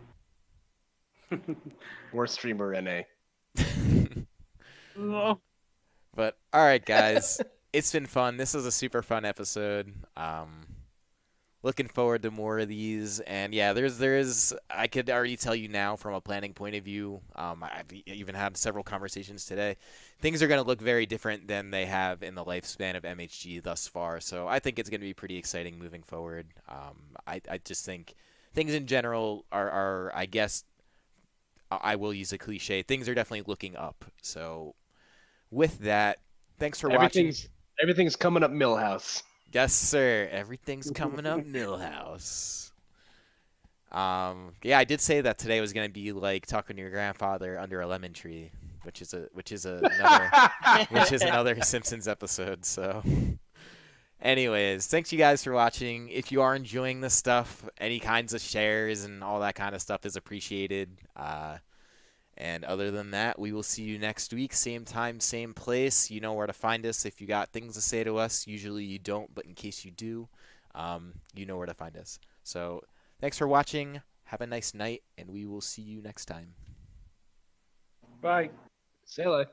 Speaker 2: Worst streamer NA.
Speaker 4: No.
Speaker 1: But all right, guys, it's been fun. This was a super fun episode. Looking forward to more of these, and yeah, there's I could already tell you now from a planning point of view. I've even had several conversations today. Things are going to look very different than they have in the lifespan of MHG thus far. So I think it's going to be pretty exciting moving forward. I just think things in general are I guess I will use a cliche. Things are definitely looking up. So with that, thanks for watching.
Speaker 2: Everything's coming up Millhouse.
Speaker 1: Yes, sir. Everything's coming up Millhouse. Yeah, I did say that today was gonna be like talking to your grandfather under a lemon tree, which is another Simpsons episode. So, anyways, thanks you guys for watching. If you are enjoying this stuff, any kinds of shares and all that kind of stuff is appreciated. And other than that, we will see you next week. Same time, same place. You know where to find us if you got things to say to us. Usually you don't, but in case you do, you know where to find us. So thanks for watching. Have a nice night, and we will see you next time.
Speaker 4: Bye.
Speaker 2: Say hello.